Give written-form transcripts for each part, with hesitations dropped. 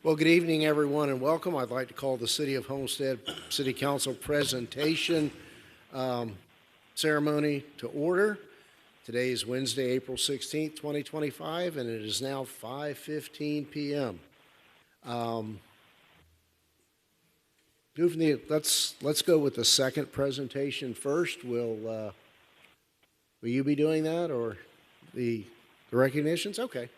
Well, good evening, everyone, and welcome. I'd like to call the City of Homestead City Council presentation ceremony to order. Today is Wednesday, April 16th, 2025, and it is now 5:15 p.m. Let's go with the second presentation first. Will you be doing that, or the recognitions? Okay.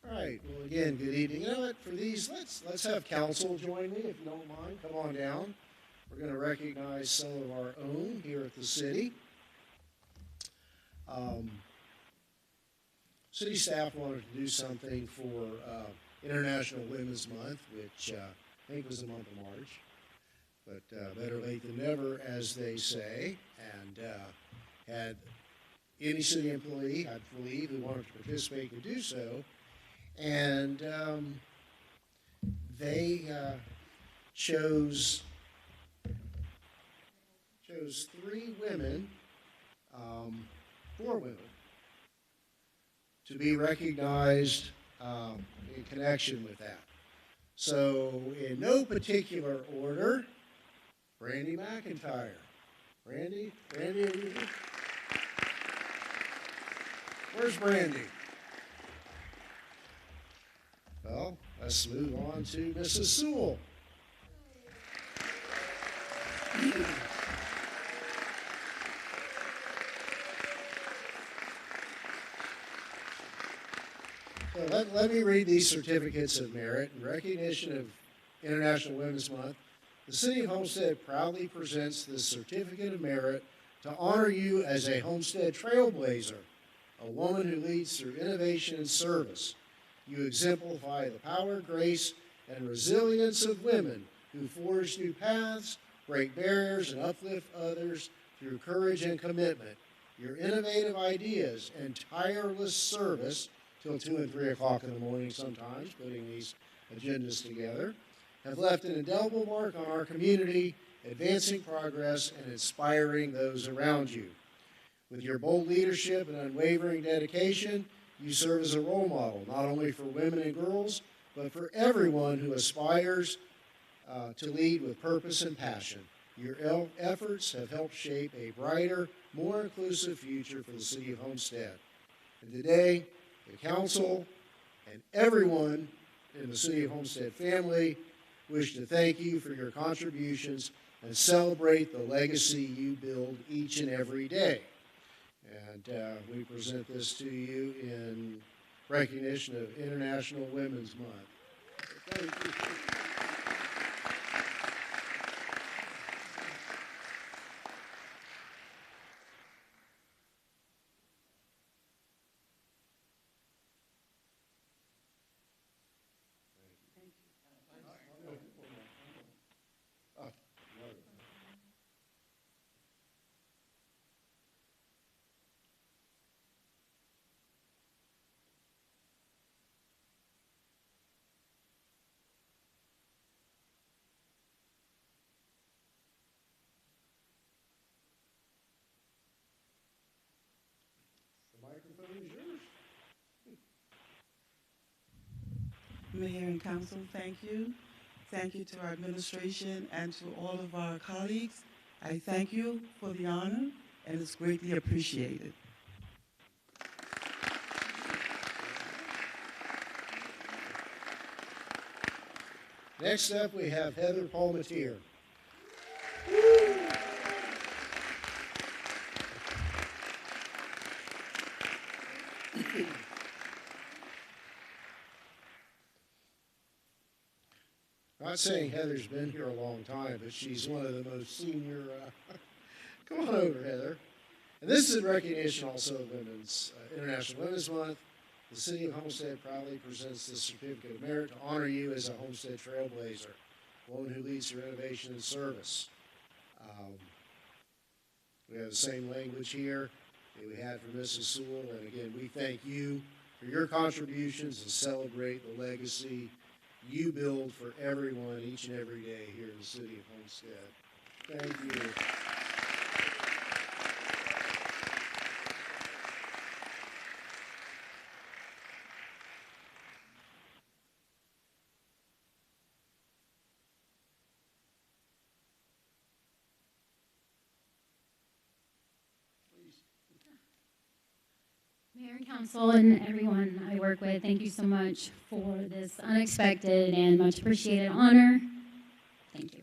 All right. Well, again, good evening. You know what? For these, let's have council join me if you don't mind. Come on down. We're going to recognize some of our own here at the city. City staff wanted to do something for International Women's Month, which I think was the month of March, but better late than never, as they say, and had any city employee, I believe, who wanted to participate could do so. And they chose three women, four women, to be recognized in connection with that. So, in no particular order, Brandy McIntyre. Brandy, where's Brandy? Well, let's move on to Mrs. Sewell. So let me read these certificates of merit. In recognition of International Women's Month, the City of Homestead proudly presents this certificate of merit to honor you as a Homestead trailblazer, a woman who leads through innovation and service. You exemplify the power, grace, and resilience of women who forge new paths, break barriers, and uplift others through courage and commitment. Your innovative ideas and tireless service, till 2 and 3 o'clock in the morning sometimes, putting these agendas together, have left an indelible mark on our community, advancing progress and inspiring those around you. With your bold leadership and unwavering dedication, you serve as a role model, not only for women and girls, but for everyone who aspires to lead with purpose and passion. Your efforts have helped shape a brighter, more inclusive future for the City of Homestead. And today, the Council and everyone in the City of Homestead family wish to thank you for your contributions and celebrate the legacy you build each and every day. And we present this to you in recognition of International Women's Month. Thank you. Mayor and Council, thank you. Thank you to our administration and to all of our colleagues. I thank you for the honor, and it's greatly appreciated. Next up, we have Heather Palmatier. Not saying Heather's been here a long time, but she's one of the most senior. Come on over, Heather. And this is in recognition also of International Women's Month. The City of Homestead proudly presents this certificate of merit to honor you as a Homestead trailblazer, one who leads through innovation and service. We have the same language here that we had for Mrs. Sewell. And again, we thank you for your contributions and celebrate the legacy you build for everyone each and every day here in the city of Homestead. Thank you. Mayor and Council and everyone I work with, thank you so much for this unexpected and much appreciated honor. Thank you.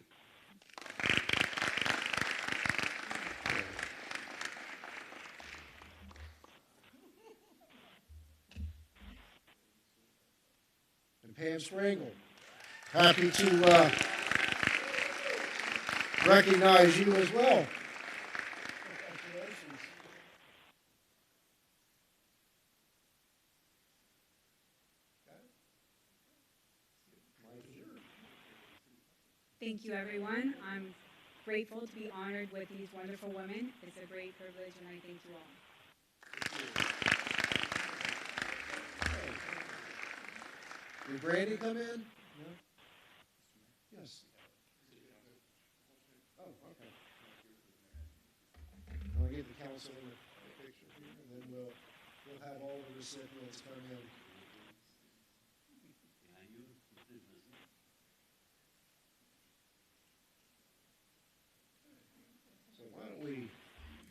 And Pam Sprangle, happy to recognize you as well. Congratulations. Thank you, everyone. I'm grateful to be honored with these wonderful women. It's a great privilege, and I thank you all. Did Brandy come in? No? Yes. Oh, okay. I'll give the council a picture here, and then we'll have all the recipients come in. So why don't we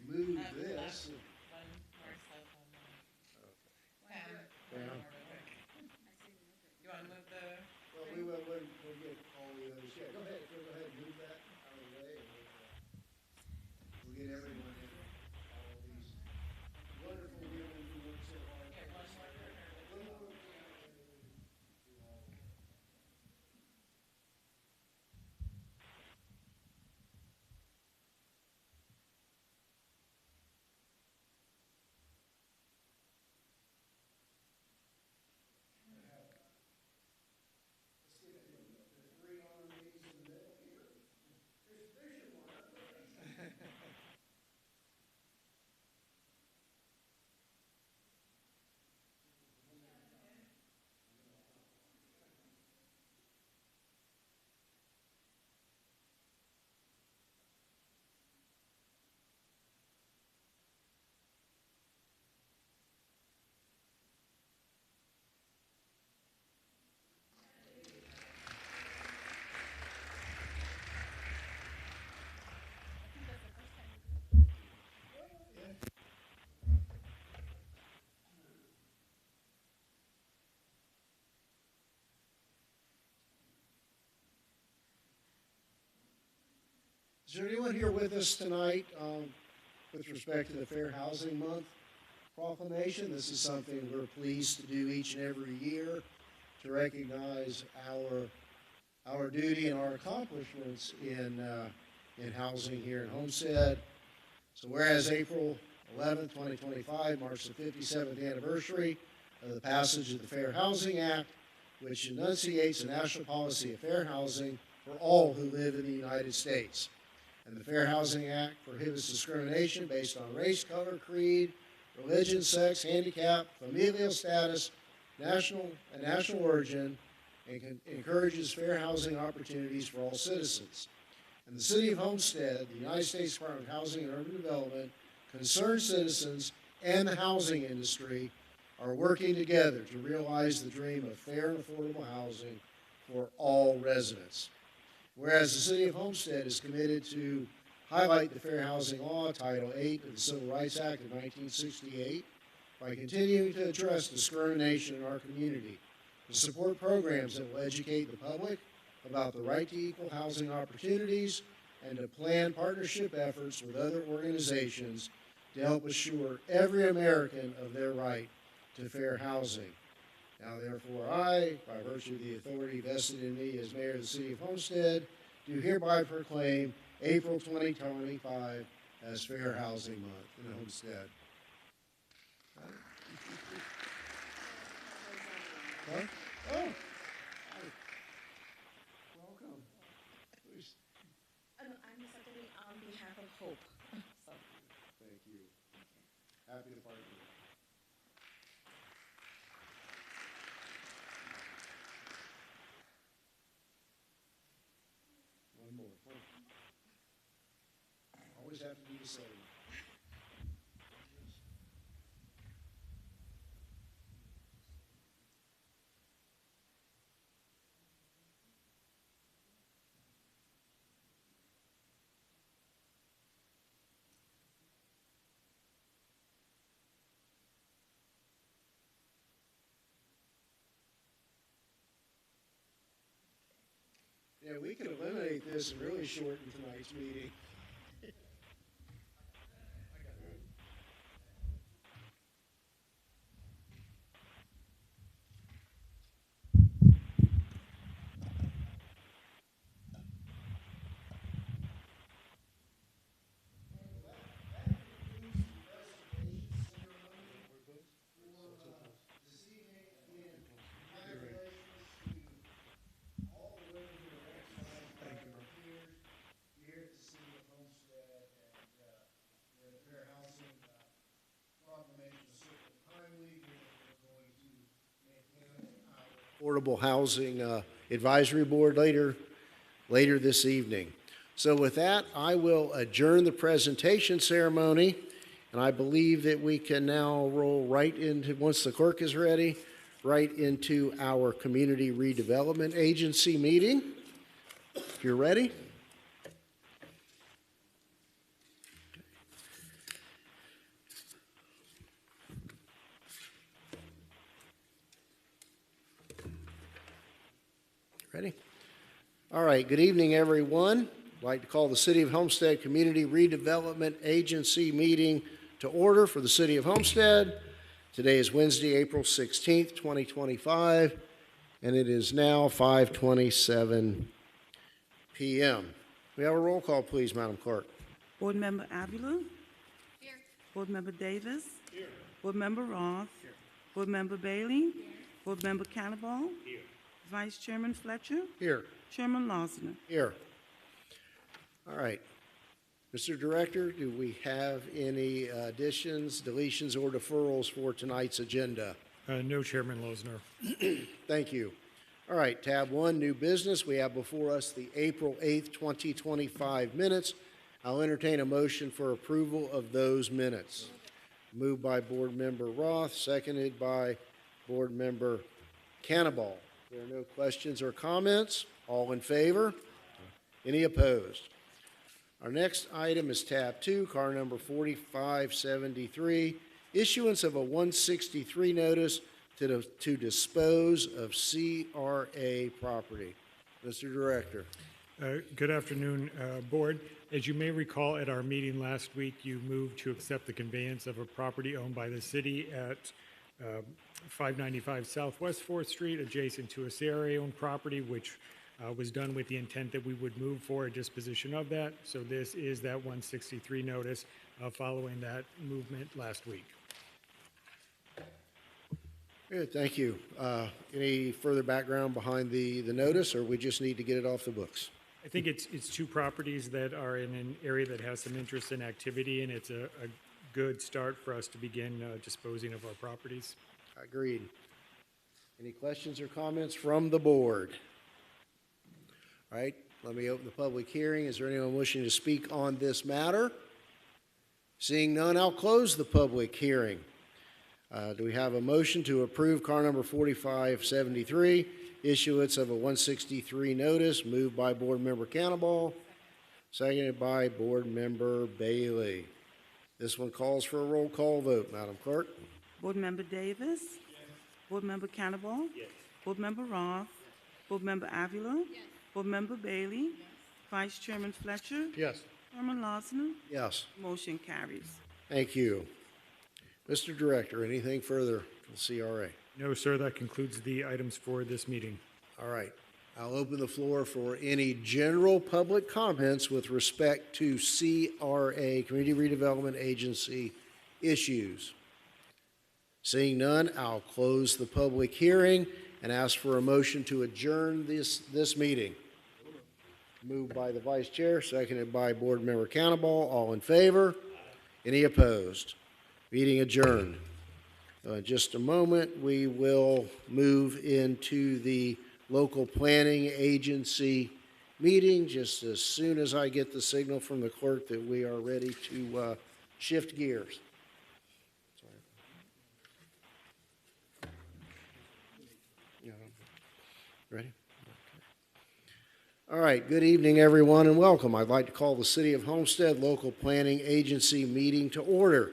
move this? Down. You want to move the? Well, we'll get all the others. Yeah, go ahead and move that out of the way, and we'll get everyone in. All of these wonderful women who work so hard. Okay, one more for her. Is there anyone here with us tonight with respect to the Fair Housing Month proclamation? This is something we're pleased to do each and every year to recognize our duty and our accomplishments in housing here in Homestead. So whereas April 11th, 2025 marks the 57th anniversary of the passage of the Fair Housing Act, which enunciates a national policy of fair housing for all who live in the United States. And the Fair Housing Act prohibits discrimination based on race, color, creed, religion, sex, handicap, familial status, national origin, and encourages fair housing opportunities for all citizens. And the City of Homestead, the United States Department of Housing and Urban Development, concerned citizens, and the housing industry are working together to realize the dream of fair and affordable housing for all residents. Whereas the City of Homestead is committed to highlight the Fair Housing Law, Title VIII of the Civil Rights Act of 1968, by continuing to address discrimination in our community, to support programs that will educate the public about the right to equal housing opportunities, and to plan partnership efforts with other organizations to help assure every American of their right to fair housing. Now, therefore, I, by virtue of the authority vested in me as mayor of the City of Homestead, do hereby proclaim April 2025 as Fair Housing Month in Homestead. Huh? Oh. Hi. Welcome. Please. I'm Secretary on behalf of Hope. So. Happy to partner with you. One more. Always have to be the same. Yeah, we could eliminate this and really shorten tonight's meeting. All the women who are recognized by their peers here at the City of Homestead, and the Fair Housing Proclamation was certainly timely, given that we're going to make him our Affordable Housing Advisory Board later this evening. So with that, I will adjourn the presentation ceremony, and I believe that we can now roll right into, once the clerk is ready, right into our Community Redevelopment Agency meeting. If you're ready. Ready? All right, good evening, everyone. I'd like to call the City of Homestead Community Redevelopment Agency meeting to order for the City of Homestead. Today is Wednesday, April 16th, 2025, and it is now 5:27 p.m. We have a roll call, please, Madam Clerk. Board Member Avila? Here. Board Member Davis? Here. Board Member Roth? Here. Board Member Bailey? Here. Board Member Cannavale? Here. Vice Chairman Fletcher? Here. Chairman Losner? Here. All right. Mr. Director, do we have any additions, deletions, or deferrals for tonight's agenda? No, Chairman Losner. Thank you. All right, tab 1, new business. We have before us the April 8th, 2025 minutes. I'll entertain a motion for approval of those minutes. Moved by Board Member Roth, seconded by Board Member Cannavale. There are no questions or comments. All in favor? Any opposed? Our next item is tab 2, car number 4573, issuance of a 163 notice to dispose of CRA property. Mr. Director. Good afternoon, Board. As you may recall, at our meeting last week, you moved to accept the conveyance of a property owned by the city at 595 Southwest 4th Street, adjacent to a CRA-owned property, which was done with the intent that we would move for a disposition of that. So this is that 163 notice following that movement last week. Good, thank you. Any further background behind the notice, or we just need to get it off the books? I think it's two properties that are in an area that has some interest and activity, and it's a good start for us to begin disposing of our properties. Agreed. Any questions or comments from the board? All right, let me open the public hearing. Is there anyone wishing to speak on this matter? Seeing none, I'll close the public hearing. Do we have a motion to approve car number 4573, issuance of a 163 notice, moved by Board Member Cannavale, seconded by Board Member Bailey? This one calls for a roll call vote, Madam Clerk. Board Member Davis? Yes. Board Member Cannavale? Yes. Board Member Roth? Yes. Board Member Avila? Yes. Board Member Bailey? Yes. Vice Chairman Fletcher? Yes. Chairman Losner? Yes. Motion carries. Thank you. Mr. Director, anything further from CRA? No, sir, that concludes the items for this meeting. All right. I'll open the floor for any general public comments with respect to CRA, Community Redevelopment Agency issues. Seeing none, I'll close the public hearing and ask for a motion to adjourn this meeting. Moved by the Vice Chair, seconded by Board Member Cannavale. All in favor? Any opposed? Meeting adjourned. In just a moment, we will move into the local planning agency meeting just as soon as I get the signal from the clerk that we are ready to shift gears. Yeah. Ready? All right, good evening, everyone, and welcome. I'd like to call the City of Homestead Local Planning Agency meeting to order.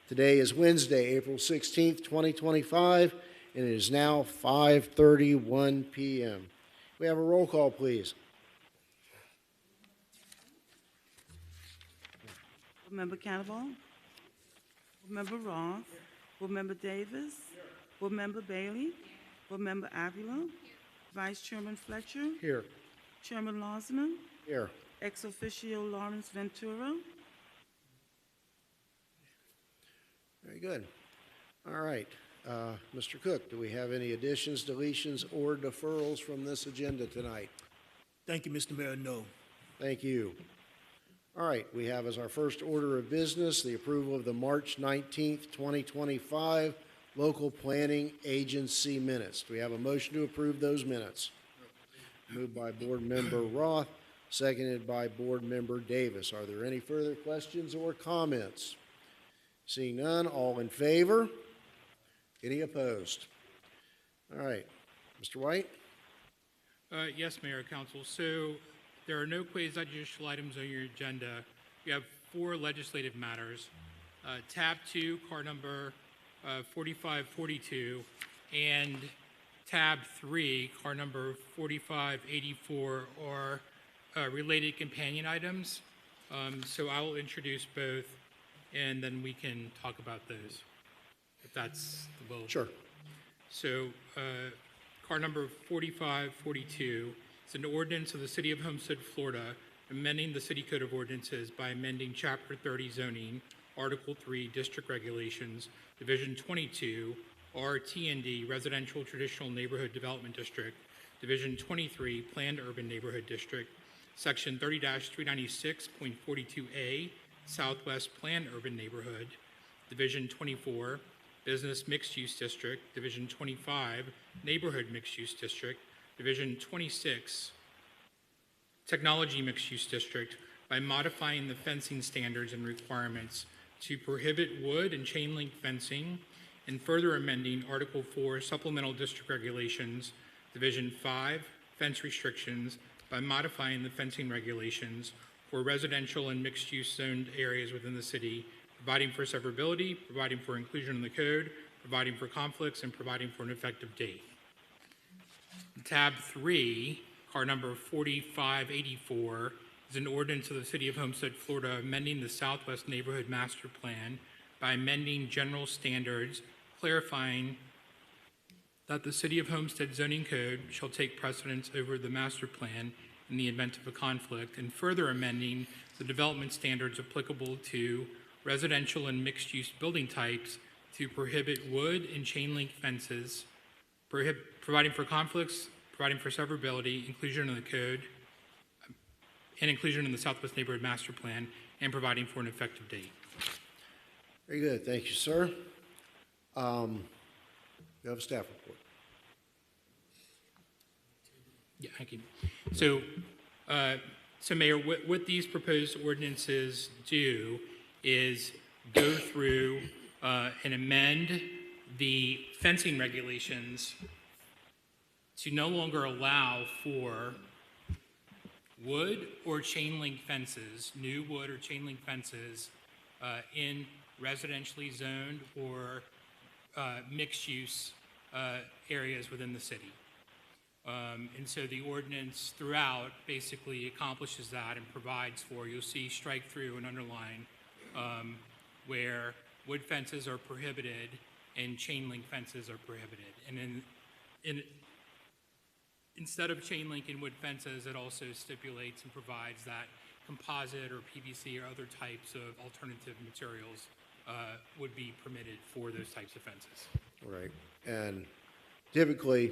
Today is Wednesday, April 16th, 2025, and it is now 5:31 p.m. We have a roll call, please. Board Member Cannavale. Board Member Ross. Board Member Davis. Board Member Bailey. Board Member Avila. Vice Chairman Fletcher. Here. Chairman Losman. Here. Ex officio Lawrence Ventura. Very good. All right. Mr. Cook, do we have any additions, deletions, or deferrals from this agenda tonight? Thank you, Mr. Mayor. No. Thank you. All right, we have as our first order of business the approval of the March 19th, 2025 local planning agency minutes. Do we have a motion to approve those minutes? Moved by Board Member Roth, seconded by Board Member Davis. Are there any further questions or comments? Seeing none, all in favor? Any opposed? All right, Mr. White? Yes, Mayor, Council. So there are no quasi-judicial items on your agenda. You have 4 legislative matters. Tab 2, card number 4542, and Tab 3, card number 4584, are related companion items. So I will introduce both, and then we can talk about those, if that's the will. Sure. So, card number 4542 is an ordinance of the City of Homestead, Florida, amending the City Code of Ordinances by amending Chapter 30 zoning, Article 3 District Regulations, Division 22, RT&D Residential Traditional Neighborhood Development District, Division 23 Planned Urban Neighborhood District, Section 30-396.42A Southwest Planned Urban Neighborhood, Division 24 Business Mixed Use District, Division 25 Neighborhood Mixed Use District, Division 26 Technology Mixed Use District by modifying the fencing standards and requirements to prohibit wood and chain link fencing, and further amending Article 4 Supplemental District Regulations, Division 5 Fence Restrictions by modifying the fencing regulations for residential and mixed-use zoned areas within the city, providing for severability, providing for inclusion in the code, providing for conflicts, and providing for an effective date. Tab 3, card number 4584, is an ordinance of the City of Homestead, Florida, amending the Southwest Neighborhood Master Plan by amending general standards, clarifying that the City of Homestead zoning code shall take precedence over the master plan in the event of a conflict, and further amending the development standards applicable to residential and mixed-use building types to prohibit wood and chain link fences, providing for conflicts, providing for severability, inclusion in the code, and inclusion in the Southwest Neighborhood Master Plan, and providing for an effective date. Very good. Thank you, sir. You have a staff report. Yeah, thank you. So, Mayor, what these proposed ordinances do is go through and amend the fencing regulations to no longer allow for wood or chain link fences, new wood or chain link fences in residentially zoned or mixed use areas within the city. And so the ordinance throughout basically accomplishes that and provides for, you'll see strike through and underline, where wood fences are prohibited and chain link fences are prohibited. And then instead of chain link and wood fences, it also stipulates and provides that composite or PVC or other types of alternative materials would be permitted for those types of fences. Right. And typically,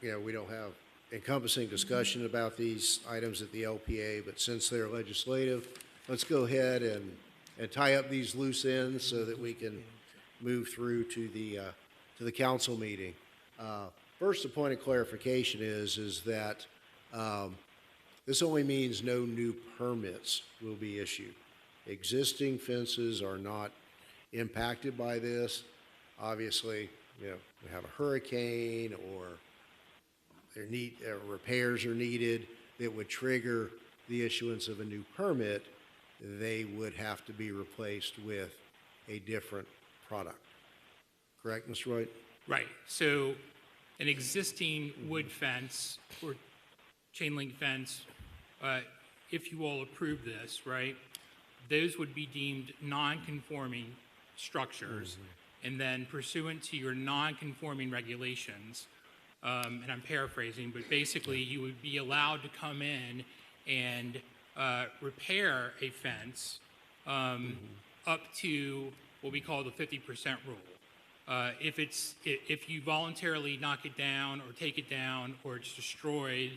we don't have encompassing discussion about these items at the LPA, but since they're legislative, let's go ahead and tie up these loose ends so that we can move through to the council meeting. First, a point of clarification is that this only means no new permits will be issued. Existing fences are not impacted by this. Obviously, we have a hurricane or repairs are needed that would trigger the issuance of a new permit, they would have to be replaced with a different product. Correct, Mr. Wright? Right. So an existing wood fence or chain link fence, if you all approve this, right, those would be deemed non-conforming structures. And then pursuant to your non-conforming regulations, and I'm paraphrasing, but basically you would be allowed to come in and repair a fence up to what we call the 50% rule. If you voluntarily knock it down or take it down or it's destroyed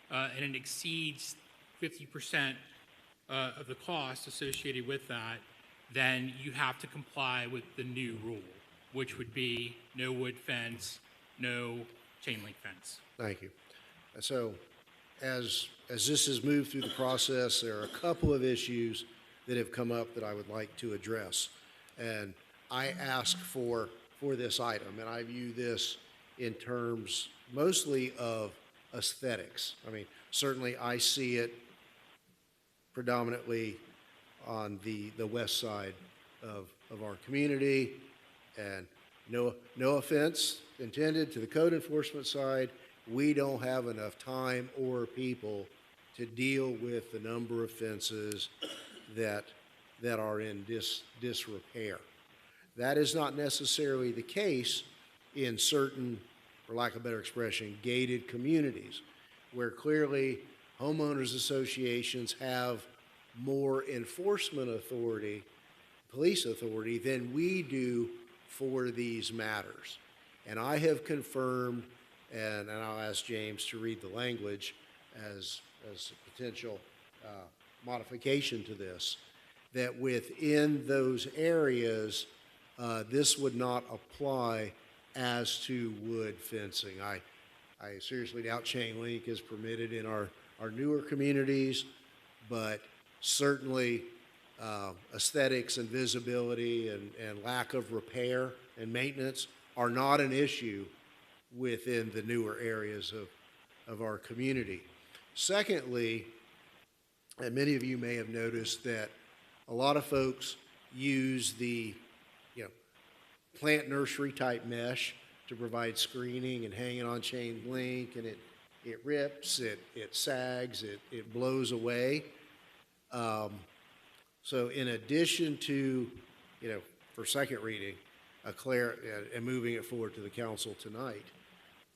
and it exceeds 50% of the cost associated with that, then you have to comply with the new rule, which would be no wood fence, no chain link fence. Thank you. So as this has moved through the process, there are a couple of issues that have come up that I would like to address. And I asked for this item, and I view this in terms mostly of aesthetics. I mean, certainly I see it predominantly on the west side of our community, and no offense intended to the code enforcement side, we don't have enough time or people to deal with the number of fences that are in disrepair. That is not necessarily the case in certain, for lack of a better expression, gated communities, where clearly homeowners associations have more enforcement authority, police authority, than we do for these matters. And I have confirmed, and I'll ask James to read the language as a potential modification to this, that within those areas, this would not apply as to wood fencing. I seriously doubt chain link is permitted in our newer communities, but certainly aesthetics and visibility and lack of repair and maintenance are not an issue within the newer areas of our community. Secondly, and many of you may have noticed that a lot of folks use the plant nursery type mesh to provide screening and hanging on chain link, and it rips, it sags, it blows away. So in addition to, for second reading, and moving it forward to the council tonight,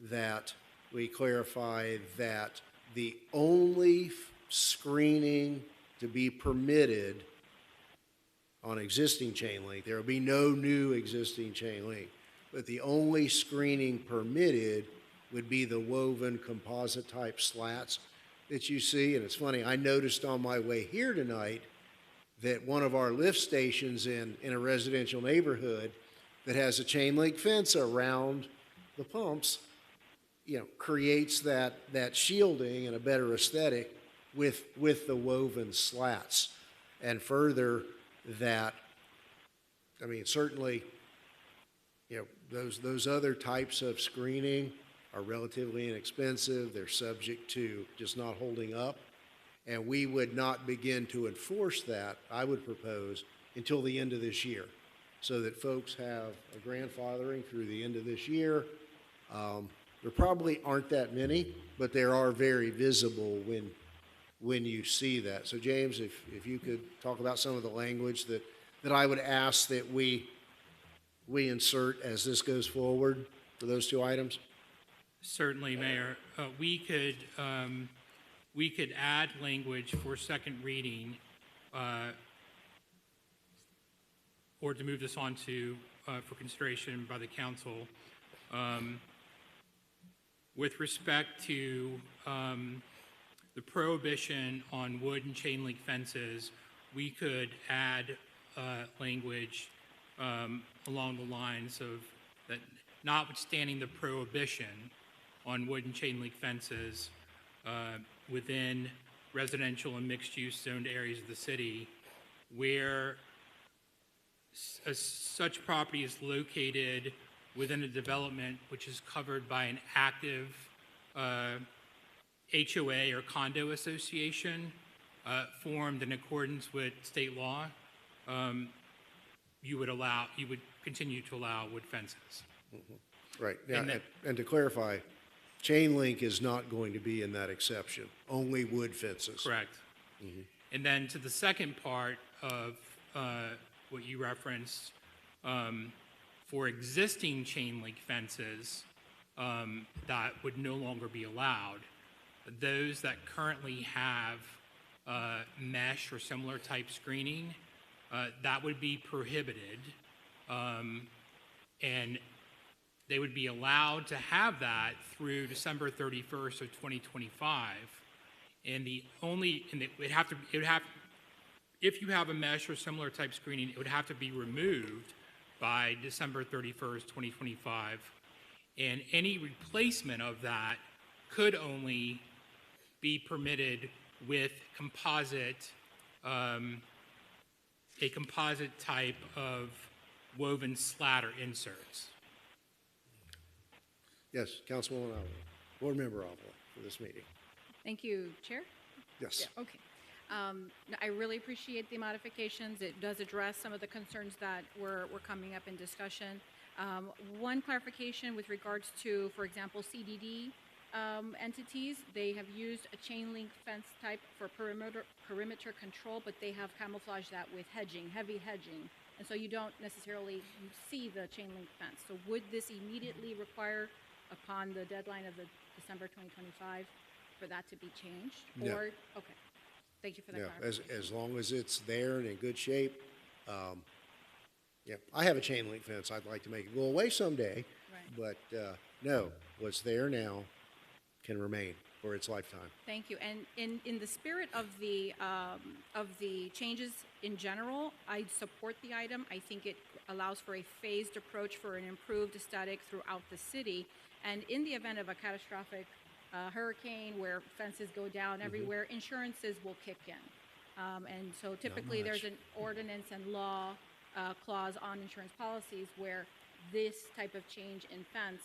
that we clarify that the only screening to be permitted on existing chain link, there will be no new existing chain link, but the only screening permitted would be the woven composite type slats that you see. And it's funny, I noticed on my way here tonight that one of our lift stations in a residential neighborhood that has a chain link fence around the pumps, creates that shielding and a better aesthetic with the woven slats. And further, that, I mean, certainly, those other types of screening are relatively inexpensive. They're subject to just not holding up. And we would not begin to enforce that, I would propose, until the end of this year, so that folks have a grandfathering through the end of this year. There probably aren't that many, but there are very visible when you see that. So James, if you could talk about some of the language that I would ask that we insert as this goes forward for those two items. Certainly, Mayor. We could add language for second reading or to move this on to for consideration by the council. With respect to the prohibition on wood and chain link fences, we could add language along the lines of that notwithstanding the prohibition on wooden chain link fences within residential and mixed-use zoned areas of the city where such property is located within a development which is covered by an active HOA or condo association formed in accordance with state law, you would continue to allow wood fences. Right. Now, And and to clarify, chain link is not going to be in that exception, only wood fences. Correct. And then to the second part of what you referenced, for existing chain link fences that would no longer be allowed, those that currently have mesh or similar type screening, that would be prohibited. And they would be allowed to have that through December 31st of 2025. And if you have a mesh or similar type screening, it would have to be removed by December 31st, 2025. And any replacement of that could only be permitted with a composite type of woven slat or inserts. Yes, Councilwoman Alvarez, Board Member Alvarez for this meeting. Thank you, Chair. Yes. Yeah, okay. No, I really appreciate the modifications. It does address some of the concerns that were coming up in discussion. One clarification with regards to, for example, CDD entities. They have used a chain link fence type for perimeter control, but they have camouflaged that with hedging, heavy hedging. And so you don't necessarily see the chain link fence. So would this immediately require, upon the deadline of the December 2025, for that to be changed? No. Or, okay. Thank you for that Yeah, clarification. as long as it's there and in good shape. Yeah, I have a chain link fence. I'd like to make it go away someday. Right. But no, what's there now can remain for its lifetime. Thank you. And in the spirit of the changes in general, I support the item. I think it allows for a phased approach for an improved aesthetic throughout the city. And in the event of a catastrophic hurricane where fences go down everywhere, insurances will kick in. And so typically there's an ordinance and law clause on insurance policies where this type of change in fence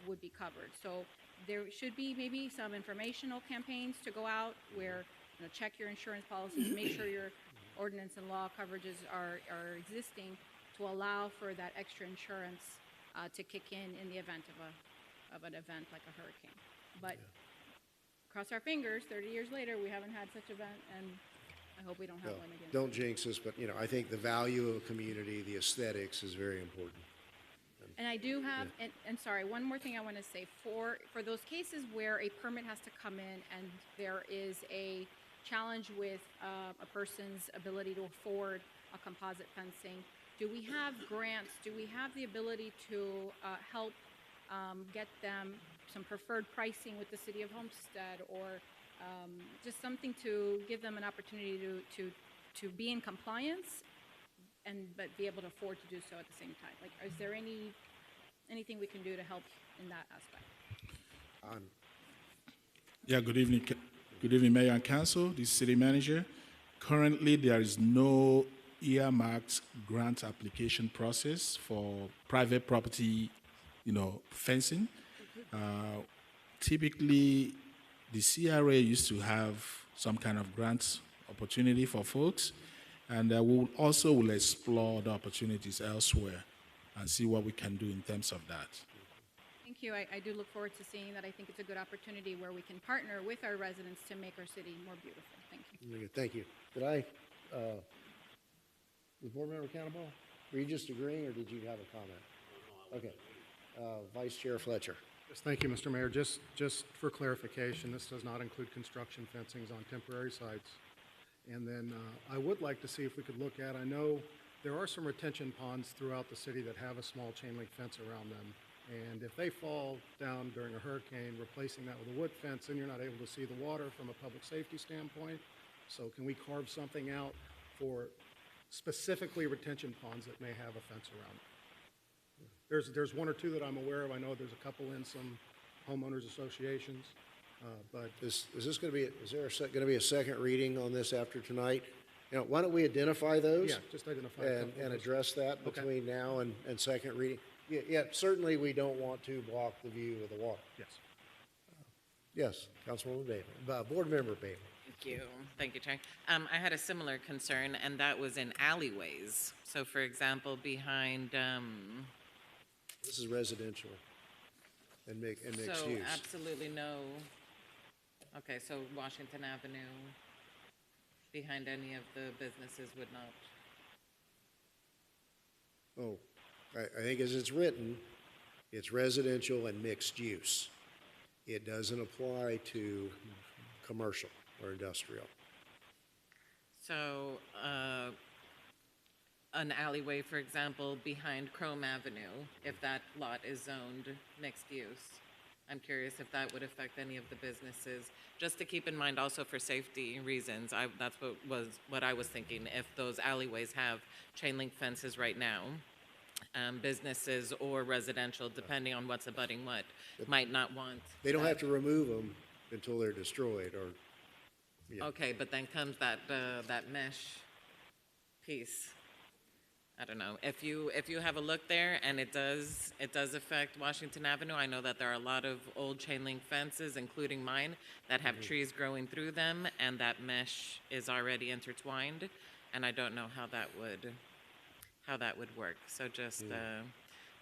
would be covered. So there should be maybe some informational campaigns to go out where, check your insurance policies, make sure your ordinance and law coverages are existing to allow for that extra insurance to kick in the event of an event like a hurricane. But cross our fingers, 30 years later, we haven't had such an event, and I hope we don't have No, one again. don't jinx us, but I think the value of a community, the aesthetics is very important. And I do have, and sorry, one more thing I want to say. For those cases where a permit has to come in and there is a challenge with a person's ability to afford a composite fencing, do we have grants? Do we have the ability to help get them some preferred pricing with the City of Homestead, or just something to give them an opportunity to be in compliance but be able to afford to do so at the same time? Like, is there anything we can do to help in that aspect? Yeah, good evening. Good evening, Mayor and Council. This is City Manager. Currently, there is no earmarked grant application process for private property, fencing. Typically, the CRA used to have some kind of grant opportunity for folks, and we will explore the opportunities elsewhere and see what we can do in terms of that. Thank you. I do look forward to seeing that. I think it's a good opportunity where we can partner with our residents to make our city more beautiful. Thank you. Very good. Thank you. Was Board Member Cannonball, were you just agreeing or did you have a comment? Okay. Vice Chair Fletcher. Yes, thank you, Mr. Mayor. Just for clarification, this does not include construction fencings on temporary sites. And then I would like to see if we could look at, I know there are some retention ponds throughout the city that have a small chain link fence around them. And if they fall down during a hurricane, replacing that with a wood fence, then you're not able to see the water from a public safety standpoint. So can we carve something out for specifically retention ponds that may have a fence around them. There's one or two that I'm aware of. I know there's a couple in some homeowners associations, but Is this going to be, is there going to be a second reading on this after tonight? You know, why don't we identify those? yeah, just identify a couple of And those. address that Okay. between now and second reading? Yeah, certainly we don't want to block the view of the water. Yes. Yes, Councilwoman Bailey, Board Member Bailey. Thank you, Chair. I had a similar concern, and that was in alleyways. So for example, behind, This is residential and mixed so use. absolutely no, okay, so Washington Avenue, behind any of the businesses would not. Oh, I think as it's written, it's residential and mixed use. It doesn't apply to commercial or industrial. So, an alleyway, for example, behind Chrome Avenue, if that lot is zoned mixed use, I'm curious if that would affect any of the businesses. Just to keep in mind also for safety reasons, that's what I was thinking. If those alleyways have chain link fences right now, businesses or residential, depending on what's abutting what, might not want. They don't have to remove them until they're destroyed or, yeah. Okay, but then comes that mesh piece. I don't know. If you have a look there and it does affect Washington Avenue, I know that there are a lot of old chain link fences, including mine, that have trees growing through them, and that mesh is already intertwined, and I don't know how that would work. So just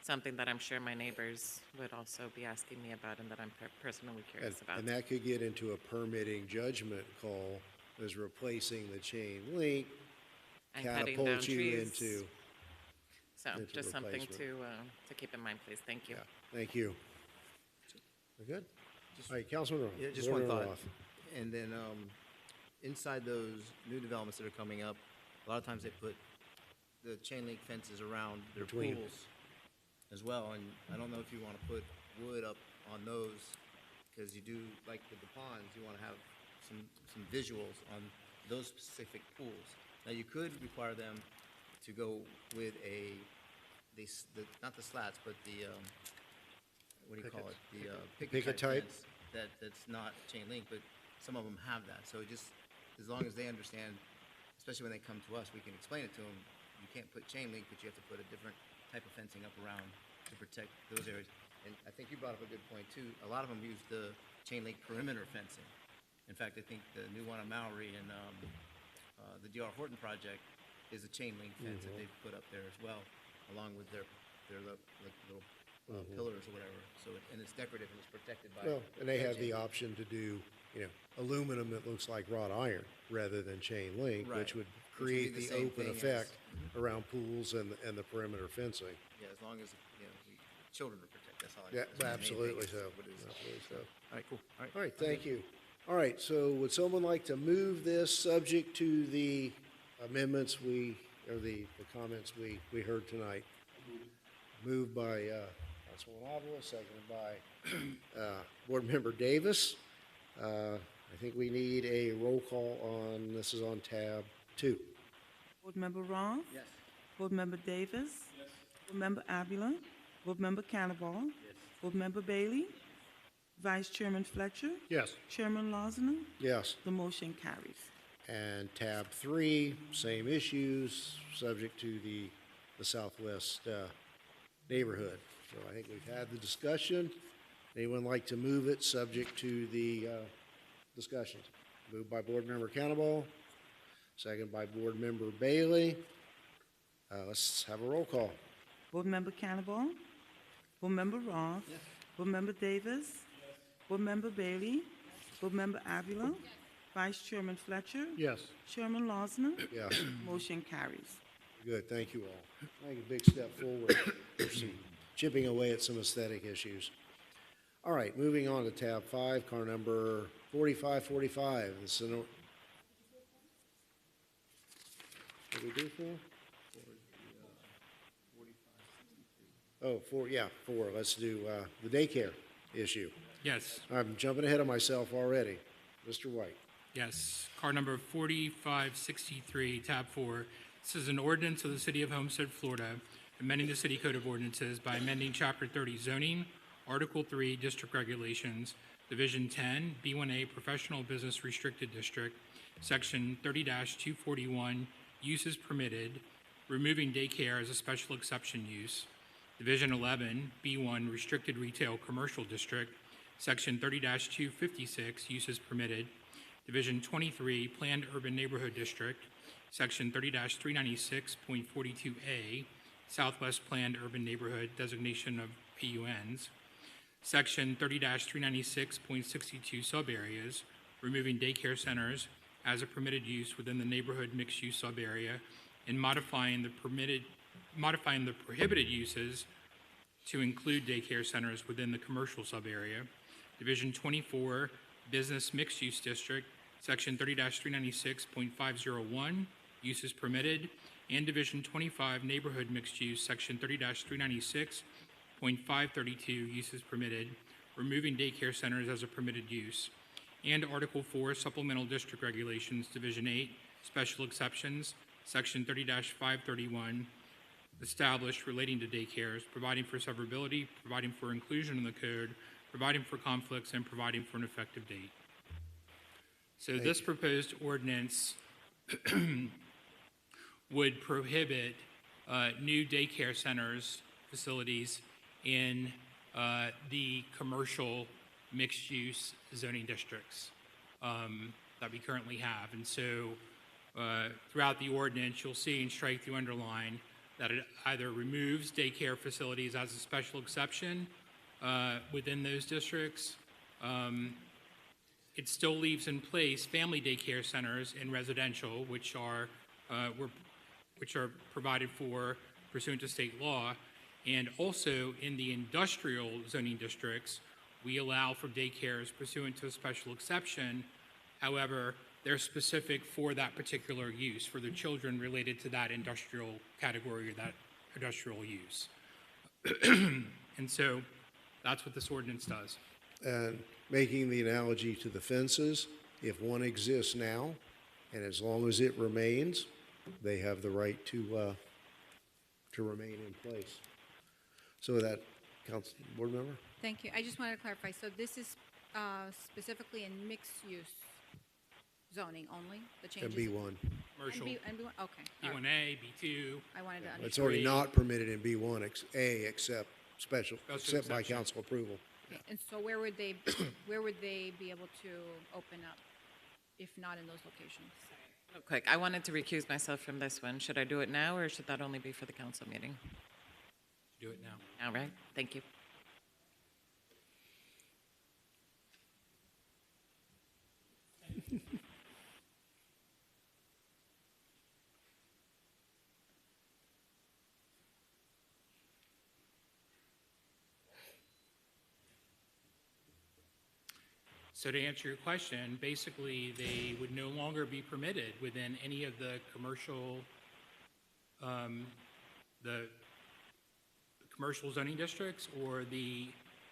something that I'm sure my neighbors would also be asking me about and that I'm personally curious about. And that could get into a permitting judgment call as replacing the chain link, And cutting down catapult you trees. into. So into just something replacement. to keep in mind, please. Thank you. Yeah, thank you. We're good? All right, Councilman Roth. Yeah, just Board one Member thought. Roth. And then inside those new developments that are coming up, a lot of times they put the chain link fences around their Between. pools as well. And I don't know if you want to put wood up on those, because you do, like with the ponds, you want to have some visuals on those specific pools. Now, you could require them to go with not the slats, but the, what do you call it? The Picket type? fence that's not chain link, but some of them have that. So just, as long as they understand, especially when they come to us, we can explain it to them. You can't put chain link, but you have to put a different type of fencing up around to protect those areas. And I think you brought up a good point too. A lot of them use the chain link perimeter fencing. In fact, I think the new one on Maori and the D.R. Horton project is a chain link fence that they've put up there as well, along with their little pillars or whatever. So and it's decorative and it's protected by. Well, and they have the chain. option to do, aluminum that looks like wrought iron rather than chain link, Right. which would Which would create be the the same open thing as- effect around pools and the perimeter fencing. Yeah, as long as children are protected. That's all. Yeah, that's the main thing absolutely is so. what it is. Absolutely so. All right, cool. All right. All right, thank you. All right, so would someone like to move this subject to the amendments or the comments we heard tonight? Moved by Councilwoman Avila, seconded by Board Member Davis. I think we need a roll call on, this is on tab 2. Board Member Roth? Yes. Board Member Davis? Yes. Board Member Avila? Board Member Cannavale? Yes. Board Member Bailey? Vice Chairman Fletcher? Yes. Chairman Losner? Yes. The motion carries. And tab 3, same issues, subject to the Southwest neighborhood. So I think we've had the discussion. Anyone like to move it, subject to the discussions? Moved by Board Member Cannavale, second by Board Member Bailey. Let's have a roll call. Board Member Cannavale? Board Member Roth? Yes. Board Member Davis? Yes. Board Member Bailey? Board Member Avila? Yes. Vice Chairman Fletcher? Yes. Chairman Losner? Yes, Motion carries. good, thank you all. I think a big step forward for chipping away at some aesthetic issues. All right, moving on to tab 5, car number 4545. This is what did we do for? Oh, 4, yeah, 4. Let's do the daycare issue. Yes, I'm jumping ahead of myself already. Mr. White. yes. Car number 4563, tab 4. This is an ordinance of the City of Homestead, Florida, amending the City Code of Ordinances by amending Chapter 30 zoning, Article 3 district regulations, Division 10, B1A Professional Business Restricted District, Section 30-241 Uses Permitted, removing daycare as a special exception use, Division 11, B1 Restricted Retail Commercial District, Section 30-256 Uses Permitted, Division 23 Planned Urban Neighborhood District, Section 30-396.42A, Southwest Planned Urban Neighborhood Designation of PUNs, Section 30-396.62 Subareas, removing daycare centers as a permitted use within the neighborhood mixed-use subarea, and modifying the prohibited uses to include daycare centers within the commercial subarea. Division 24 Business Mixed-Use District, Section 30-396.501 Uses Permitted, and Division 25 Neighborhood Mixed Use, Section 30-396.532 Uses Permitted, removing daycare centers as a permitted use, and Article 4 Supplemental District Regulations, Division 8 Special Exceptions, Section 30-531 established relating to daycares, providing for severability, providing for inclusion in the code, providing for conflicts, and providing for an effective date. So this proposed ordinance would prohibit new daycare centers, facilities in the commercial mixed-use zoning districts that we currently have. And so throughout the ordinance, you'll see and strike through underline that it either removes daycare facilities as a special exception within those districts. It still leaves in place family daycare centers in residential, which are provided for pursuant to state law, and also in the industrial zoning districts, we allow for daycares pursuant to a special exception. However, they're specific for that particular use, for the children related to that industrial category or that industrial use. And so that's what this ordinance does. And making the analogy to the fences, if one exists now, and as long as it remains, they have the right to remain in place. So that, Council Board Member? Thank you. I just wanted to clarify. So this is specifically in mixed-use zoning only, the changes? And B1. Commercial, And B1, okay. all right. B1A, B2. I wanted to understand. It's already not permitted in B1A except Special except by exception. council approval. Okay, and so where would they be able to open up if not in those locations? Real quick, I wanted to recuse myself from this one. Should I do it now, or should that only be for the council meeting? Do it now. All right, thank you. So to answer your question, basically, they would no longer be permitted within any of the commercial, the commercial zoning districts or the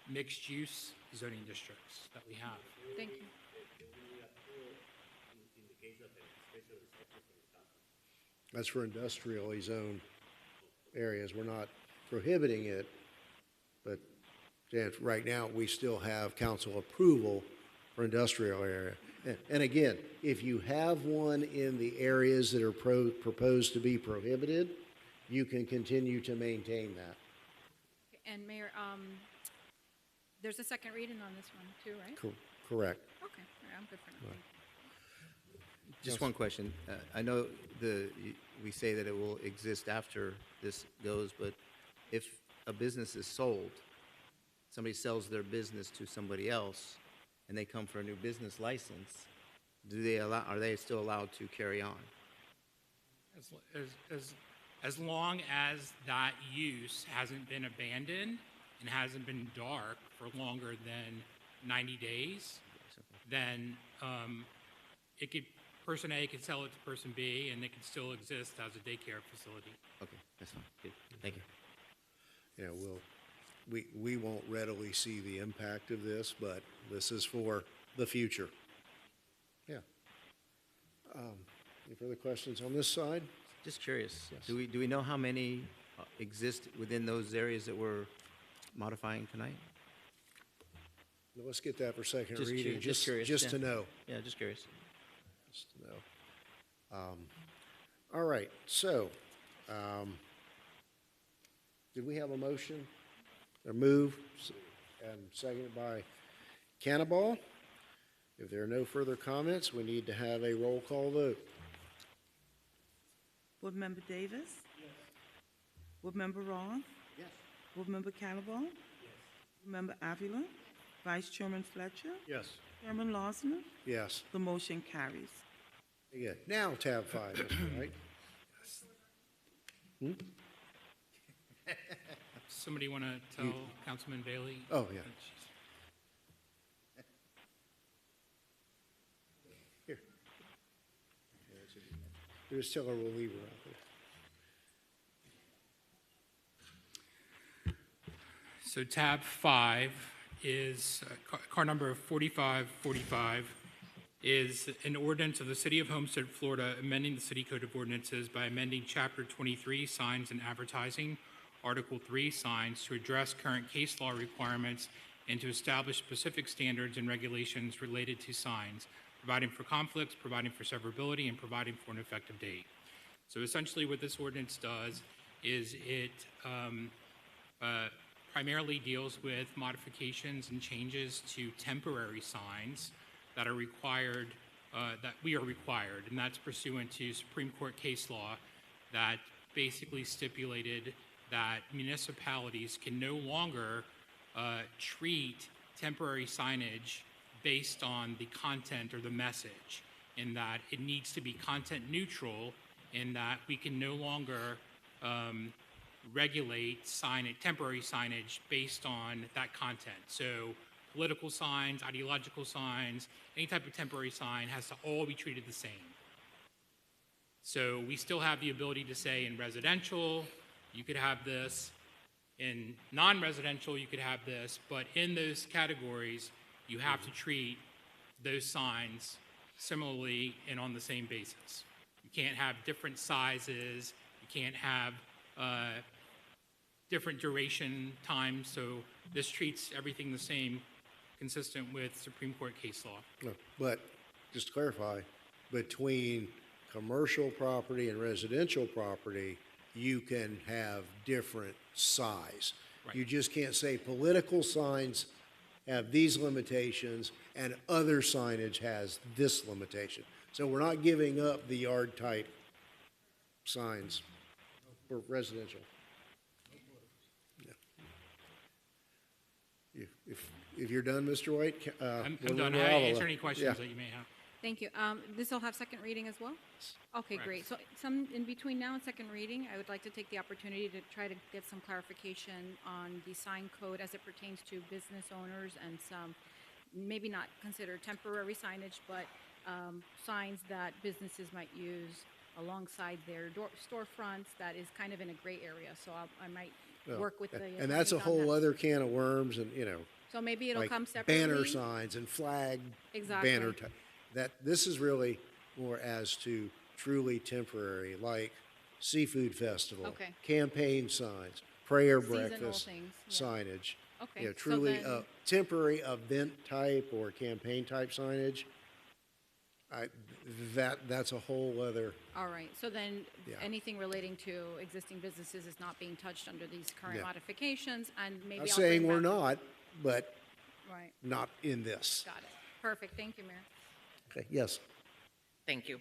mixed-use zoning districts that we have. Thank you. That's for industrially zoned areas. We're not prohibiting it, but right now, we still have council approval for industrial area. And again, if you have one in the areas that are proposed to be prohibited, you can continue to maintain that. And Mayor, there's a second reading on this one too, right? Correct. Okay, all right, I'm good for now. Just one question. I know we say that it will exist after this goes, but if a business is sold, somebody sells their business to somebody else, and they come for a new business license, are they still allowed to carry on? As long as that use hasn't been abandoned and hasn't been dark for longer than 90 days, then person A could sell it to person B, and it could still exist as a daycare facility. Okay, that's fine. Good. Thank you. Yeah, we won't readily see the impact of this, but this is for the future. Yeah. Any further questions on this side? Just curious, Yes. do we know how many exist within those areas that we're modifying tonight? Now, let's get that for second Just reading, just curious, just yeah. to know. Yeah, just curious. Just to know. All right, so, did we have a motion? A move, and seconded by Cannonball? If there are no further comments, we need to have a roll call vote. Board Member Davis? Yes. Board Member Ross? Yes. Board Member Cannavale? Yes. Board Member Avila? Vice Chairman Fletcher? Yes. Chairman Losner? Yes, The motion carries. very good. Now, tab 5, Mr. Wright. Somebody want to tell Councilman Bailey? Oh, yeah. Here. There's still a reliever out there. So tab 5 is car number 4545 is an ordinance of the City of Homestead, Florida, amending the City Code of Ordinances by amending Chapter 23, Signs and Advertising, Article 3, Signs, to address current case law requirements and to establish specific standards and regulations related to signs, providing for conflicts, providing for severability, and providing for an effective date. So essentially what this ordinance does is it primarily deals with modifications and changes to temporary signs that are required, that we are required, and that's pursuant to Supreme Court case law that basically stipulated that municipalities can no longer treat temporary signage based on the content or the message, in that it needs to be content neutral, in that we can no longer regulate temporary signage based on that content. So political signs, ideological signs, any type of temporary sign has to all be treated the same. So we still have the ability to say in residential, you could have this, in non-residential, you could have this, but in those categories, you have to treat those signs similarly and on the same basis. You can't have different sizes, you can't have different duration times, so this treats everything the same, consistent with Supreme Court case law. No, but, just to clarify, between commercial property and residential property, you can have different size. Right. You just can't say political signs have these limitations and other signage has this limitation. So we're not giving up the yard type signs for residential. Yeah. If you're done, Mr. White, I'm Board done. Member I Avila. answer any questions Yeah. that you may have. Thank you. This will have second reading as well? Okay, Correct. great. So some, in between now and second reading, I would like to take the opportunity to try to get some clarification on the sign code as it pertains to business owners and some, maybe not considered temporary signage, but signs that businesses might use alongside their storefronts that is kind of in a gray area. So I might Well, work with the. And that's a attorneys on whole that. other can of worms and, So maybe it'll like come separately. banner signs and flag Exactly. banner type. This is really more as to truly temporary, like seafood festival. Okay. Campaign signs, prayer Seasonal breakfast things, yeah. signage. Okay, so Truly then- temporary event type or campaign type signage. That's a whole other, All right, so then Yeah. anything relating to existing businesses is not being touched under these current Yeah. modifications, and maybe not I'll saying bring we're back- not, but Right, not in this. got it. Perfect, thank you, Mayor. Okay, yes. Thank you.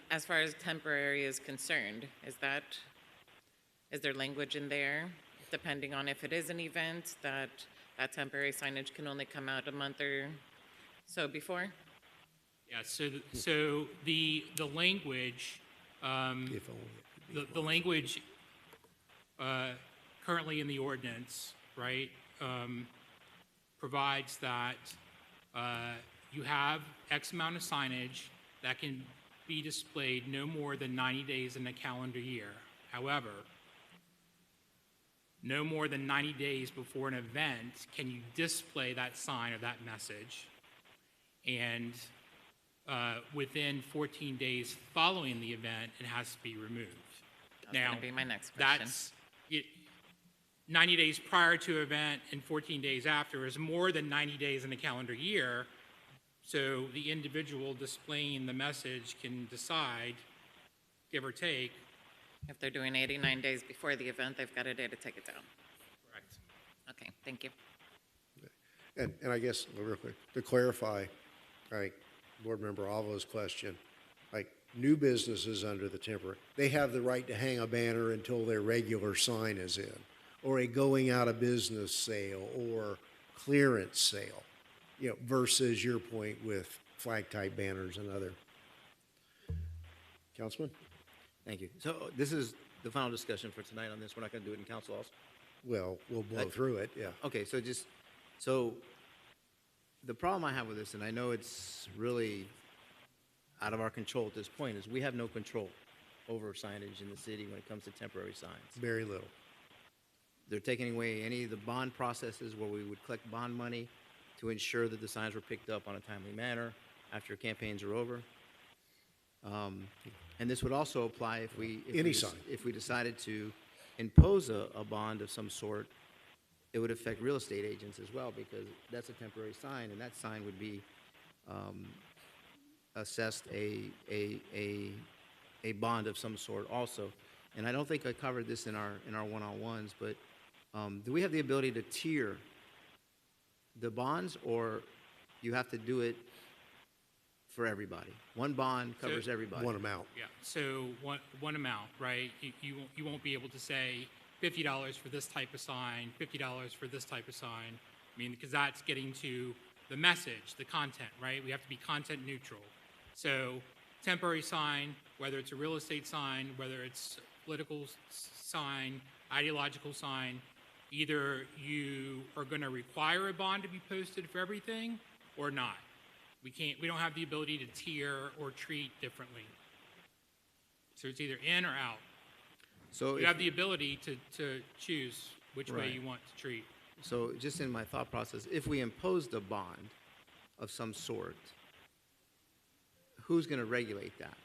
As far as temporary is concerned, is there language in there, depending on if it is an event, that temporary signage can only come out a month or so before? Yeah, so the language, If only it could be the language currently in the ordinance, right, provides that you have X amount of signage that can be displayed no more than 90 days in a calendar year. However, no more than 90 days before an event can you display that sign or that message. And within 14 days following the event, it has to be removed. That's Now, gonna be my next question. that's 90 days prior to event and 14 days after is more than 90 days in a calendar year. So the individual displaying the message can decide, give or take. If they're doing 89 days before the event, they've got a day to take it down. Correct. Okay, thank you. And I guess, real quick, to clarify, like, Board Member Alva's question, like, new businesses under the temporary, they have the right to hang a banner until their regular sign is in, or a going out of business sale, or clearance sale, you know, versus your point with flag-type banners and other. Councilman? Thank you. So this is the final discussion for tonight on this. We're not going to do it in council also? Well, we'll blow through it, yeah. Okay, so the problem I have with this, and I know it's really out of our control at this point, is we have no control over signage in the city when it comes to temporary signs. Very little. They're taking away any of the bond processes where we would collect bond money to ensure that the signs were picked up on a timely manner after campaigns are over. And this would also apply if we decided to impose a bond of some sort. It would affect real estate agents as well, because that's a temporary sign, and that sign would be assessed a bond of some sort also. And I don't think I covered this in our one-on-ones, but do we have the ability to tier the bonds, or you have to do it for everybody? One bond covers everybody. One amount. Yeah, so one amount, right? You won't be able to say $50 for this type of sign, $50 for this type of sign. I mean, because that's getting to the message, the content, right? We have to be content neutral. So temporary sign, whether it's a real estate sign, whether it's a political sign, ideological sign, either you are going to require a bond to be posted for everything or not. We don't have the ability to tier or treat differently. So it's either in or out. So you have the ability to choose which way you want to treat. So just in my thought process, if we imposed a bond of some sort, who's going to regulate that?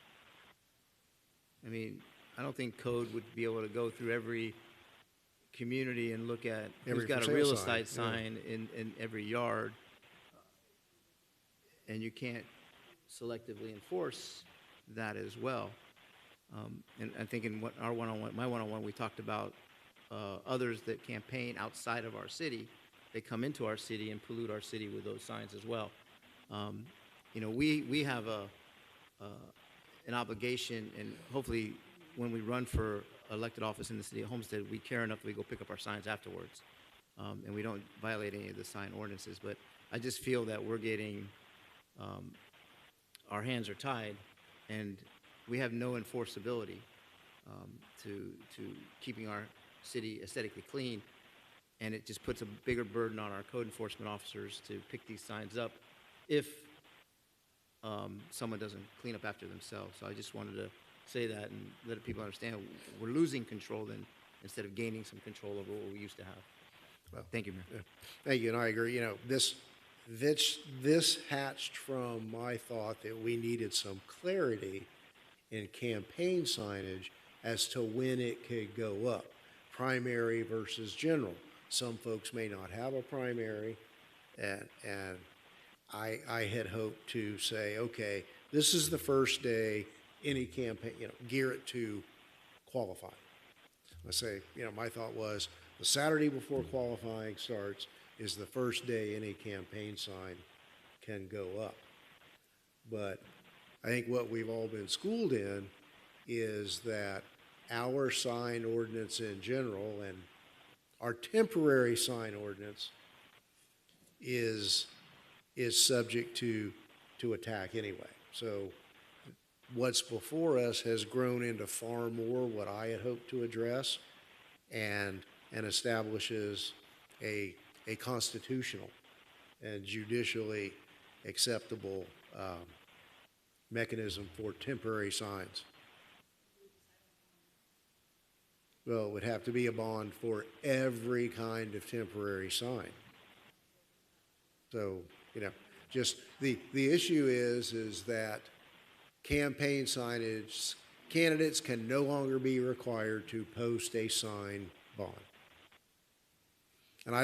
I mean, I don't think code would be able to go through every community and look at who's got a real estate sign in every yard. And you can't selectively enforce that as well. And I think in my one-on-one, we talked about others that campaign outside of our city. They come into our city and pollute our city with those signs as well. You know, we have an obligation, and hopefully when we run for elected office in the city of Homestead, we care enough that we go pick up our signs afterwards. And we don't violate any of the sign ordinances. But I just feel that we're getting, our hands are tied, and we have no enforceability to keeping our city aesthetically clean, and it just puts a bigger burden on our code enforcement officers to pick these signs up if someone doesn't clean up after themselves. So I just wanted to say that and let people understand we're losing control then instead of gaining some control over what we used to have. Well, thank you, Mayor. Yeah. Thank you, and I agree. You know, this hatched from my thought that we needed some clarity in campaign signage as to when it could go up, primary versus general. Some folks may not have a primary, and I had hoped to say, okay, this is the first day any campaign, you know, gear it to qualifying. I say, you know, my thought was the Saturday before qualifying starts is the first day any campaign sign can go up. But I think what we've all been schooled in is that our sign ordinance in general and our temporary sign ordinance is subject to attack anyway. So what's before us has grown into far more what I had hoped to address, and establishes a constitutional and judicially acceptable mechanism for temporary signs. Well, it would have to be a bond for every kind of temporary sign. So, you know, Just the issue is that campaign signage, candidates can no longer be required to post a sign bond. And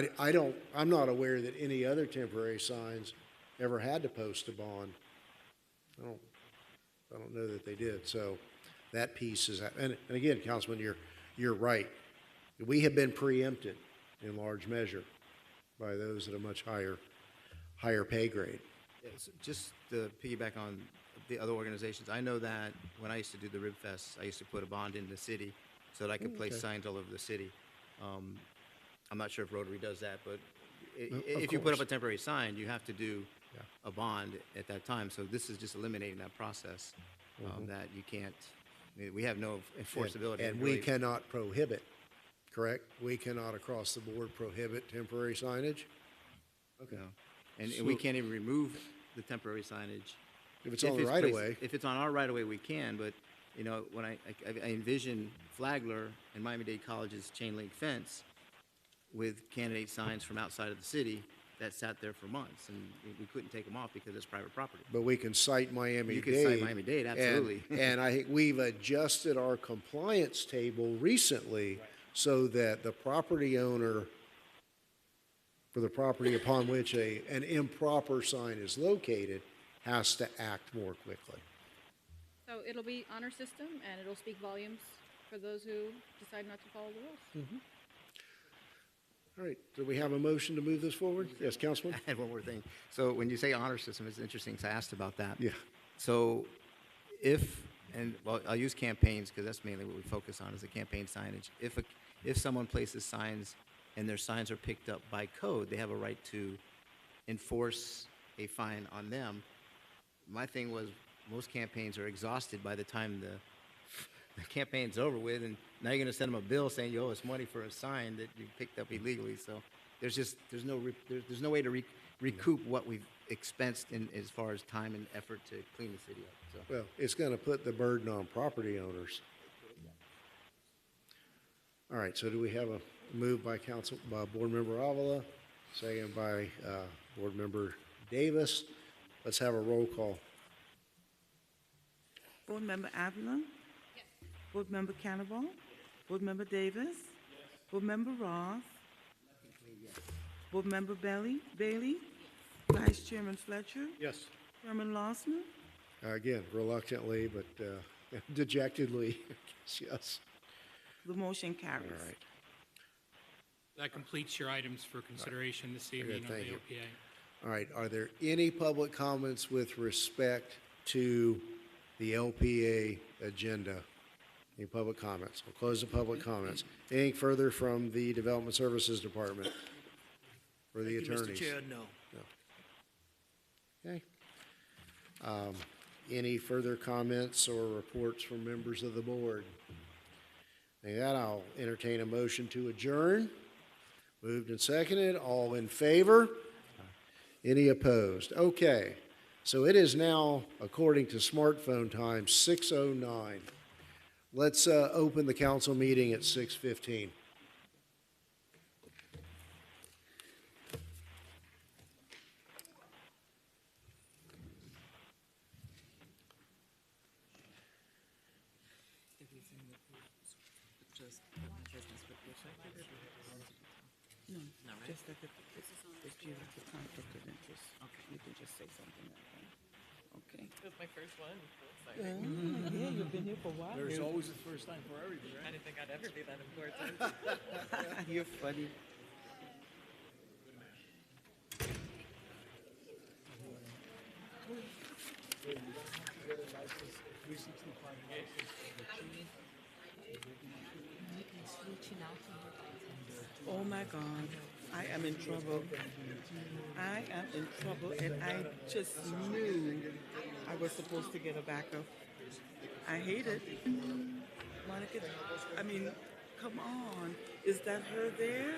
I'm not aware that any other temporary signs ever had to post a bond. I don't know that they did. So that piece is, and again, Councilman, you're right. We have been preempted in large measure by those at a much higher pay grade. Yes, just to piggyback on the other organizations, I know that when I used to do the Rib Fest, I used to put a bond in the city so that I could place Okay. signs all over the city. I'm not sure if Rotary does that, but Of if you put up a course. temporary sign, you have to do Yeah. a bond at that time. So this is just eliminating that process, that you can't, we have no enforceability. And we cannot prohibit, correct? We cannot across the board prohibit temporary signage? Okay. No. And we can't even remove the temporary signage. If it's on the right of placed- way. If it's on our right of way, we can, but, you know, when I envision Flagler and Miami-Dade College's chain link fence with candidate signs from outside of the city that sat there for months, and we couldn't take them off because it's private property. But we can cite Miami-Dade. You can cite Miami-Dade, absolutely. And I think we've adjusted our compliance table recently so that the property owner, for the property upon which an improper sign is located, has to act more quickly. So it'll be honor system, and it'll speak volumes for those who decide not to follow the rules. All right, do we have a motion to move this forward? Yes, Councilman? I had one more thing. So when you say honor system, it's interesting, because I asked about that. Yeah. So well, I'll use campaigns because that's mainly what we focus on is the campaign signage. If someone places signs and their signs are picked up by code, they have a right to enforce a fine on them. My thing was most campaigns are exhausted by the time the campaign's over with, and now you're going to send them a bill saying you owe us money for a sign that you picked up illegally. So there's no way to recoup what we've expensed as far as time and effort to clean the city up. So. Well, it's going to put the burden on property owners. All right, so do we have a move by Board Member Avila, second by Board Member Davis? Let's have a roll call. Board Member Avila? Yes. Board Member Cannavale? Board Member Davis? Yes. Board Member Ross? Board Member Bailey? Vice Chairman Fletcher? Yes. Chairman Losner? Again, reluctantly, but dejectedly, yes. The motion carries. All right. That completes your items for consideration this evening on the thank you. LPA. All right, are there any public comments with respect to the LPA agenda? Any public comments? We'll close the public comments. Anything further from the Development Services Department for the Thank you, attorneys? Mr. Chair, no. Okay. Any further comments or reports from members of the board? With that, I'll entertain a motion to adjourn. Moved and seconded. All in favor? Any opposed? Okay. So it is now, according to smartphone time, 6:09. Let's open the council meeting at 6:15. No, just that if you have the conflict of interest, you can just say something like that. Okay. It was my first one. Yeah, you've been here for a while. There's always a first time for everything, I right? didn't think I'd ever be that important. You're funny. Oh my God, I am in trouble. I am in trouble, and I just knew I was supposed to get a backup. I hate it. Monica, I mean, come on. Is that her there?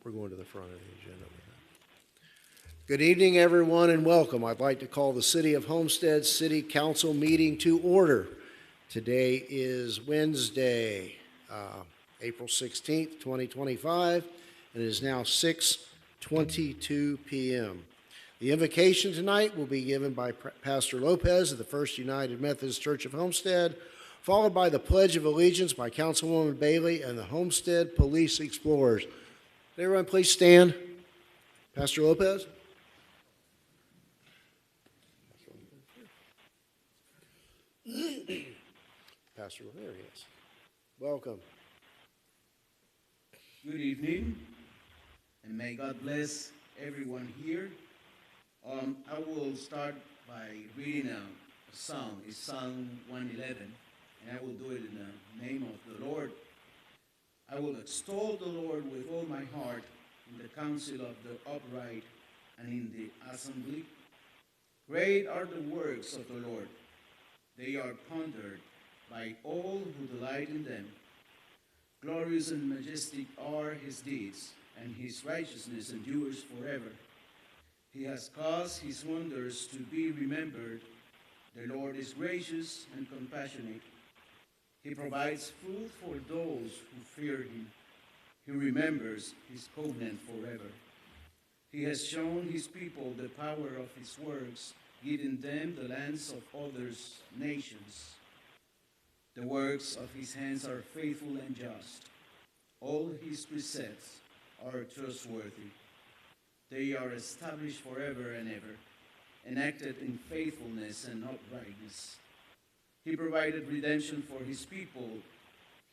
We're going to the front of the agenda with that. Good evening, everyone, and welcome. I'd like to call the City of Homestead City Council meeting to order. Today is Wednesday, April 16th, 2025, and it is now 6:22 p.m. The invocation tonight will be given by Pastor Lopez of the First United Methodist Church of Homestead, followed by the Pledge of Allegiance by Councilwoman Bailey and the Homestead Police Explorers. Everyone please stand. Pastor Lopez. Pastor, there he is. Welcome. Good evening, and may God bless everyone here. I will start by reading a psalm. It's Psalm 111, and I will do it in the name of the Lord. I will extol the Lord with all my heart in the council of the upright and in the assembly. Great are the works of the Lord. They are pondered by all who delight in them. Glorious and majestic are his deeds, and his righteousness endures forever. He has caused his wonders to be remembered. The Lord is gracious and compassionate. He provides food for those who fear him. He remembers his covenant forever. He has shown his people the power of his works, giving them the lands of other nations. The works of his hands are faithful and just. All his precepts are trustworthy. They are established forever and ever, enacted in faithfulness and uprightness. He provided redemption for his people.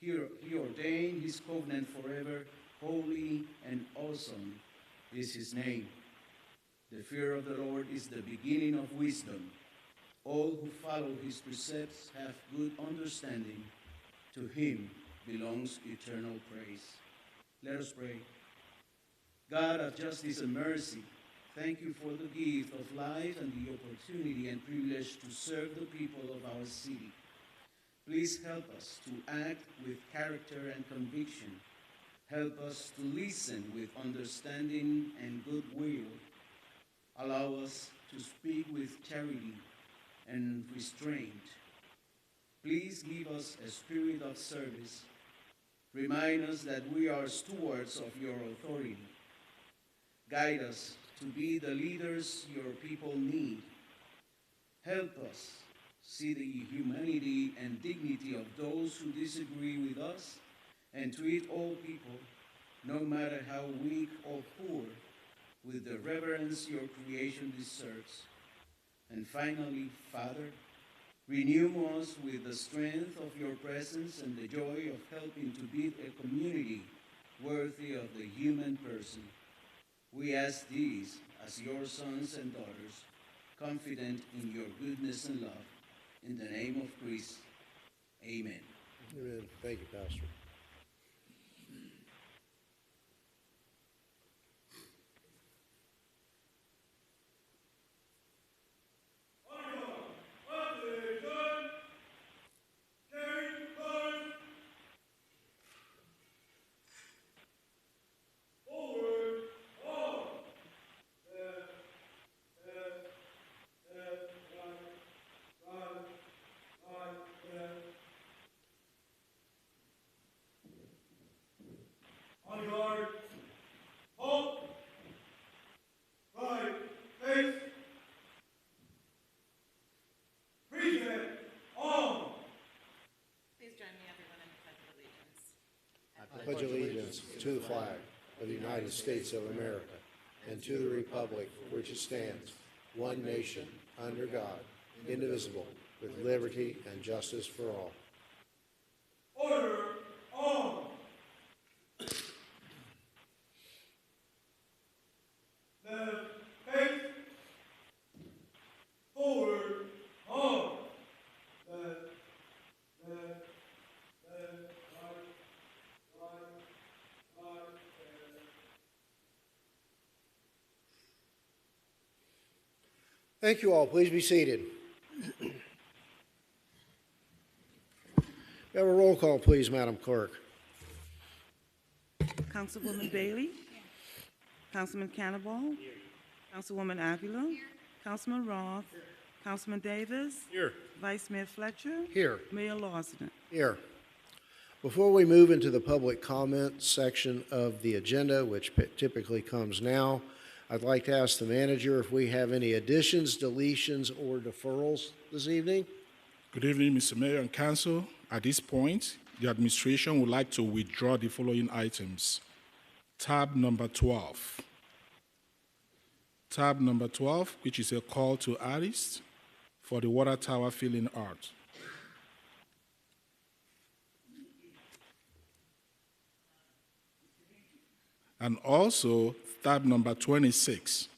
He ordained his covenant forever. Holy and awesome is his name. The fear of the Lord is the beginning of wisdom. All who follow his precepts have good understanding. To him belongs eternal praise. Let us pray. God of justice and mercy, thank you for the gift of life and the opportunity and privilege to serve the people of our city. Please help us to act with character and conviction. Help us to listen with understanding and goodwill. Allow us to speak with charity and restraint. Please give us a spirit of service. Remind us that we are stewards of your authority. Guide us to be the leaders your people need. Help us see the humanity and dignity of those who disagree with us and treat all people, no matter how weak or poor, with the reverence your creation deserves. And finally, Father, renew us with the strength of your presence and the joy of helping to build a community worthy of the human person. We ask these as your sons and daughters, confident in your goodness and love. In the name of Christ, amen. Amen. Thank you, Pastor. Pledge allegiance to the flag of the United States of America and to the republic for which it stands, one nation, under God, indivisible, with liberty and justice for all. Order, all. Left, face, forward, all. Left, Thank you all. Please be seated. We have a roll call, please, Madam Clerk. Councilwoman Bailey? Councilman Cannonball. Councilwoman Avila. Councilman Roth. Councilman Davis. Here. Vice Mayor Fletcher. Here. Mayor Lawson. Here. Before we move into the public comment section of the agenda, which typically comes now, I'd like to ask the manager if we have any additions, deletions, or deferrals this evening. Good evening, Mr. Mayor and Council. At this point, the administration would like to withdraw the following items. Tab number 12. Tab number 12, which is a call to artists for the water tower filling art. And also tab number 26,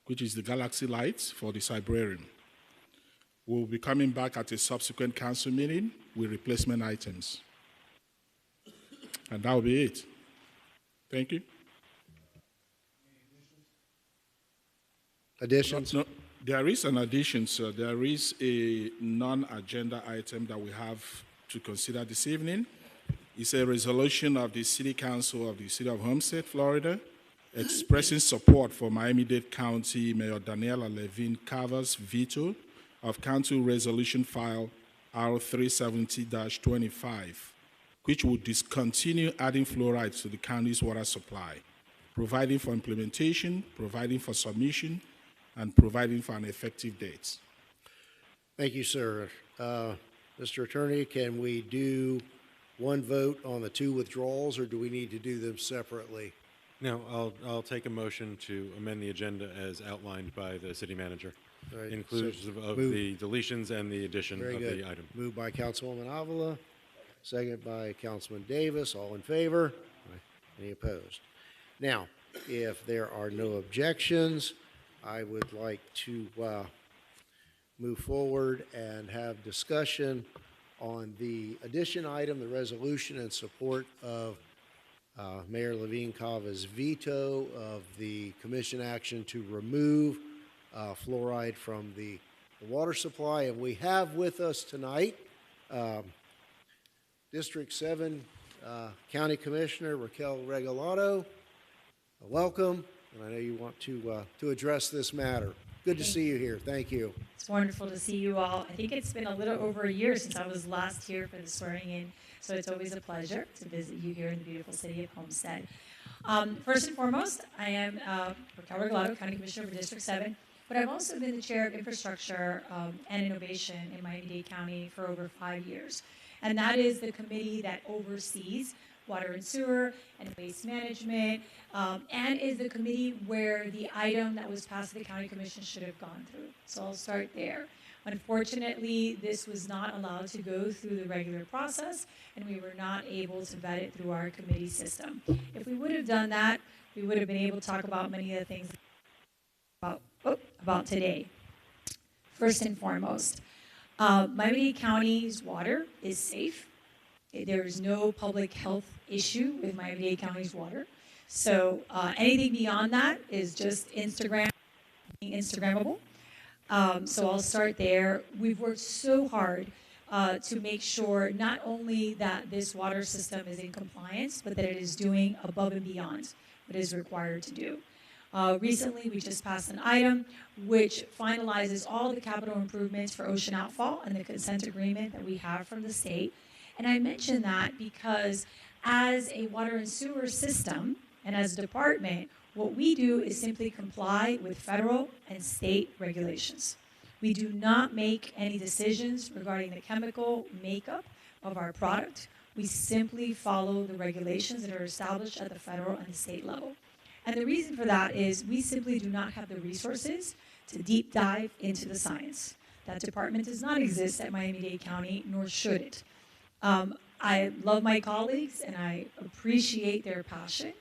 which is the Galaxy Lights for the Cybrarium. We'll be coming back at a subsequent council meeting with replacement items. And that will be it. Thank you. Additions? No, there is an addition, sir. There is a non-agenda item that we have to consider this evening. It's a resolution of the City Council of the City of Homestead, Florida, expressing support for Miami-Dade County Mayor Daniela Levine Carver's veto of Council Resolution File R370-25, which would discontinue adding fluoride to the county's water supply, providing for implementation, providing for submission, and providing for an effective date. Thank you, sir. Mr. Attorney, can we do one vote on the two withdrawals, or do we need to do them separately? No, I'll take a motion to amend the agenda as outlined by the city manager, All right, inclusive so of move. the deletions and the addition Very of good. the item. Moved by Councilwoman Avila, second by Councilman Davis. All in favor? Any opposed? Now, if there are no objections, I would like to move forward and have discussion on the addition item, the resolution in support of Mayor Levine Cava's veto of the commission action to remove fluoride from the water supply. And we have with us tonight District 7 County Commissioner Raquel Regalado. Welcome, and I know you want to address this matter. Good to see you here. Thank you. It's wonderful to see you all. I think it's been a little over a year since I was last here for the swearing in, so it's always a pleasure to visit you here in the beautiful city of Homestead. First and foremost, I am Raquel Regalado, County Commissioner for District 7, but I've also been the Chair of Infrastructure and Innovation in Miami-Dade County for over 5 years. And that is the committee that oversees water and sewer and waste management, and is the committee where the item that was passed to the county commission should have gone through. So I'll start there. Unfortunately, this was not allowed to go through the regular process, and we were not able to vet it through our committee system. If we would have done that, we would have been able to talk about many of the things about today. First and foremost, Miami-Dade County's water is safe. There is no public health issue with Miami-Dade County's water. So anything beyond that is just being Instagrammable. So I'll start there. We've worked so hard to make sure not only that this water system is in compliance, but that it is doing above and beyond what is required to do. Recently, we just passed an item which finalizes all the capital improvements for ocean outfall and the consent agreement that we have from the state. And I mention that because as a water and sewer system and as a department, what we do is simply comply with federal and state regulations. We do not make any decisions regarding the chemical makeup of our product. We simply follow the regulations that are established at the federal and the state level. And the reason for that is we simply do not have the resources to deep dive into the science. That department does not exist at Miami-Dade County, nor should it. I love my colleagues and I appreciate their passion,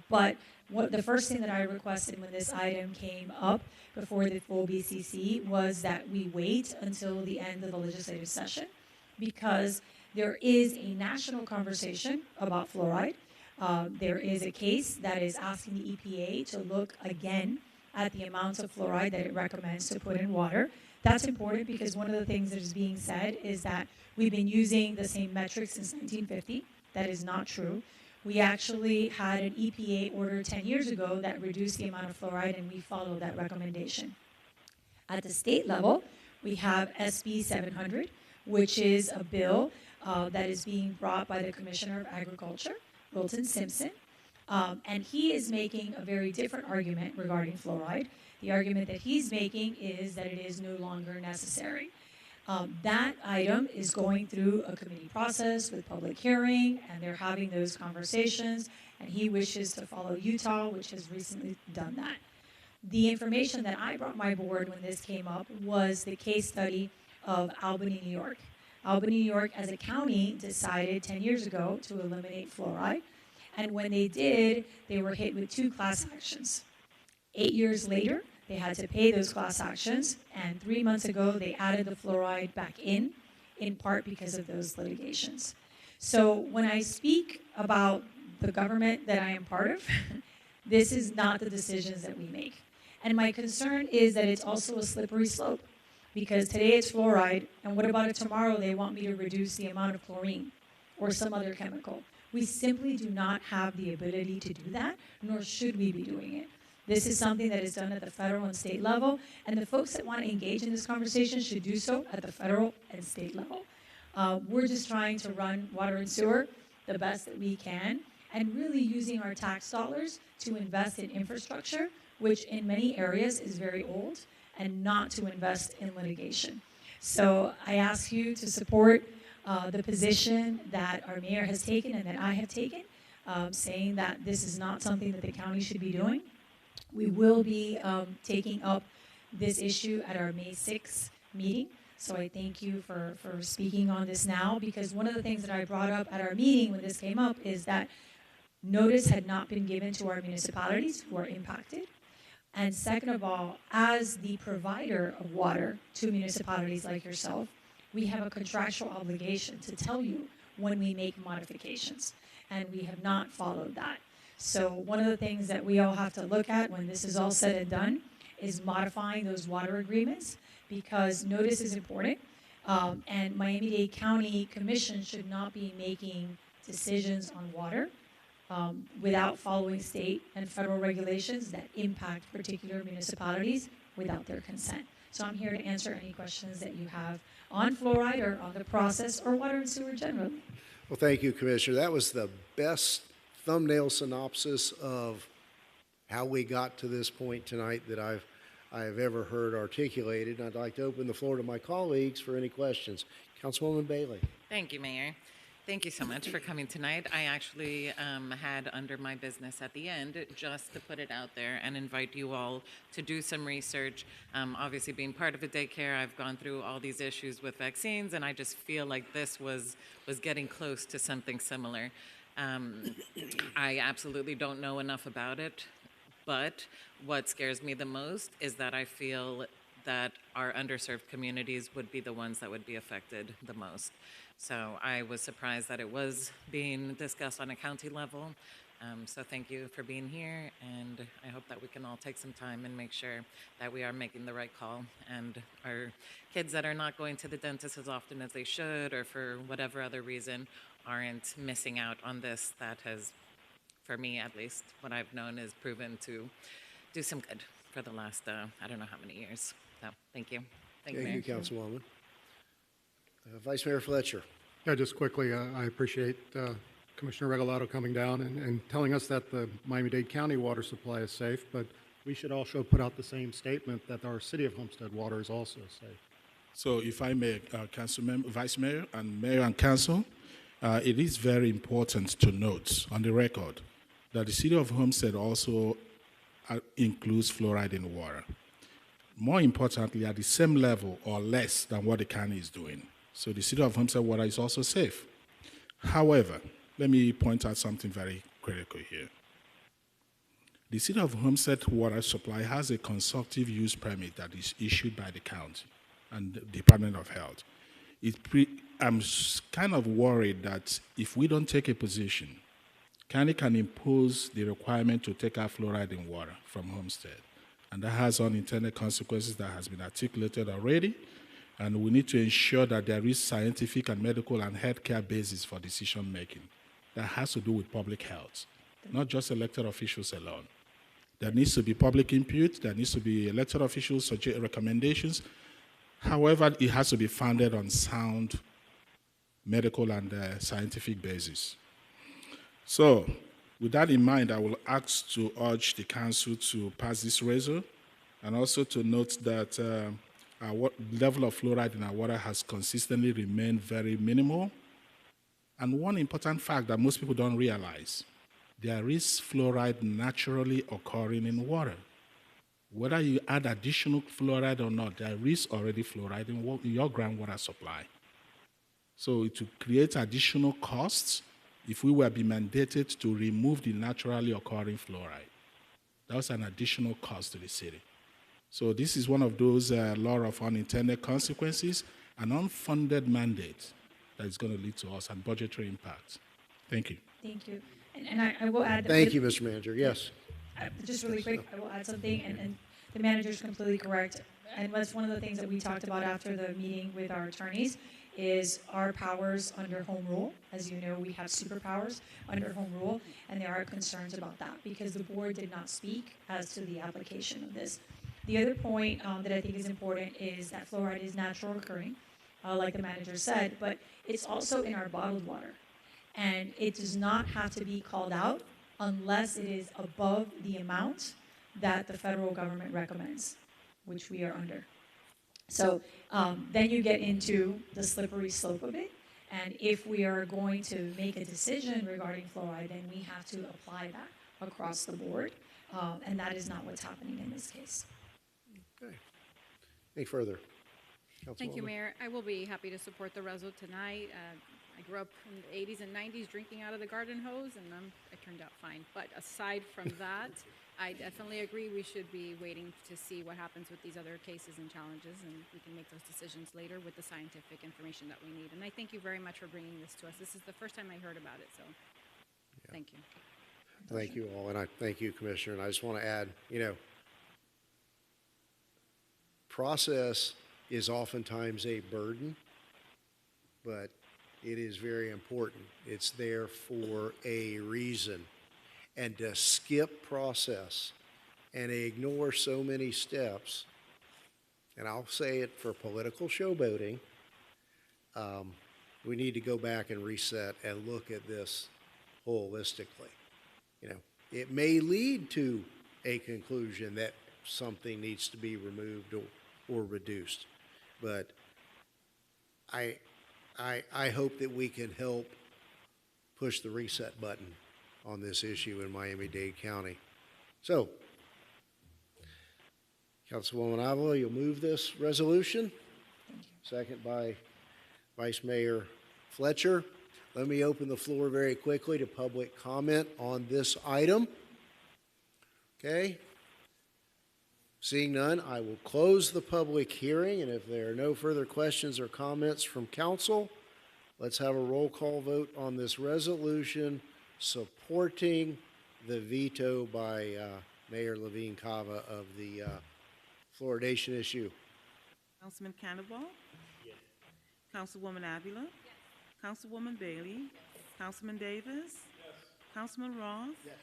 but the first thing that I requested when this item came up before the full BCC was that we wait until the end of the legislative session, because there is a national conversation about fluoride. There is a case that is asking the EPA to look again at the amounts of fluoride that it recommends to put in water. That's important because one of the things that is being said is that we've been using the same metrics since 1950. That is not true. We actually had an EPA order 10 years ago that reduced the amount of fluoride, and we followed that recommendation. At the state level, we have SB 700, which is a bill that is being brought by the Commissioner of Agriculture, Wilton Simpson. And he is making a very different argument regarding fluoride. The argument that he's making is that it is no longer necessary. That item is going through a committee process with public hearing, and they're having those conversations, and he wishes to follow Utah, which has recently done that. The information that I brought my board when this came up was the case study of Albany, New York. Albany, New York, as a county, decided 10 years ago to eliminate fluoride. And when they did, they were hit with 2 class actions. 8 years later, they had to pay those class actions. And 3 months ago, they added the fluoride back in part because of those litigations. So when I speak about the government that I am part of, this is not the decisions that we make. And my concern is that it's also a slippery slope, because today it's fluoride, and what about if tomorrow they want me to reduce the amount of chlorine or some other chemical? We simply do not have the ability to do that, nor should we be doing it. This is something that is done at the federal and state level, and the folks that want to engage in this conversation should do so at the federal and state level. We're just trying to run water and sewer the best that we can, and really using our tax dollars to invest in infrastructure, which in many areas is very old, and not to invest in litigation. So I ask you to support the position that our mayor has taken and that I have taken, saying that this is not something that the county should be doing. We will be taking up this issue at our May 6th meeting. So I thank you for speaking on this now, because one of the things that I brought up at our meeting when this came up is that notice had not been given to our municipalities who are impacted. And second of all, as the provider of water to municipalities like yourself, we have a contractual obligation to tell you when we make modifications, and we have not followed that. So one of the things that we all have to look at when this is all said and done is modifying those water agreements, because notice is important, and Miami-Dade County Commission should not be making decisions on water without following state and federal regulations that impact particular municipalities without their consent. So I'm here to answer any questions that you have on fluoride or on the process or water and sewer generally. Well, thank you, Commissioner. That was the best thumbnail synopsis of how we got to this point tonight that I have ever heard articulated. I'd like to open the floor to my colleagues for any questions. Councilwoman Bailey. Thank you, Mayor. Thank you so much for coming tonight. I actually had under my business at the end just to put it out there and invite you all to do some research. Obviously, being part of a daycare, I've gone through all these issues with vaccines, and I just feel like this was getting close to something similar. I absolutely don't know enough about it, but what scares me the most is that I feel that our underserved communities would be the ones that would be affected the most. So I was surprised that it was being discussed on a county level. So thank you for being here, and I hope that we can all take some time and make sure that we are making the right call, and our kids that are not going to the dentist as often as they should, or for whatever other reason, aren't missing out on this that has, for me at least, what I've known is proven to do some good for the last, I don't know how many years. So thank you. Thank you, Councilwoman. Vice Mayor Fletcher. Yeah, just quickly, I appreciate Commissioner Regalado coming down and telling us that the Miami-Dade County water supply is safe, but we should also put out the same statement that our City of Homestead water is also safe. So if I may, Vice Mayor and Mayor and Council, it is very important to note on the record that the City of Homestead also includes fluoride in water. More importantly, at the same level or less than what the county is doing. So the City of Homestead water is also safe. However, let me point out something very critical here. The City of Homestead water supply has a constructive use permit that is issued by the county and the Department of Health. I'm kind of worried that if we don't take a position, county can impose the requirement to take out fluoride in water from Homestead. And that has unintended consequences that has been articulated already. And we need to ensure that there is scientific and medical and healthcare basis for decision making. that has to do with public health, not just elected officials alone. There needs to be public input, there needs to be elected officials' recommendations. However, it has to be founded on sound medical and scientific basis. So, with that in mind, I will ask to urge the council to pass this resolution, and also to note that our level of fluoride in our water has consistently remained very minimal. And one important fact that most people don't realize, there is fluoride naturally occurring in water. Whether you add additional fluoride or not, there is already fluoride in your groundwater supply. So it will create additional costs if we were be mandated to remove the naturally occurring fluoride. That's an additional cost to the city. So this is one of those law of unintended consequences, an unfunded mandate that is going to lead to us and budgetary impact. Thank you. Thank you. And I will add that. Thank you, Mr. Manager. Yes. Just really quick, I will add something, and the manager's completely correct. And that's one of the things that we talked about after the meeting with our attorneys, is our powers under home rule. As you know, we have superpowers under home rule, and there are concerns about that because the board did not speak as to the application of this. The other point that I think is important is that fluoride is natural occurring, like the manager said, but it's also in our bottled water. And it does not have to be called out unless it is above the amount that the federal government recommends, which we are under. So then you get into the slippery slope of it. And if we are going to make a decision regarding fluoride, then we have to apply that across the board. And that is not what's happening in this case. Okay. Any further? Thank you, Councilwoman? Mayor. I will be happy to support the resol tonight. I grew up in the 80s and 90s drinking out of the garden hose, and it turned out fine. But aside from that, I definitely agree we should be waiting to see what happens with these other cases and challenges, and we can make those decisions later with the scientific information that we need. And I thank you very much for bringing this to us. This is the first time I heard about it, so thank you. Thank you all, and I thank you, Commissioner. And I just want to add, process is oftentimes a burden, but it is very important. It's there for a reason. And to skip process and ignore so many steps, and I'll say it for political showboating, we need to go back and reset and look at this holistically. It may lead to a conclusion that something needs to be removed or reduced, but I hope that we can help push the reset button on this issue in Miami-Dade County. So, Councilwoman Avila, you'll move this resolution. Second by Vice Mayor Fletcher. Let me open the floor very quickly to public comment on this item. Okay. Seeing none, I will close the public hearing, and if there are no further questions or comments from council, let's have a roll call vote on this resolution supporting the veto by Mayor Levine Cava of the fluoridation issue. Councilman Cannavale? Yes. Councilwoman Avila? Yes. Councilwoman Bailey? Yes. Councilman Davis? Yes. Councilman Ross? Yes.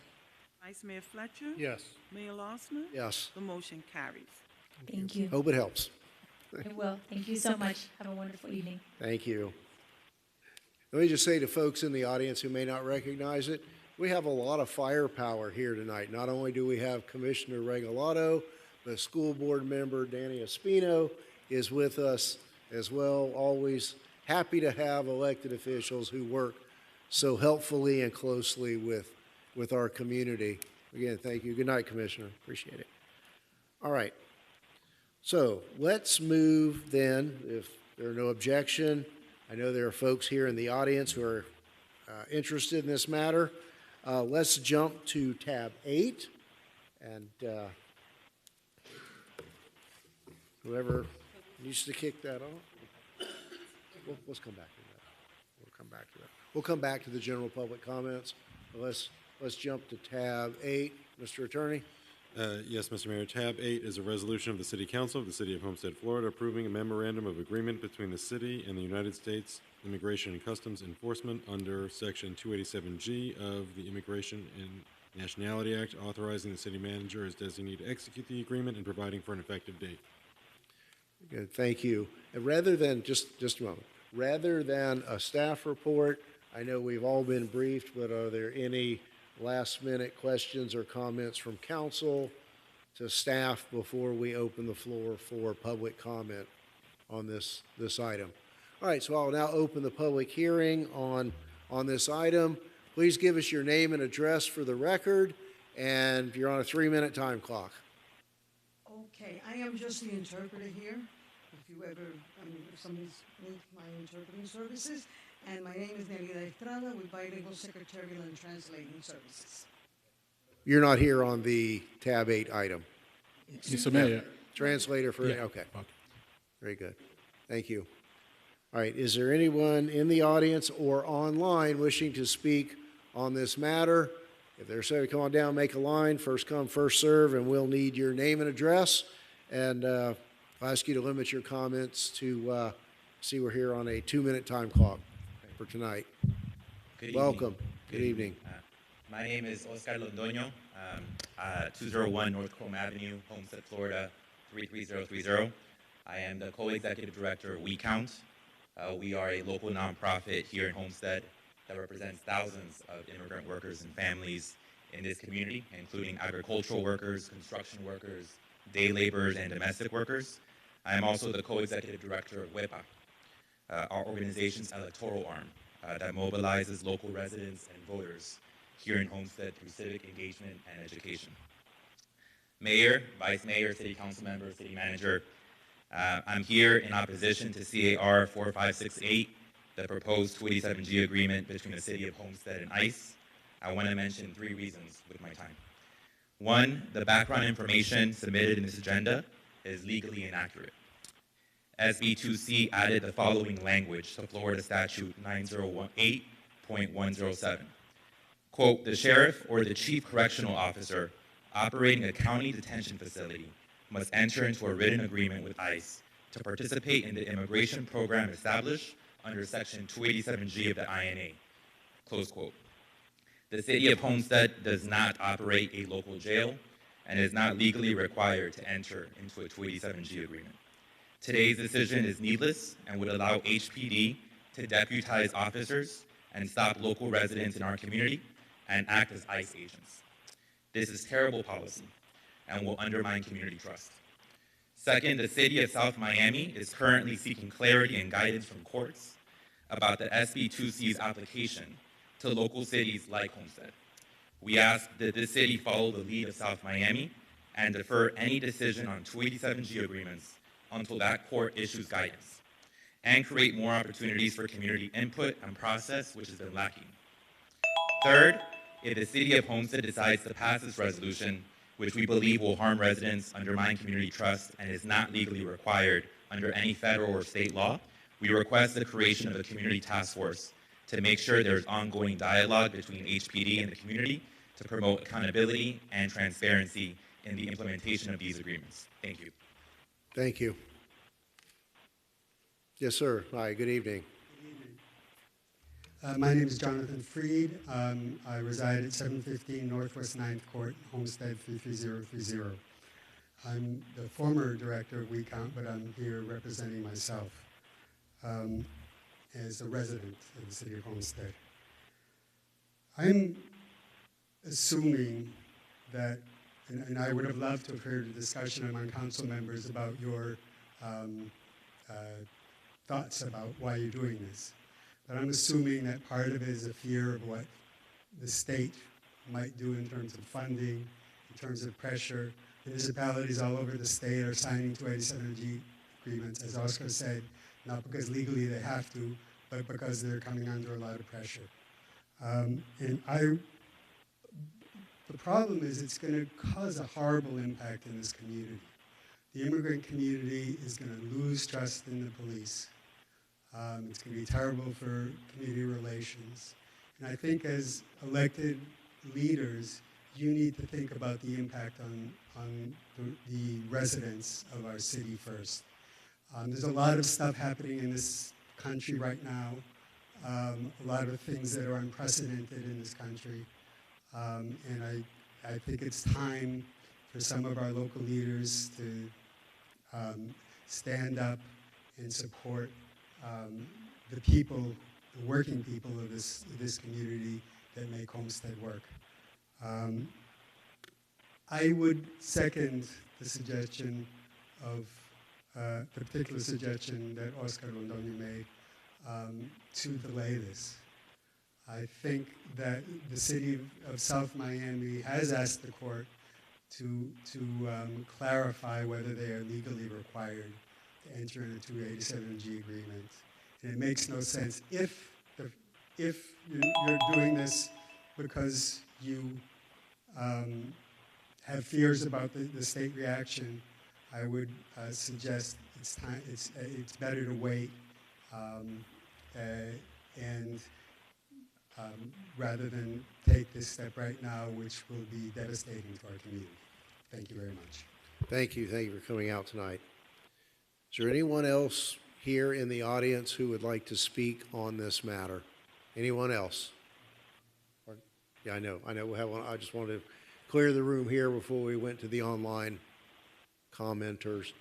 Vice Mayor Fletcher? Yes. Mayor Lossner? Yes. The motion carries. Thank you. Hope it helps. It will. Thank you so much. Have a wonderful evening. Thank you. Let me just say to folks in the audience who may not recognize it, we have a lot of firepower here tonight. Not only do we have Commissioner Regalado, the school board member Danny Espino is with us as well. Always happy to have elected officials who work so helpfully and closely with our community. Again, thank you. Good night, Commissioner. Appreciate it. All right. So let's move then, if there are no objection. I know there are folks here in the audience who are interested in this matter. Let's jump to tab 8. And whoever needs to kick that off, let's come back to that. We'll come back to that. We'll come back to the general public comments. Let's jump to tab 8. Mr. Attorney. Yes, Mr. Mayor. Tab 8 is a resolution of the City Council of the City of Homestead, Florida, approving a memorandum of agreement between the city and the United States Immigration and Customs Enforcement under Section 287G of the Immigration and Nationality Act, authorizing the city manager as designated to execute the agreement and providing for an effective date. Good, thank you. And rather than, just a moment, rather than a staff report, I know we've all been briefed, but are there any last-minute questions or comments from council to staff before we open the floor for public comment on this item? All right, so I'll now open the public hearing on this item. Please give us your name and address for the record, and you're on a 3-minute time clock. Okay, I am just the interpreter here. If you ever, if somebody's need my interpreting services. And my name is Nelida Estrada with Bilingual Secretarial and Translating Services. You're not here on the tab 8 item. Mr. Mayor. Translator for, Yeah. okay. Very good. Thank you. All right, is there anyone in the audience or online wishing to speak on this matter? If there's so, come on down, make a line, first come, first serve, and we'll need your name and address. And I'll ask you to limit your comments to, see we're here on a 2-minute time clock for tonight. Good Welcome. Evening. Good evening. My name is Oscar Londoño, 201 North Chrome Avenue, Homestead, Florida, 33030. I am the co-executive director of We Count. We are a local nonprofit here in Homestead that represents thousands of immigrant workers and families in this community, including agricultural workers, construction workers, day laborers, and domestic workers. I am also the co-executive director of WEPA, our organization's electoral arm that mobilizes local residents and voters here in Homestead through civic engagement and education. Mayor, Vice Mayor, City Council Member, City Manager, I'm here in opposition to CAR 4568, the proposed 287G agreement between the City of Homestead and ICE. I want to mention 3 reasons with my time. 1, the background information submitted in this agenda is legally inaccurate. SB 2C added the following language to Florida Statute 9018.107. Quote, the sheriff or the chief correctional officer operating a county detention facility must enter into a written agreement with ICE to participate in the immigration program established under Section 287G of the INA. Close quote. The City of Homestead does not operate a local jail and is not legally required to enter into a 287G agreement. Today's decision is needless and would allow HPD to deputize officers and stop local residents in our community and act as ICE agents. This is terrible policy and will undermine community trust. Second, the City of South Miami is currently seeking clarity and guidance from courts about the SB 2C's application to local cities like Homestead. We ask that this city follow the lead of South Miami and defer any decision on 287G agreements until that court issues guidance, and create more opportunities for community input and process, which has been lacking. Third, if the City of Homestead decides to pass this resolution, which we believe will harm residents, undermine community trust, and is not legally required under any federal or state law, we request the creation of a community task force to make sure there's ongoing dialogue between HPD and the community to promote accountability and transparency in the implementation of these agreements. Thank you. Thank you. Yes, sir. Hi, good evening. My name is Jonathan Freed. I reside at 715 Northwest 9th Court, Homestead 33030. I'm the former director of We Count, but I'm here representing myself as a resident of the City of Homestead. I'm assuming that, and I would have loved to have heard a discussion among council members about your thoughts about why you're doing this. But I'm assuming that part of it is a fear of what the state might do in terms of funding, in terms of pressure. Municipalities all over the state are signing 287G agreements, as Oscar said, not because legally they have to, but because they're coming under a lot of pressure. The problem is it's going to cause a horrible impact in this community. The immigrant community is going to lose trust in the police. It's going to be terrible for community relations. And I think as elected leaders, you need to think about the impact on the residents of our city first. There's a lot of stuff happening in this country right now, a lot of things that are unprecedented in this country. And I think it's time for some of our local leaders to stand up and support the people, the working people of this community that make Homestead work. I would second the suggestion of the particular suggestion that Oscar Londoño made to delay this. I think that the city of South Miami has asked the court to clarify whether they are legally required to enter into a 287G agreement. And it makes no sense if you're doing this because you have fears about the state reaction. I would suggest it's better to wait and rather than take this step right now, which will be devastating to our community. Thank you very much. Thank you. Thank you for coming out tonight. Is there anyone else here in the audience who would like to speak on this matter? Anyone else? Yeah, I know. We'll have one. I just wanted to clear the room here before we went to the online commenters.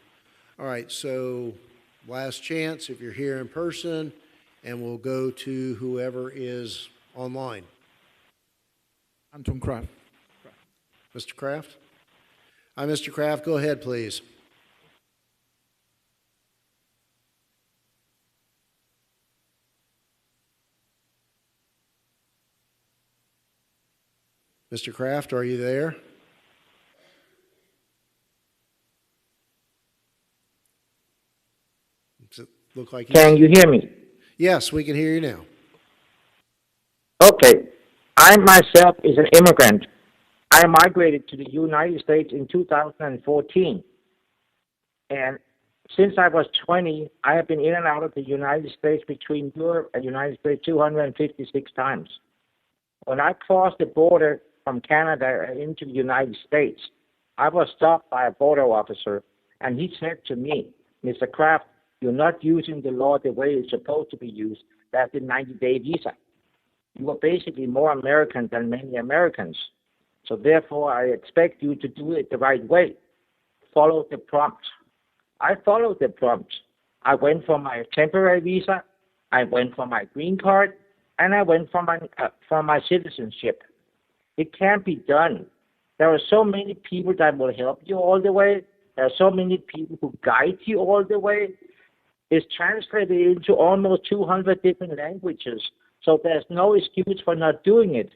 All right, so last chance if you're here in person, and we'll go to whoever is online. Anton Kraft. Mr. Kraft? Hi, Mr. Kraft. Go ahead, please. Mr. Kraft, are you there? Does it look like Can you hear me? Yes, we can hear you now. Okay. I myself is an immigrant. I migrated to the United States in 2014. And since I was 20, I have been in and out of the United States between Europe and the United States 256 times. When I crossed the border from Canada into the United States, I was stopped by a border officer, and he said to me, Mr. Kraft, you're not using the law the way it's supposed to be used. That's the 90-day visa. You are basically more American than many Americans. So therefore, I expect you to do it the right way. Follow the prompt. I followed the prompt. I went for my temporary visa, I went for my green card, and I went for my citizenship. It can't be done. There are so many people that will help you all the way. There are so many people who guide you all the way. It's translated into almost 200 different languages. So there's no excuse for not doing it.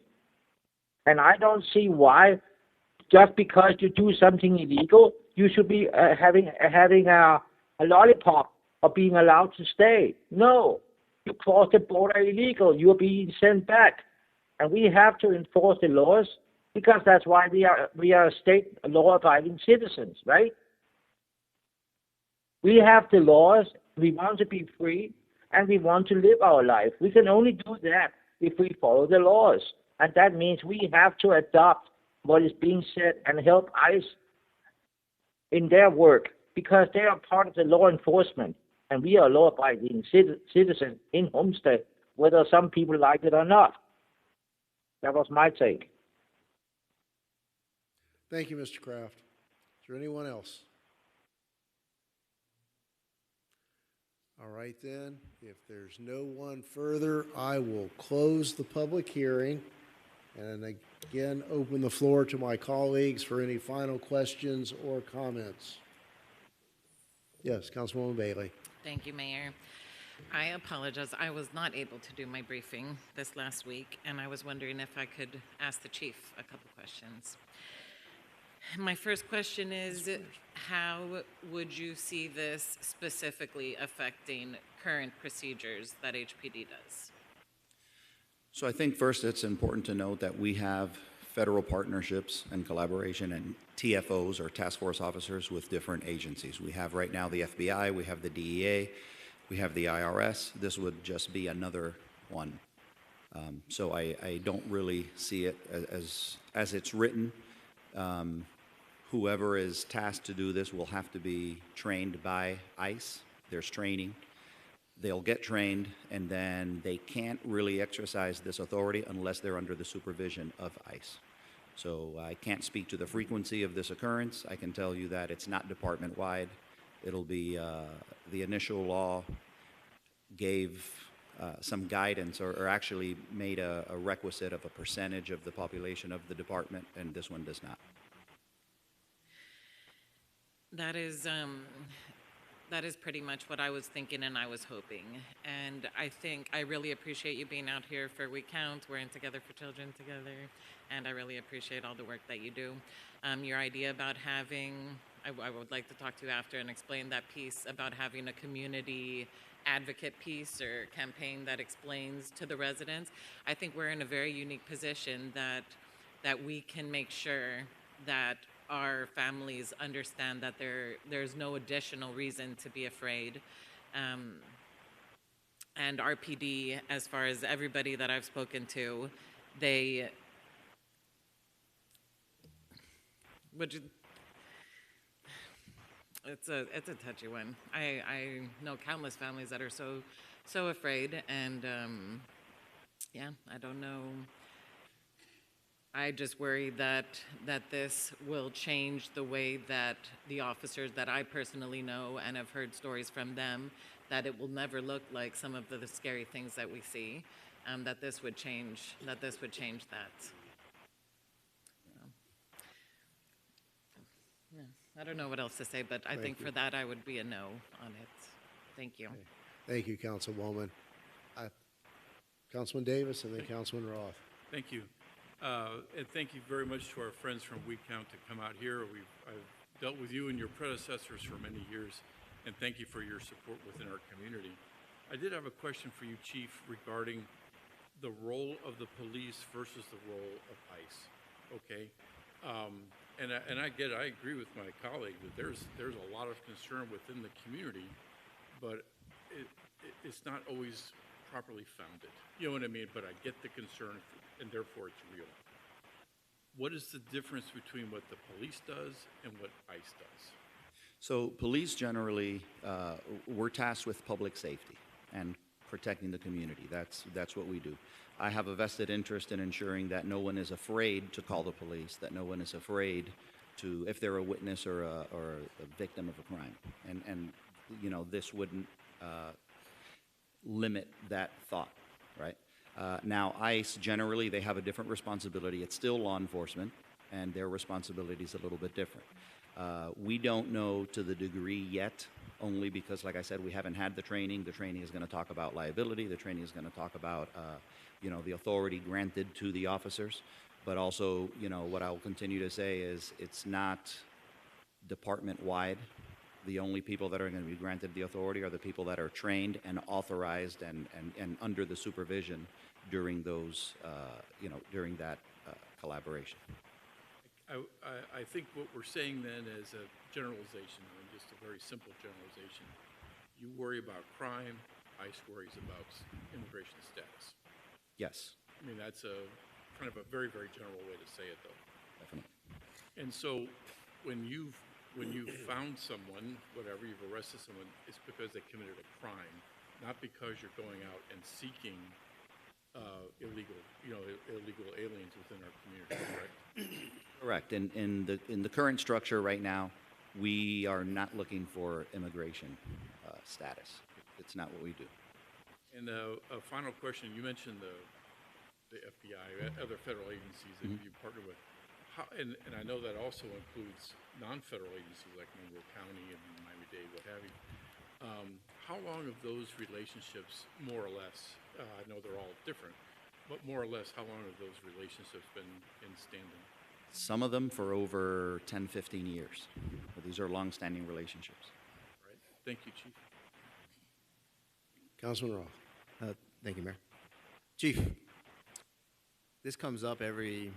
And I don't see why, just because you do something illegal, you should be having a lollipop or being allowed to stay. No, you cross the border illegal, you're being sent back. And we have to enforce the laws because that's why we are state law-abiding citizens, right? We have the laws, we want to be free, and we want to live our life. We can only do that if we follow the laws. And that means we have to adopt what is being said and help ICE in their work because they are part of the law enforcement. And we are law-abiding citizens in Homestead, whether some people like it or not. That was my take. Thank you, Mr. Kraft. Is there anyone else? All right, then. If there's no one further, I will close the public hearing and again open the floor to my colleagues for any final questions or comments. Yes, Councilwoman Bailey. Thank you, Mayor. I apologize. I was not able to do my briefing this last week, and I was wondering if I could ask the chief a couple questions. My first question is, how would you see this specifically affecting current procedures that HPD does? So I think first it's important to note that we have federal partnerships and collaboration and TFOs or task force officers with different agencies. We have right now the FBI, we have the DEA, we have the IRS. This would just be another one. So I don't really see it as it's written. Whoever is tasked to do this will have to be trained by ICE. There's training. They'll get trained, and then they can't really exercise this authority unless they're under the supervision of ICE. So I can't speak to the frequency of this occurrence. I can tell you that it's not department-wide. It'll be, the initial law gave some guidance, or actually made a requisite of a percentage of the population of the department, and this one does not. That is pretty much what I was thinking and I was hoping. And I think I really appreciate you being out here for We Count. We're in Together for Children together. And I really appreciate all the work that you do. Your idea about having, I would like to talk to you after and explain that piece about having a community advocate piece or campaign that explains to the residents. I think we're in a very unique position that we can make sure that our families understand that there's no additional reason to be afraid. And RPD, as far as everybody that I've spoken to, they would. It's a touchy one. I know countless families that are so afraid, and yeah, I don't know. I just worry that this will change the way that the officers that I personally know and have heard stories from them, that it will never look like some of the scary things that we see, that this would change that. Yeah, I don't know what else to say, but I think for that I would be a no on it. Thank you. Thank you, Councilwoman. Councilman Davis and then Councilman Roth. Thank you. And thank you very much to our friends from We Count to come out here. I've dealt with you and your predecessors for many years, and thank you for your support within our community. I did have a question for you, Chief, regarding the role of the police versus the role of ICE. Okay, and I agree with my colleague that there's a lot of concern within the community, but it's not always properly founded. You know what I mean? But I get the concern, and therefore it's real. What is the difference between what the police does and what ICE does? So police generally, we're tasked with public safety and protecting the community. That's what we do. I have a vested interest in ensuring that no one is afraid to call the police, that no one is afraid to, if they're a witness or a victim of a crime. And you know, this wouldn't limit that thought, right? Now, ICE, generally, they have a different responsibility. It's still law enforcement, and their responsibility is a little bit different. We don't know to the degree yet, only because, like I said, we haven't had the training. The training is going to talk about liability. The training is going to talk about, you know, the authority granted to the officers. But also, you know, what I will continue to say is it's not department-wide. The only people that are going to be granted the authority are the people that are trained and authorized and under the supervision during those, you know, during that collaboration. I think what we're saying then is a generalization, I mean, just a very simple generalization. You worry about crime, ICE worries about immigration status. Yes. I mean, that's a kind of a very, very general way to say it, though. Definitely. And so when you've found someone, whatever, you've arrested someone, it's because they committed a crime, not because you're going out and seeking illegal aliens within our community, correct? Correct. In the current structure right now, we are not looking for immigration status. It's not what we do. And a final question, you mentioned the FBI, other federal agencies that you partner with. And I know that also includes non-federal agencies like Monroe County and Miami-Dade, what have you. How long have those relationships, more or less, I know they're all different, but more or less, how long have those relationships been in standing? Some of them for over 10, 15 years. But these are long-standing relationships. Right. Thank you, Chief. Councilman Roth. Thank you, Mayor. Chief, this comes up every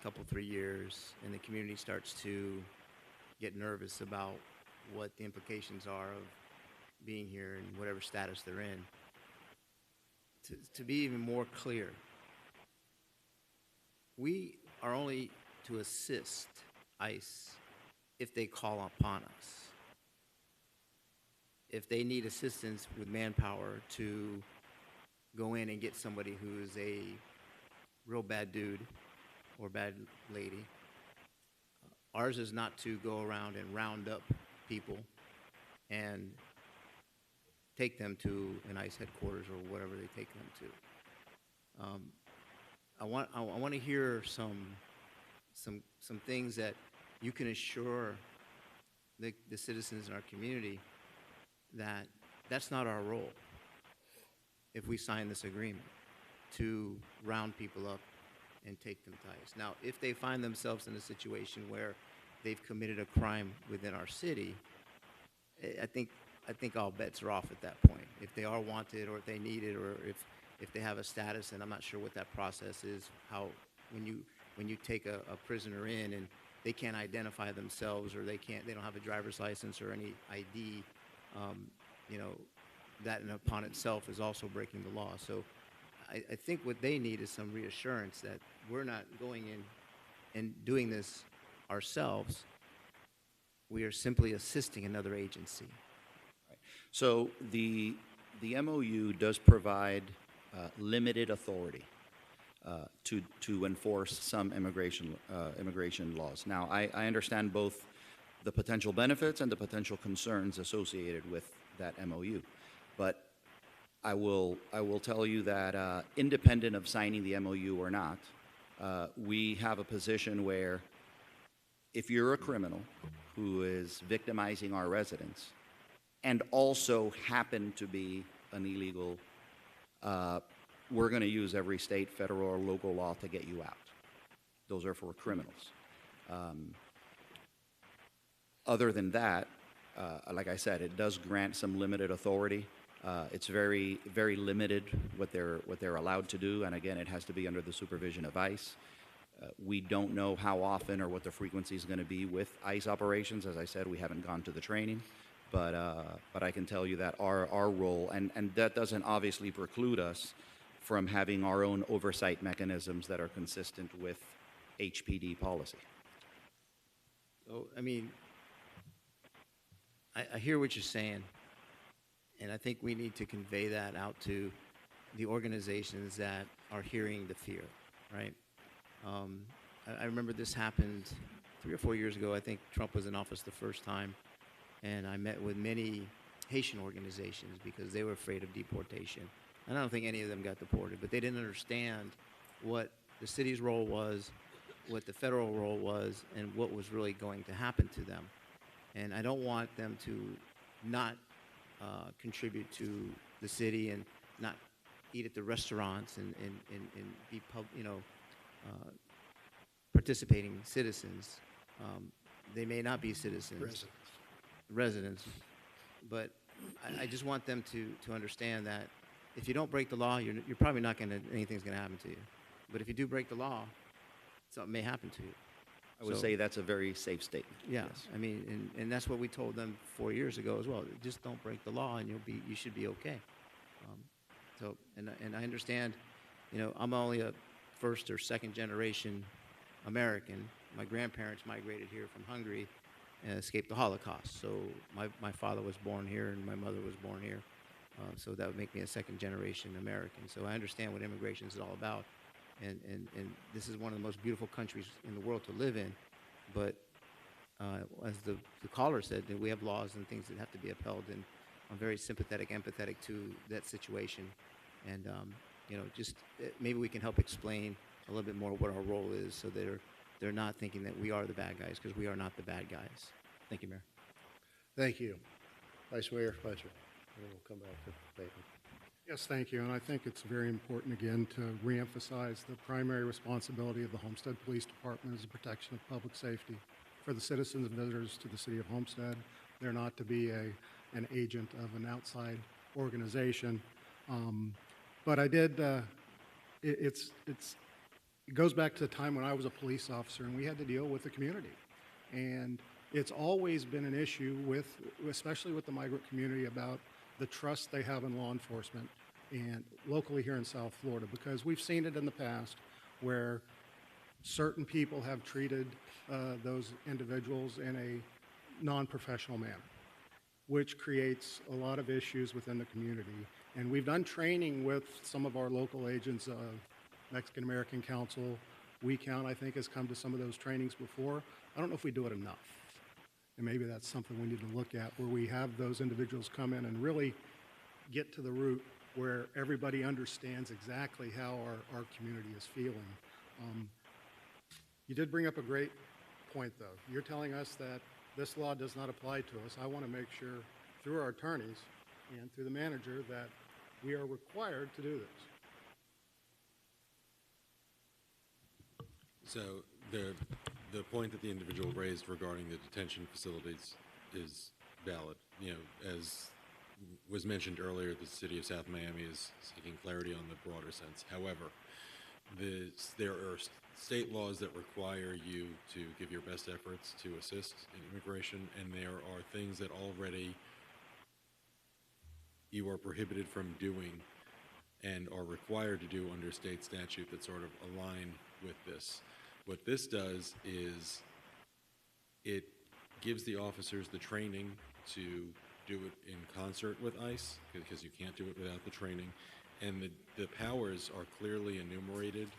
couple, 3 years, and the community starts to get nervous about what the implications are of being here and whatever status they're in. To be even more clear, We are only to assist ICE if they call upon us. If they need assistance with manpower to go in and get somebody who is a real bad dude or bad lady, ours is not to go around and round up people and take them to an ICE headquarters or whatever they take them to. I want to hear some things that you can assure the citizens in our community that that's not our role if we sign this agreement to round people up and take them to ICE. Now, if they find themselves in a situation where they've committed a crime within our city, I think all bets are off at that point. If they are wanted, or if they need it, or if they have a status, and I'm not sure what that process is, how when you take a prisoner in and they can't identify themselves, or they don't have a driver's license or any ID, that in upon itself is also breaking the law. So I think what they need is some reassurance that we're not going in and doing this ourselves. We are simply assisting another agency. So the MOU does provide limited authority to enforce some immigration laws. Now, I understand both the potential benefits and the potential concerns associated with that MOU, but I will tell you that independent of signing the MOU or not, we have a position where if you're a criminal who is victimizing our residents and also happen to be an illegal, we're going to use every state, federal, or local law to get you out. Those are for criminals. Other than that, like I said, it does grant some limited authority. It's very, very limited what they're allowed to do, and again, it has to be under the supervision of ICE. We don't know how often or what the frequency is going to be with ICE operations. As I said, we haven't gone to the training, but I can tell you that our role, and that doesn't obviously preclude us from having our own oversight mechanisms that are consistent with HPD policy. So, I mean, I hear what you're saying, and I think we need to convey that out to the organizations that are hearing the fear, right? I remember this happened 3 or 4 years ago. I think Trump was in office the first time, and I met with many Haitian organizations because they were afraid of deportation. And I don't think any of them got deported, but they didn't understand what the city's role was, what the federal role was, and what was really going to happen to them. And I don't want them to not contribute to the city and not eat at the restaurants and be participating citizens. They may not be citizens, residents, but I just want them to understand that if you don't break the law, you're probably not anything's going to happen to you. But if you do break the law, something may happen to you. I would say that's a very safe statement. Yeah, yes. I mean, and that's what we told them 4 years ago as well. Just don't break the law, and you should be okay. And I understand, I'm only a first or second generation American. My grandparents migrated here from Hungary and escaped the Holocaust. So my father was born here, and my mother was born here. So that would make me a second generation American. So I understand what immigration is all about. And this is one of the most beautiful countries in the world to live in. But as the caller said, that we have laws and things that have to be upheld. And I'm very sympathetic, empathetic to that situation. And, just maybe we can help explain a little bit more what our role is so they're not thinking that we are the bad guys, because we are not the bad guys. Thank you, Mayor. Thank you. Vice Mayor Fletcher. And then we'll come back to Bateman. Yes, thank you. And I think it's very important, again, to reemphasize the primary responsibility of the Homestead Police Department is the protection of public safety. For the citizens and visitors to the city of Homestead, they're not to be an agent of an outside organization. But I did, it goes back to the time when I was a police officer and we had to deal with the community. And it's always been an issue especially with the migrant community, about the trust they have in law enforcement and locally here in South Florida, because we've seen it in the past where certain people have treated those individuals in a non-professional manner, which creates a lot of issues within the community. And we've done training with some of our local agents, Mexican American Council, We Count, I think, has come to some of those trainings before. I don't know if we do it enough. And maybe that's something we need to look at, where we have those individuals come in and really get to the root where everybody understands exactly how our community is feeling. You did bring up a great point, though. You're telling us that this law does not apply to us. I want to make sure, through our attorneys and through the manager, that we are required to do this. So the point that the individual raised regarding the detention facilities is valid. You know, as was mentioned earlier, the city of South Miami is seeking clarity on the broader sense. However, there are state laws that require you to give your best efforts to assist in immigration, and there are things that already you are prohibited from doing and are required to do under state statute that sort of align with this. What this does is it gives the officers the training to do it in concert with ICE, because you can't do it without the training, and the powers are clearly enumerated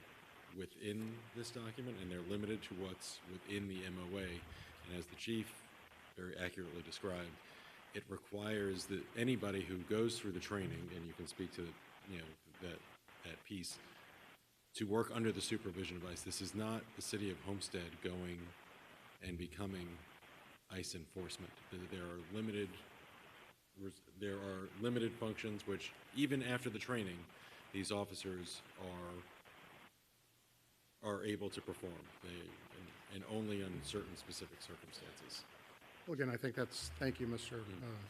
within this document, and they're limited to what's within the MOA. And as the chief very accurately described, it requires that anybody who goes through the training, and you can speak to, you know, that piece, to work under the supervision of ICE. This is not the city of Homestead going and becoming ICE enforcement. There are limited functions which, even after the training, these officers are able to perform, and only in certain specific circumstances. Well, again, I think thank you, Mr.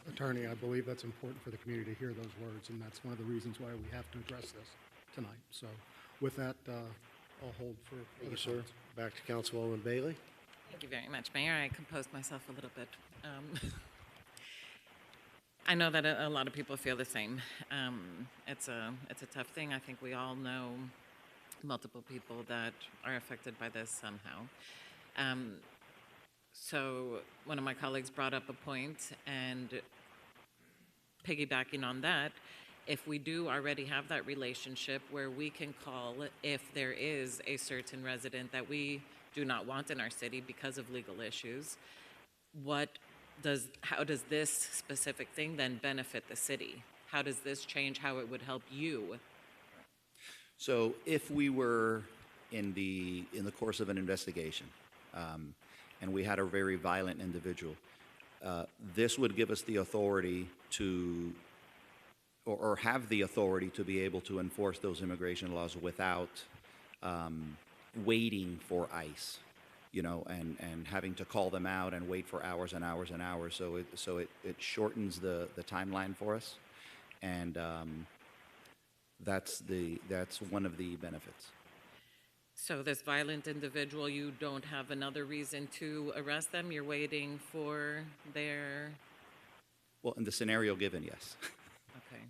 Attorney. I believe that's important for the community to hear those words, and that's one of the reasons why we have to address this tonight. So with that, I'll hold for Thank other you, sir. comments. Back to Councilwoman Bailey. Thank you very much, Mayor. I composed myself a little bit. I know that a lot of people feel the same. It's a tough thing. I think we all know multiple people that are affected by this somehow. So one of my colleagues brought up a point, and piggybacking on that, if we do already have that relationship where we can call if there is a certain resident that we do not want in our city because of legal issues, how does this specific thing then benefit the city? How does this change how it would help you? So if we were in the course of an investigation, and we had a very violent individual, this would give us the authority to, or have the authority to be able to enforce those immigration laws without waiting for ICE, you know, and having to call them out and wait for hours and hours and hours. So it shortens the timeline for us, and that's one of the benefits. So this violent individual, you don't have another reason to arrest them? You're waiting for their... Well, in the scenario given, yes. Okay.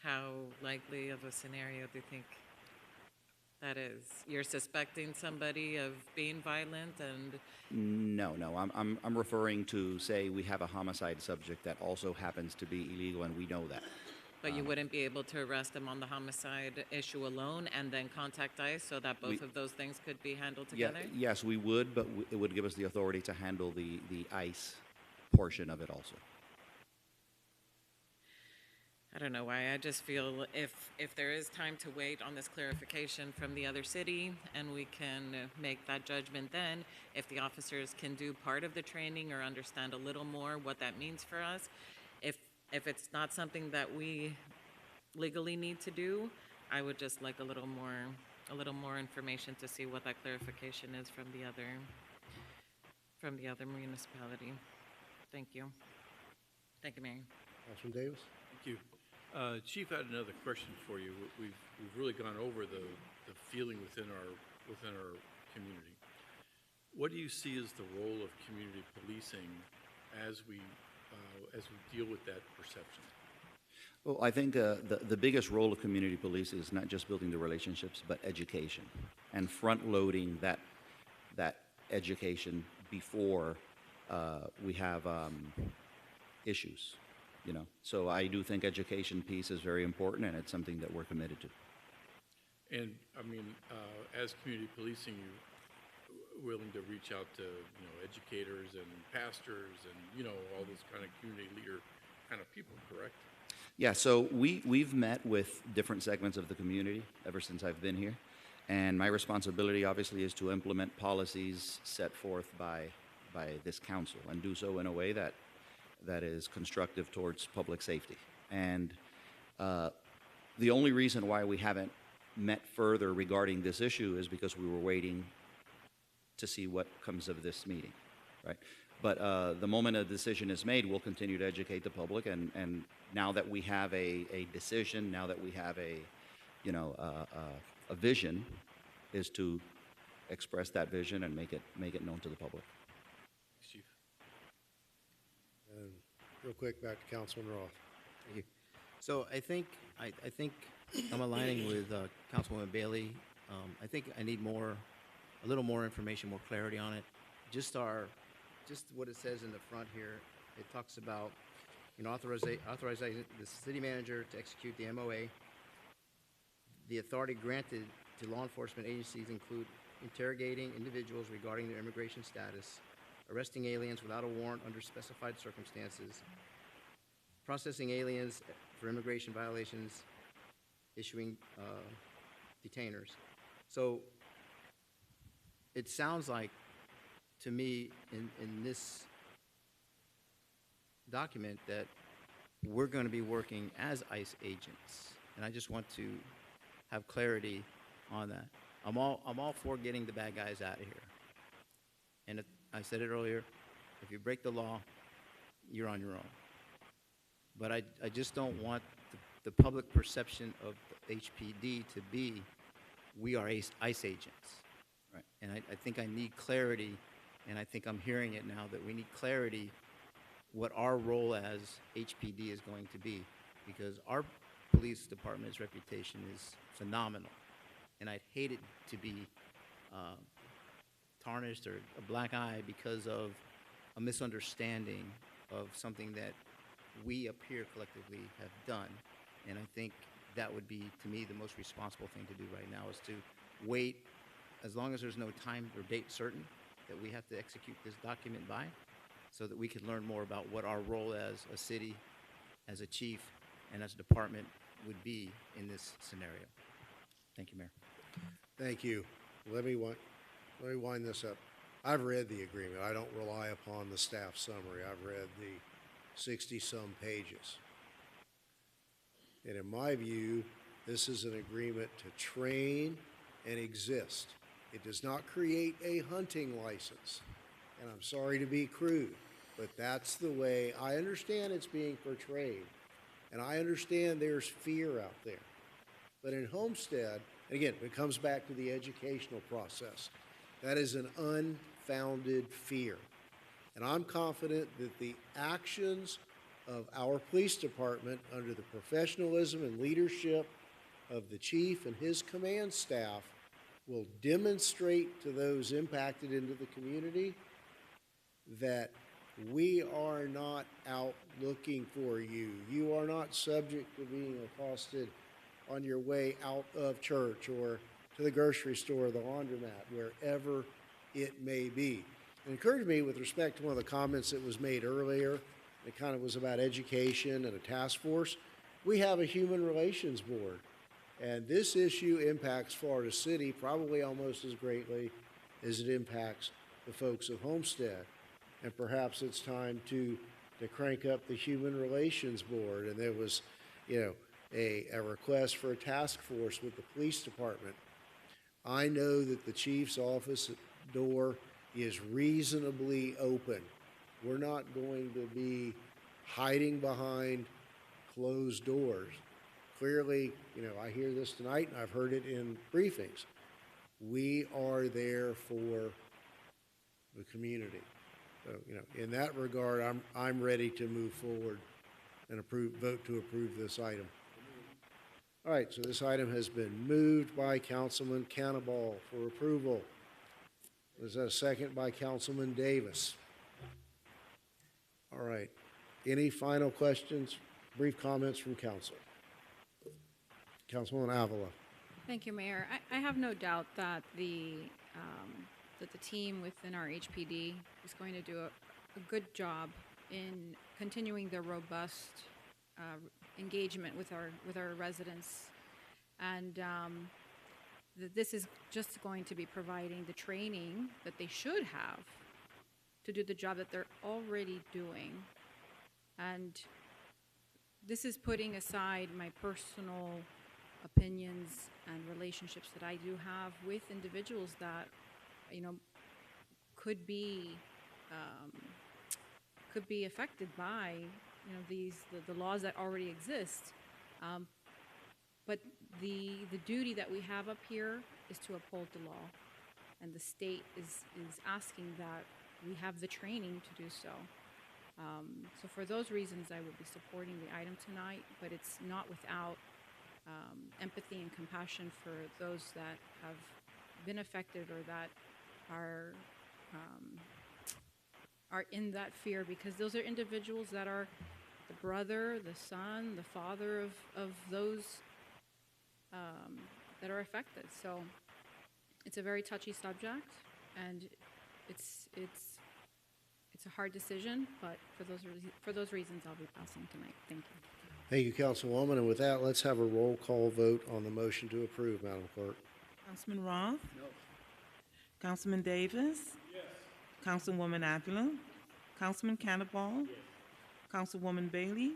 How likely of a scenario do you think that is? You're suspecting somebody of being violent and... No. I'm referring to, say, we have a homicide subject that also happens to be illegal, and we know that. But you wouldn't be able to arrest them on the homicide issue alone and then contact ICE so that both of those things could be handled together? Yes, we would, but it would give us the authority to handle the ICE portion of it also. I don't know why. I just feel if there is time to wait on this clarification from the other city and we can make that judgment then, if the officers can do part of the training or understand a little more what that means for us, if it's not something that we legally need to do, I would just like a little more information to see what that clarification is from the other municipality. Thank you. Thank you, Mayor. Councilman Davis. Thank you. Chief, I had another question for you. We've really gone over the feeling within our community. What do you see as the role of community policing as we deal with that perception? Well, I think the biggest role of community police is not just building the relationships, but education. and front-loading that education before we have issues, you know. So I do think education piece is very important, and it's something that we're committed to. And, I mean, as community policing, you willing to reach out to, you know, educators and pastors and, you know, all those kind of community leader kind of people, correct? Yeah, so we've met with different segments of the community ever since I've been here. And my responsibility, obviously, is to implement policies set forth by this council and do so in a way that is constructive towards public safety. And the only reason why we haven't met further regarding this issue is because we were waiting to see what comes of this meeting, right? But the moment a decision is made, we'll continue to educate the public. And now that we have a decision, now that we have a vision, is to express that vision and make it known to the public. Thanks, Chief. And real quick, back to Councilman Roth. Thank you. So I think I'm aligning with Councilwoman Bailey. I think I need a little more information, more clarity on it. Just what it says in the front here. It talks about, you know, authorizing the city manager to execute the MOA. The authority granted to law enforcement agencies include interrogating individuals regarding their immigration status, arresting aliens without a warrant under specified circumstances, processing aliens for immigration violations, issuing detainers. So it sounds like, to me, in this document, that we're going to be working as ICE agents. And I just want to have clarity on that. I'm all for getting the bad guys out of here. And I said it earlier, if you break the law, you're on your own. But I just don't want the public perception of the HPD to be, we are ICE agents. Right. And I think I need clarity, and I think I'm hearing it now, that we need clarity what our role as HPD is going to be, because our police department's reputation is phenomenal, and I'd hate it to be tarnished or a black eye because of a misunderstanding of something that we up here collectively have done. And I think that would be, to me, the most responsible thing to do right now, is to wait as long as there's no time or date certain that we have to execute this document by, so that we can learn more about what our role as a city, as a chief, and as a department would be in this scenario. Thank you, Mayor. Thank you. Let me wind this up. I've read the agreement. I don't rely upon the staff summary. I've read the 60-some pages. And in my view, this is an agreement to train and exist. It does not create a hunting license. And I'm sorry to be crude, but that's the way I understand it's being portrayed. And I understand there's fear out there. But in Homestead, and again, it comes back to the educational process. That is an unfounded fear. And I'm confident that the actions of our police department, under the professionalism and leadership of the chief and his command staff, will demonstrate to those impacted into the community that we are not out looking for you. You are not subject to being accosted on your way out of church or to the grocery store, the laundromat, wherever it may be. It occurred to me, with respect to one of the comments that was made earlier, it kind of was about education and a task force. We have a human relations board, and this issue impacts Florida City probably almost as greatly as it impacts the folks of Homestead. And perhaps it's time to crank up the human relations board. And there was, a request for a task force with the police department. I know that the chief's office door is reasonably open. We're not going to be hiding behind closed doors. Clearly, I hear this tonight, and I've heard it in briefings. We are there for the community. So, in that regard, I'm ready to move forward and vote to approve this item. All right, so this item has been moved by Councilman Cannonball for approval. Was that a second by Councilman Davis? All right. Any final questions, brief comments from council? Councilwoman Avila. Thank you, Mayor. I have no doubt that the team within our HPD is going to do a good job in continuing their robust engagement with our residents, and that this is just going to be providing the training that they should have to do the job that they're already doing. And this is putting aside my personal opinions and relationships that I do have with individuals that, could be affected by, the laws that already exist. But the duty that we have up here is to uphold the law, and the state is asking that we have the training to do so. So for those reasons, I will be supporting the item tonight, but it's not without empathy and compassion for those that have been affected or that are in that fear, because those are individuals that are the brother, the son, the father of those that are affected. So it's a very touchy subject, and it's a hard decision, but for those reasons, I'll be passing tonight. Thank you. Thank you, Councilwoman. And with that, let's have a roll call vote on the motion to approve, Madam Clerk. Councilman Roth? No. Councilman Davis? Yes. Councilwoman Avila? Councilman Cannonball? Yes. Councilwoman Bailey?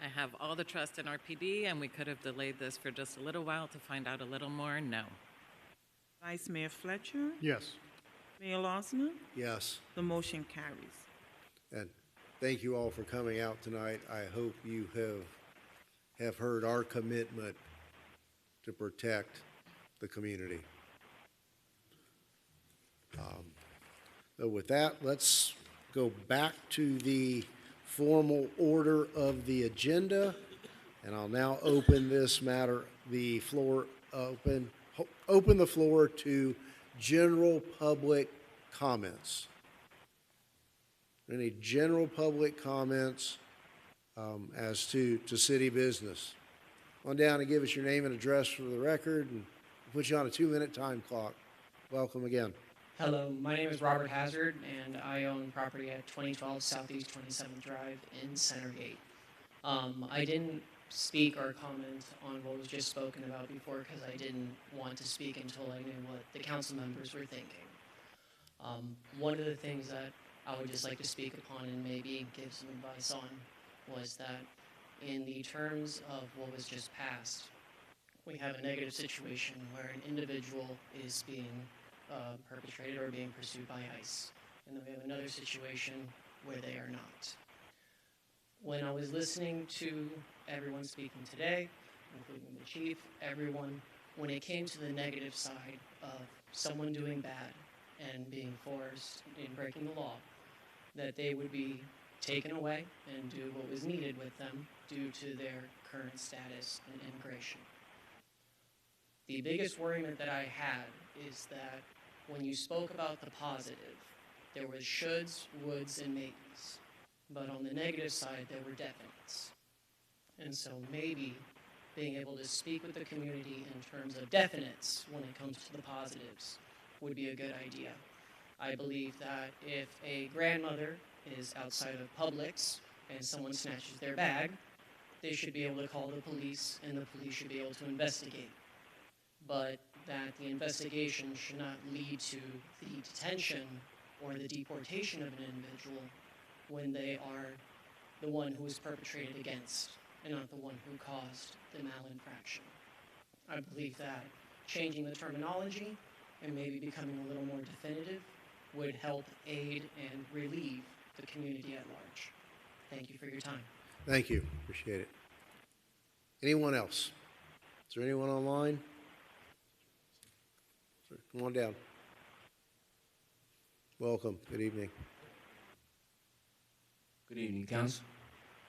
I have all the trust in our PD, and we could have delayed this for just a little while to find out a little more. No. Vice Mayor Fletcher? Yes. Mayor Losner? Yes. The motion carries. And thank you all for coming out tonight. I hope you have heard our commitment to protect the community. So with that, let's go back to the formal order of the agenda, and I'll now open this matter, open the floor to general public comments. Any general public comments as to city business? On down and give us your name and address for the record, and we'll put you on a 2-minute time clock. Welcome again. Hello, my name is Robert Hazard, and I own property at 2012 Southeast 27th Drive in Centergate. I didn't speak or comment on what was just spoken about before because I didn't want to speak until I knew what the council members were thinking. One of the things that I would just like to speak upon and maybe give some advice on was that in the terms of what was just passed, we have a negative situation where an individual is being perpetrated or being pursued by ICE. And then we have another situation where they are not. When I was listening to everyone speaking today, including the chief, everyone, when it came to the negative side of someone doing bad and being forced in breaking the law, that they would be taken away and do what was needed with them due to their current status in immigration. The biggest worriment that I had is that when you spoke about the positive, there was shoulds, woulds, and maybes. But on the negative side, there were definites. And so maybe being able to speak with the community in terms of definites when it comes to the positives would be a good idea. I believe that if a grandmother is outside of Publix and someone snatches their bag, they should be able to call the police and the police should be able to investigate. But that the investigation should not lead to the detention or the deportation of an individual when they are the one who was perpetrated against and not the one who caused the malinfraction. I believe that changing the terminology and maybe becoming a little more definitive would help aid and relieve the community at large. Thank you for your time. Thank you. Appreciate it. Anyone else? Is there anyone online? Come on down. Welcome. Good evening. Good evening, Council.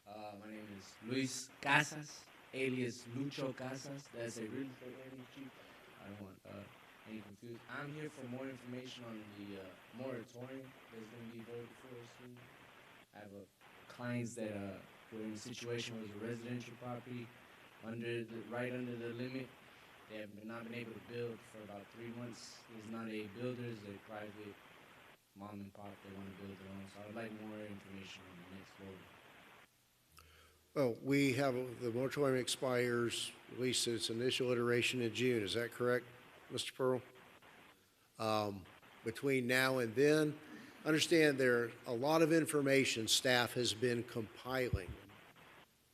My name is Luis Casas. alias Lucho Casas. That's a real estate agent. I don't want any confused. I'm here for more information on the moratorium that's going to be voted for soon. I have clients that were in a situation where it was a residential property right under the limit. They have not been able to build for about 3 months. It's not a builder, it's a private mom and pop. They want to build their own. So I would like more information on the next vote. Well, we have, the moratorium expires, at least its initial iteration in June. Is that correct, Mr. Pearl? Between now and then, understand there a lot of information staff has been compiling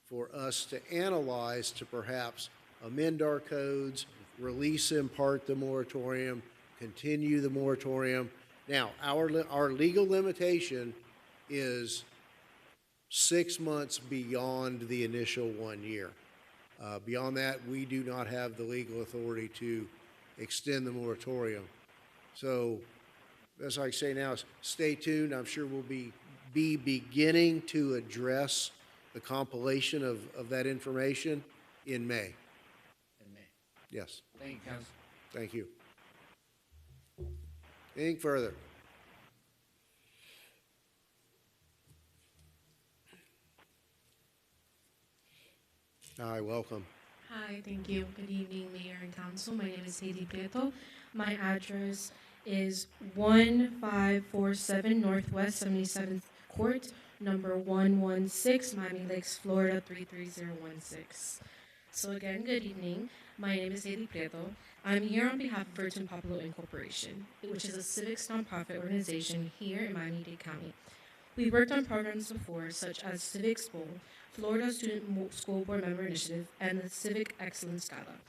for us to analyze to perhaps amend our codes, release in part the moratorium, continue the moratorium. Now, our legal limitation is 6 months beyond the initial 1 year. Beyond that, we do not have the legal authority to extend the moratorium. So, as I say now, is stay tuned. I'm sure we'll be beginning to address the compilation of that information in May. In May. Yes. Thank you, Council. Thank you. Anything further? Hi, welcome. Hi, thank you. Good evening, Mayor and Council. My name is Haley Prieto. My address is 1547 Northwest 77th Court, number 116, Miami Lakes, Florida 33016. So again, good evening. My name is Haley Prieto. I'm here on behalf of Virgin Popular Incorporation, which is a civics nonprofit organization here in Miami-Dade County. We've worked on programs before, such as Civics Bowl, Florida Student School Board Member Initiative, and the Civic Excellence Gala.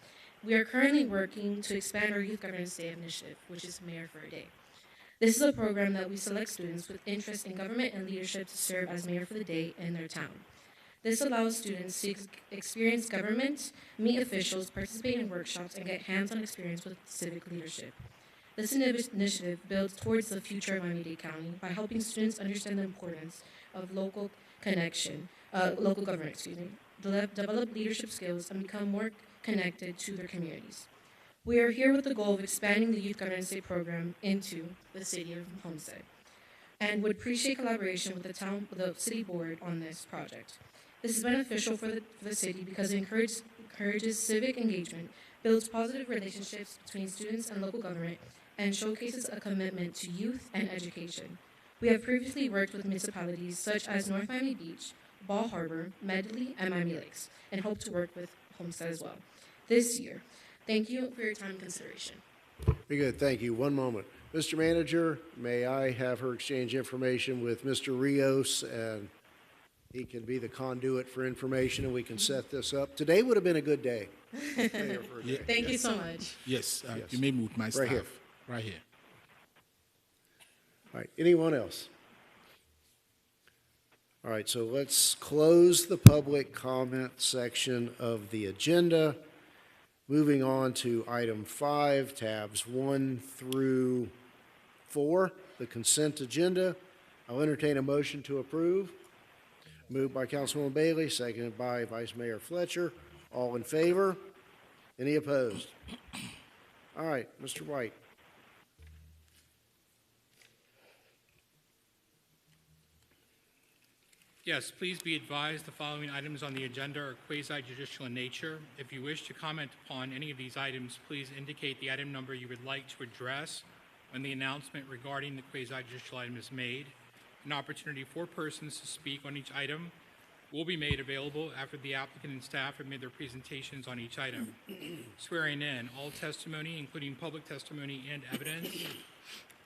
We are currently working to expand our Youth Governance Day initiative, which is Mayor for a Day. This is a program that we select students with interest in government and leadership to serve as mayor for the day in their town. This allows students to experience government, meet officials, participate in workshops, and get hands-on experience with civic leadership. This initiative builds towards the future of Miami-Dade County by helping students understand the importance of local government, develop leadership skills, and become more connected to their communities. We are here with the goal of expanding the Youth Governance Day program into the city of Homestead, and would appreciate collaboration with the city board on this project. This is beneficial for the city because it encourages civic engagement, builds positive relationships between students and local government, and showcases a commitment to youth and education. We have previously worked with municipalities such as North Miami Beach, Ball Harbor, Medley, and Miami Lakes, and hope to work with Homestead as well this year. Thank you for your time and consideration. Very good, thank you. One moment. Mr. Manager, may I have her exchange information with Mr. Rios, and he can be the conduit for information, and we can set this up. Today would have been a good day. Thank you so much. Yes, you may move my staff. Here. Right here. All right, anyone else? All right, so let's close the public comment section of the agenda. Moving on to item 5, tabs 1 through 4, the consent agenda. I'll entertain a motion to approve. Moved by Councilwoman Bailey, seconded by Vice Mayor Fletcher. All in favor? Any opposed? All right, Mr. White. Yes, please be advised the following items on the agenda are quasi-judicial in nature. If you wish to comment upon any of these items, please indicate the item number you would like to address when the announcement regarding the quasi-judicial item is made. An opportunity for persons to speak on each item will be made available after the applicant and staff have made their presentations on each item. Swearing in, all testimony, including public testimony and evidence,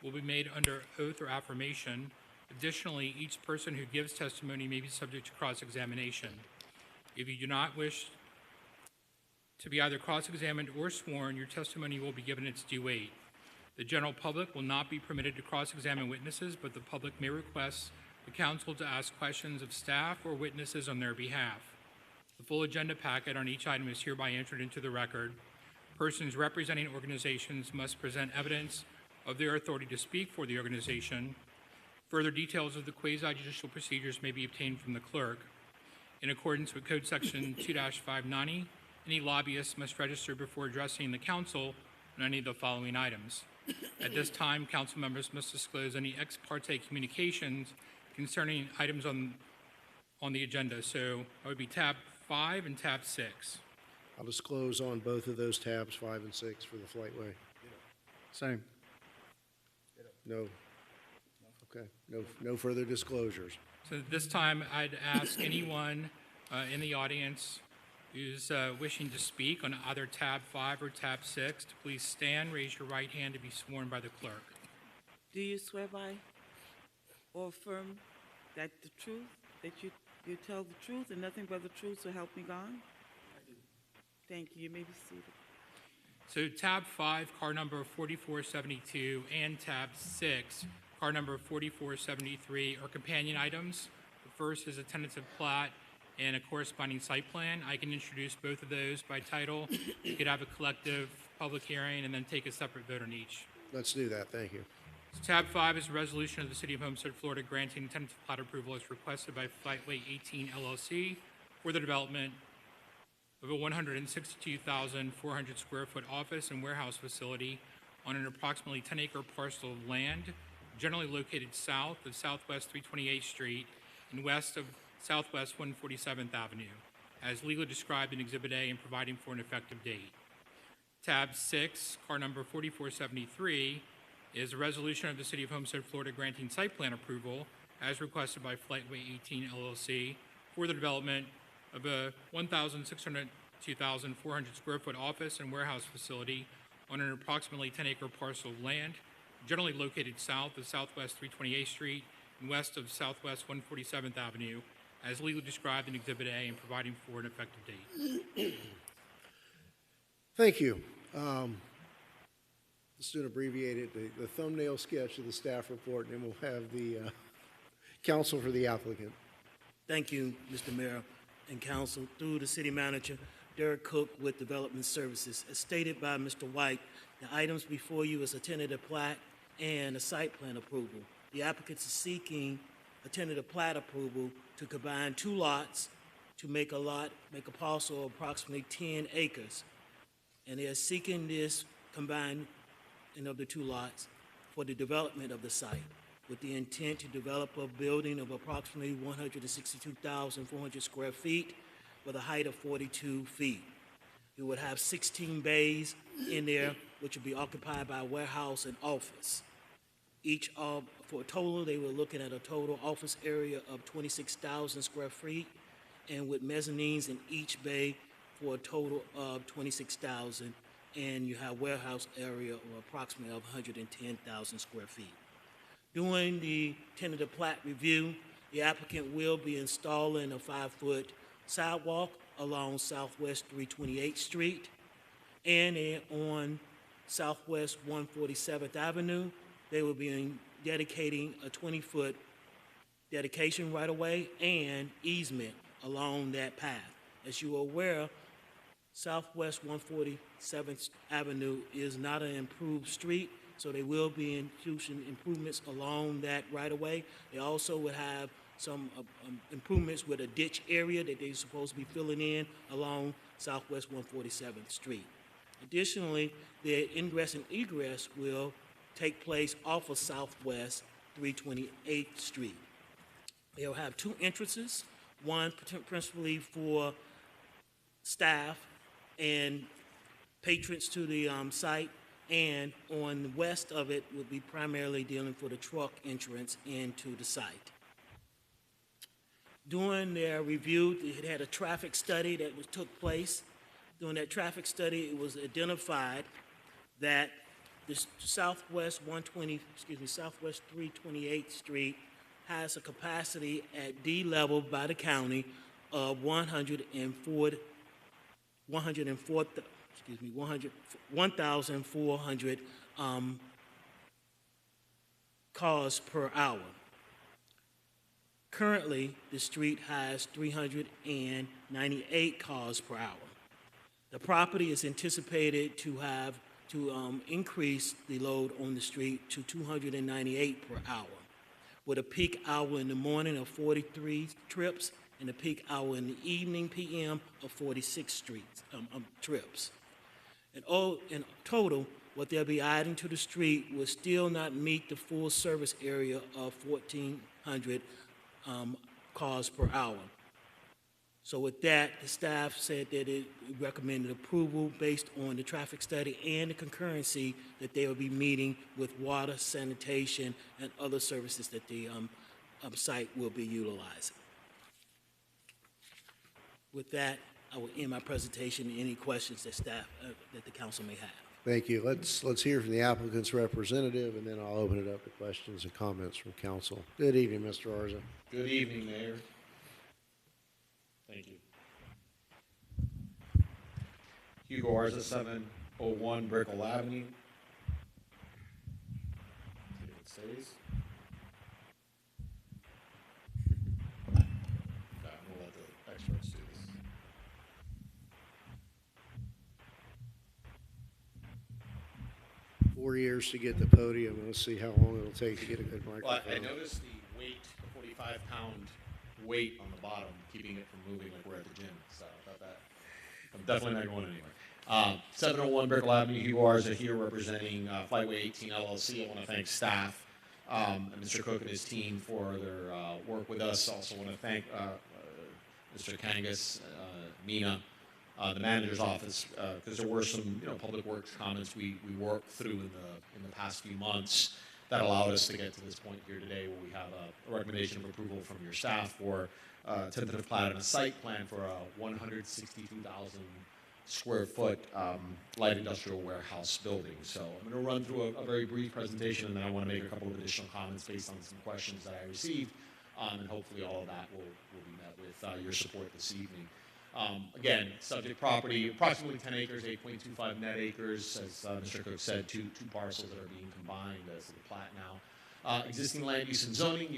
will be made under oath or affirmation. Additionally, each person who gives testimony may be subject to cross-examination. If you do not wish to be either cross-examined or sworn, your testimony will be given its due weight. The general public will not be permitted to cross-examine witnesses, but the public may request the council to ask questions of staff or witnesses on their behalf. The full agenda packet on each item is hereby entered into the record. Persons representing organizations must present evidence of their authority to speak for the organization. Further details of the quasi-judicial procedures may be obtained from the clerk. In accordance with Code Section 2-590, any lobbyist must register before addressing the council on any of the following items. At this time, council members must disclose any ex parte communications concerning items on the agenda. So that would be tab 5 and tab 6. I'll disclose on both of those tabs, 5 and 6, for the Flightway. Same. No. Okay, no further disclosures. So at this time, I'd ask anyone in the audience who's wishing to speak on either tab 5 or tab 6 to please stand, raise your right hand to be sworn by the clerk. Do you swear by or affirm that the truth, that you tell the truth and nothing but the truth, so help me God? I do. Thank you. You may be seated. So tab 5, car number 4472, and tab 6, car number 4473 are companion items. The first is a tentative plat and a corresponding site plan. I can introduce both of those by title. You could have a collective public hearing and then take a separate vote on each. Let's do that, thank you. So tab 5 is a resolution of the City of Homestead, Florida, granting tentative plat approval as requested by Flightway 18 LLC for the development of a 162,400 square foot office and warehouse facility on an approximately 10-acre parcel of land generally located south of Southwest 328th Street and west of Southwest 147th Avenue, as legally described in Exhibit A and providing for an effective date. Tab 6, car number 4473, is a resolution of the City of Homestead, Florida, granting site plan approval as requested by Flightway 18 LLC for the development of a 1,602,400 square foot office and warehouse facility on an approximately 10-acre parcel of land generally located south of Southwest 328th Street and west of Southwest 147th Avenue, as legally described in Exhibit A and providing for an effective date. Thank you. Let's do an abbreviated, the thumbnail sketch of the staff report, and then we'll have the counsel for the applicant. Thank you, Mr. Mayor and Council. Through the City Manager, Derek Cook with Development Services. As stated by Mr. White, the items before you is a tentative plat and a site plan approval. The applicants are seeking a tentative plat approval to combine two lots to make a parcel of approximately 10 acres. And they are seeking this combined of the two lots for the development of the site, with the intent to develop a building of approximately 162,400 square feet with a height of 42 feet. You would have 16 bays in there, which would be occupied by warehouse and office. For a total, they were looking at a total office area of 26,000 square feet, and with mezzanines in each bay for a total of 26,000, and you have warehouse area of approximately 110,000 square feet. During the tentative plat review, the applicant will be installing a 5-foot sidewalk along Southwest 328th Street and on Southwest 147th Avenue. They will be dedicating a 20-foot dedication right-of-way and easement along that path. As you are aware, Southwest 147th Avenue is not an improved street, so they will be introducing improvements along that right-of-way. They also would have some improvements with a ditch area that they're supposed to be filling in along Southwest 147th Street. Additionally, the ingress and egress will take place off of Southwest 328th Street. They'll have two entrances, one principally for staff and patrons to the site, and on the west of it will be primarily dealing for the truck entrance into the site. During their review, it had a traffic study that took place. During that traffic study, it was identified that the Southwest 328th Street has a capacity at D level by the county of 1,400 cars per hour. Currently, the street has 398 cars per hour. The property is anticipated to increase the load on the street to 298 per hour, with a peak hour in the morning of 43 trips and the peak hour in the evening PM of 46 streets, trips. In total, what they'll be adding to the street will still not meet the full service area of 1,400 cars per hour. So with that, the staff said that it recommended approval based on the traffic study and the concurrency that they will be meeting with water, sanitation, and other services that the site will be utilizing. With that, I will end my presentation. Any questions that staff, that the council may have? Thank you. Let's hear from the applicant's representative, and then I'll open it up to questions and comments from council. Good evening, Mr. Arza. Good evening, Mayor. Thank you. Hugo Arza, 701 Brickell Avenue. See if it stays. No, we'll let the experts do this. 4 years to get the podium. Let's see how long it'll take to get a good microphone. Well, I noticed the weight, the 45-pound weight on the bottom, keeping it from moving like we're at the gym. So I thought that I'm definitely not going anywhere. 701 Brickell Avenue, Hugo Arza here representing Flightway 18 LLC. I want to thank staff and Mr. Cook and his team for their work with us. Also want to thank Mr. Kangas, Mina, the manager's office, because there were some public works comments we worked through in the past few months that allowed us to get to this point here today, where we have a recommendation of approval from your staff for tentative plat and a site plan for a 162,000 square foot light industrial warehouse building. So I'm going to run through a very brief presentation, and then I want to make a couple of additional comments based on some questions that I received, and hopefully all of that will be met with your support this evening. Again, subject property, approximately 10 acres, 8.25 net acres, as Mr. Cook said, two parcels that are being combined as the plat now. Existing land use and zoning,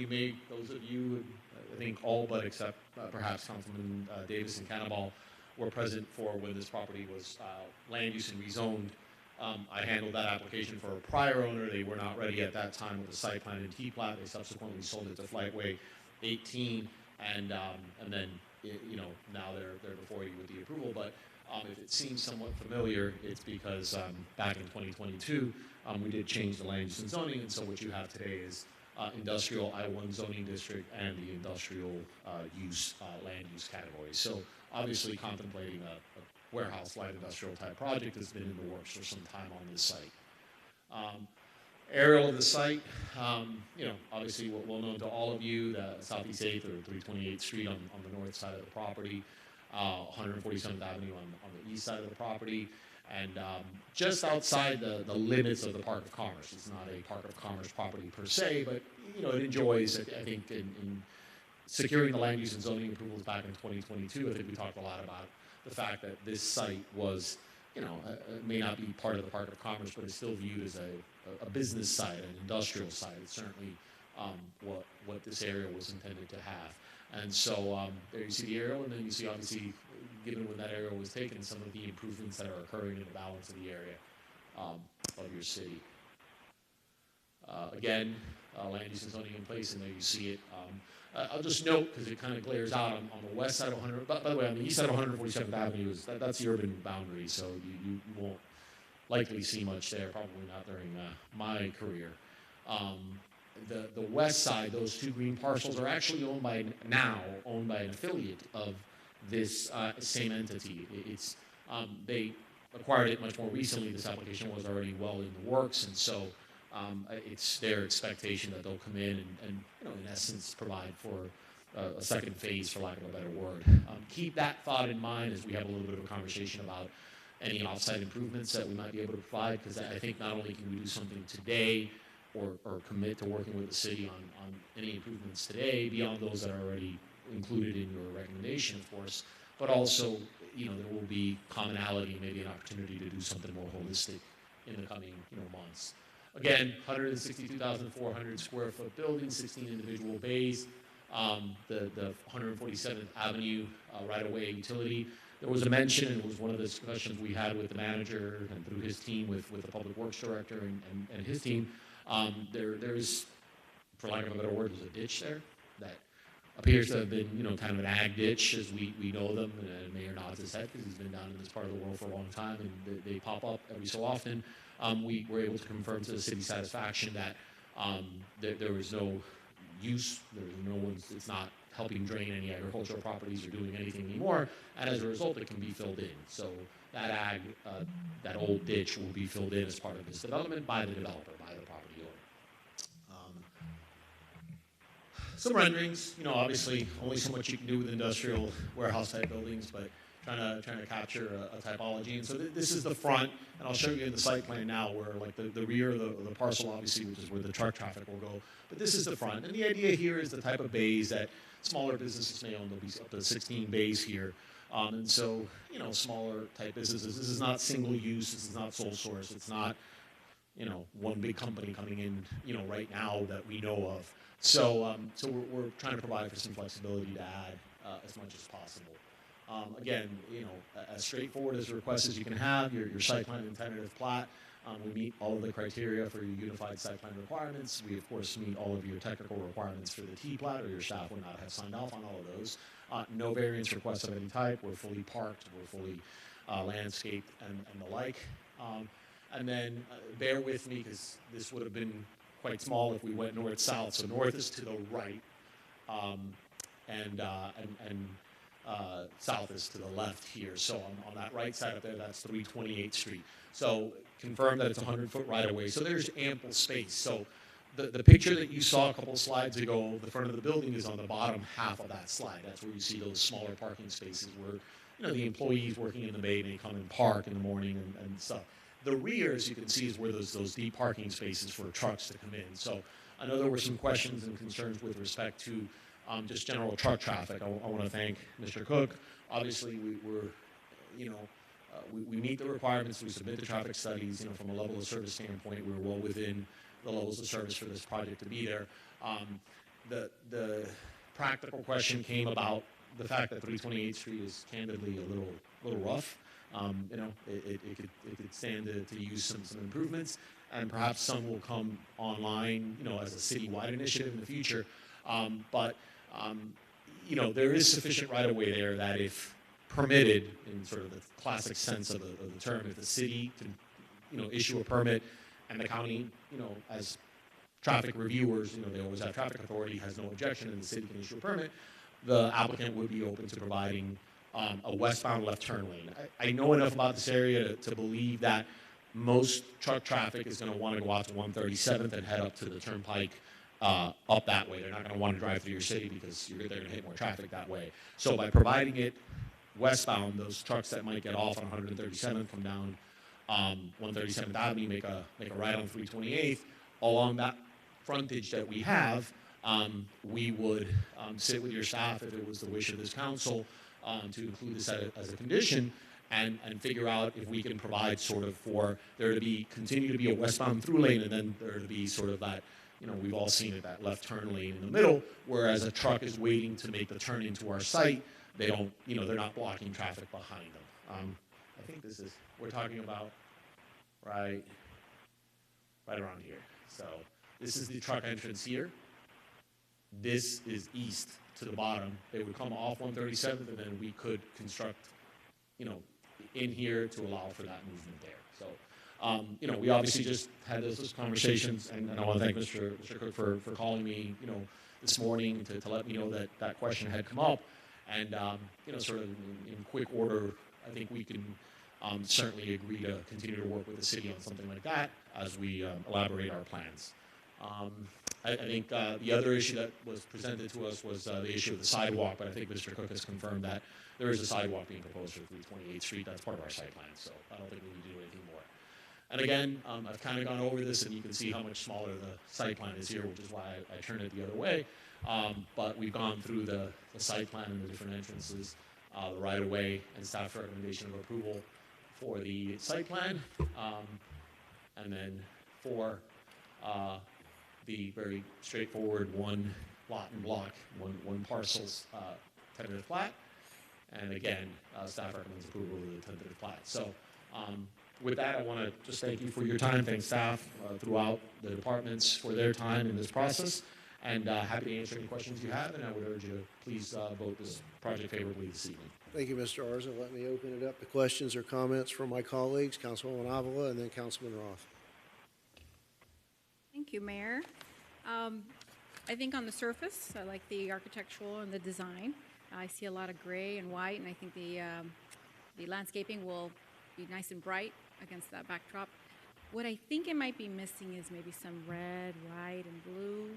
those of you, I think all but except perhaps Councilman Davis and Cannibal, were present for when this property was land use and rezoned. I handled that application for a prior owner. They were not ready at that time with the site plan and T-plat. They subsequently sold it to Flightway 18, and then now they're before you with the approval. But if it seems somewhat familiar, it's because back in 2022, we did change the land use and zoning, and so what you have today is industrial I-1 zoning district and the industrial use land use category. So obviously contemplating a warehouse light industrial type project has been in the works for some time on this site. Aerial of the site, obviously well known to all of you, the Southeast 8th or 328th Street on the north side of the property, 147th Avenue on the east side of the property, and just outside the limits of the Park of Commerce. It's not a Park of Commerce property per se, but it enjoys, I think, in securing the land use and zoning approvals back in 2022. I think we talked a lot about the fact that this site was, may not be part of the Park of Commerce, but it's still viewed as a business site, an industrial site. It's certainly what this area was intended to have. And so there you see the aerial, and then you see, obviously, given when that aerial was taken, some of the improvements that are occurring in the balance of the area of your city. Again, land use and zoning in place, and there you see it. I'll just note, because it kind of glares out on the west side of 100, by the way, on the east side of 147th Avenue, that's the urban boundary, so you won't likely see much there, probably not during my career. The west side, those two green parcels are actually owned by an affiliate of this same entity. They acquired it much more recently. This application was already well in the works, and so it's their expectation that they'll come in and in essence, provide for a second phase, for lack of a better word. Keep that thought in mind as we have a little bit of a conversation about any outside improvements that we might be able to provide, because I think not only can we do something today or commit to working with the city on any improvements today beyond those that are already included in your recommendation, of course, but also, there will be commonality, maybe an opportunity to do something more holistic in the coming, months. Again, 162,400 square foot building, 16 individual bays, the 147th Avenue right-of-way utility. There was a mention, and it was one of the discussions we had with the manager and through his team with the public works director and his team. There's, for lack of a better word, there's a ditch there that appears to have been, kind of an ag ditch as we know them, and Mayor nods his head because he's been down in this part of the world for a long time, and they pop up every so often. We were able to confirm to the city's satisfaction that there was no use, it's not helping drain any agricultural properties or doing anything anymore, and as a result, it can be filled in. So that that old ditch will be filled in as part of this development by the developer, by the property owner. Some renderings, obviously only so much you can do with industrial warehouse type buildings, but trying to capture a typology. And so this is the front, and I'll show you in the site plan now where like the rear of the parcel, obviously, which is where the truck traffic will go. But this is the front, and the idea here is the type of bays that smaller businesses may own. There'll be up to 16 bays here. And so, smaller type businesses, this is not single use, this is not sole source, it's not, one big company coming in, right now that we know of. So, we're trying to provide for some flexibility to add as much as possible. Again, as straightforward as a request as you can have, your site plan and tentative plat. We meet all of the criteria for your unified site plan requirements. We, of course, meet all of your technical requirements for the T-plat, or your staff would not have signed off on all of those. No variance requests of any type. We're fully parked. We're fully landscaped and the like. And then bear with me because this would have been quite small if we went north-south. So north is to the right, and south is to the left here. So on that right side up there, that's 328th Street. So confirm that it's 100-foot right-of-way. So there's ample space. So the picture that you saw a couple of slides ago, the front of the building is on the bottom half of that slide. That's where you see those smaller parking spaces where, the employees working in the bay may come and park in the morning and stuff. The rear, as you can see, is where those deep parking spaces for trucks to come in. So I know there were some questions and concerns with respect to just general truck traffic. I want to thank Mr. Cook. Obviously, we meet the requirements. We submit the traffic studies. From a level of service standpoint, we're well within the levels of service for this project to be there. The practical question came about the fact that 328th Street is candidly a little rough. It could stand to use some improvements, and perhaps some will come online, as a citywide initiative in the future. But there is sufficient right-of-way there that if permitted, in sort of the classic sense of the term, if the city can, issue a permit, and the county, as traffic reviewers, they always have traffic authority, has no objection, and the city can issue a permit, the applicant would be open to providing a westbound left turn lane. I know enough about this area to believe that most truck traffic is going to want to go out to 137th and head up to the turnpike up that way. They're not going to want to drive through your city because they're going to hit more traffic that way. So by providing it westbound, those trucks that might get off on 137th, come down 137th Avenue, make a right on 328th, along that frontage that we have, we would sit with your staff, if it was the wish of this council, to include this as a condition, and figure out if we can provide sort of for there to continue to be a westbound through lane, and then there to be sort of that, we've all seen it, that left turn lane in the middle, whereas a truck is waiting to make the turn into our site, they don't, they're not blocking traffic behind them. I think we're talking about right around here. So this is the truck entrance here. This is east to the bottom. They would come off 137th, and then we could construct, in here to allow for that movement there. So, we obviously just had those conversations, and I want to thank Mr. Cook for calling me, this morning to let me know that question had come up. And, sort of in quick order, I think we can certainly agree to continue to work with the city on something like that as we elaborate our plans. I think the other issue that was presented to us was the issue of the sidewalk, but I think Mr. Cook has confirmed that there is a sidewalk being proposed for 328th Street. That's part of our site plan, so I don't think we need to do anything more. And again, I've kind of gone over this, and you can see how much smaller the site plan is here, which is why I turned it the other way. But we've gone through the site plan and the different entrances, the right-of-way, and staff recommendation of approval for the site plan. And then for the very straightforward one lot and block, one parcel's tentative plat. And again, staff recommends approval of the tentative plat. So with that, I want to just thank you for your time. Thank staff throughout the departments for their time in this process. and happy to answer any questions you have, and I would urge you to please vote this project favorably this evening. Thank you, Mr. Arza. Let me open it up to questions or comments from my colleagues, Councilwoman Avila and then Councilman Roth. Thank you, Mayor. I think on the surface, I like the architectural and the design. I see a lot of gray and white, and I think the landscaping will be nice and bright against that backdrop. What I think it might be missing is maybe some red, white, and blue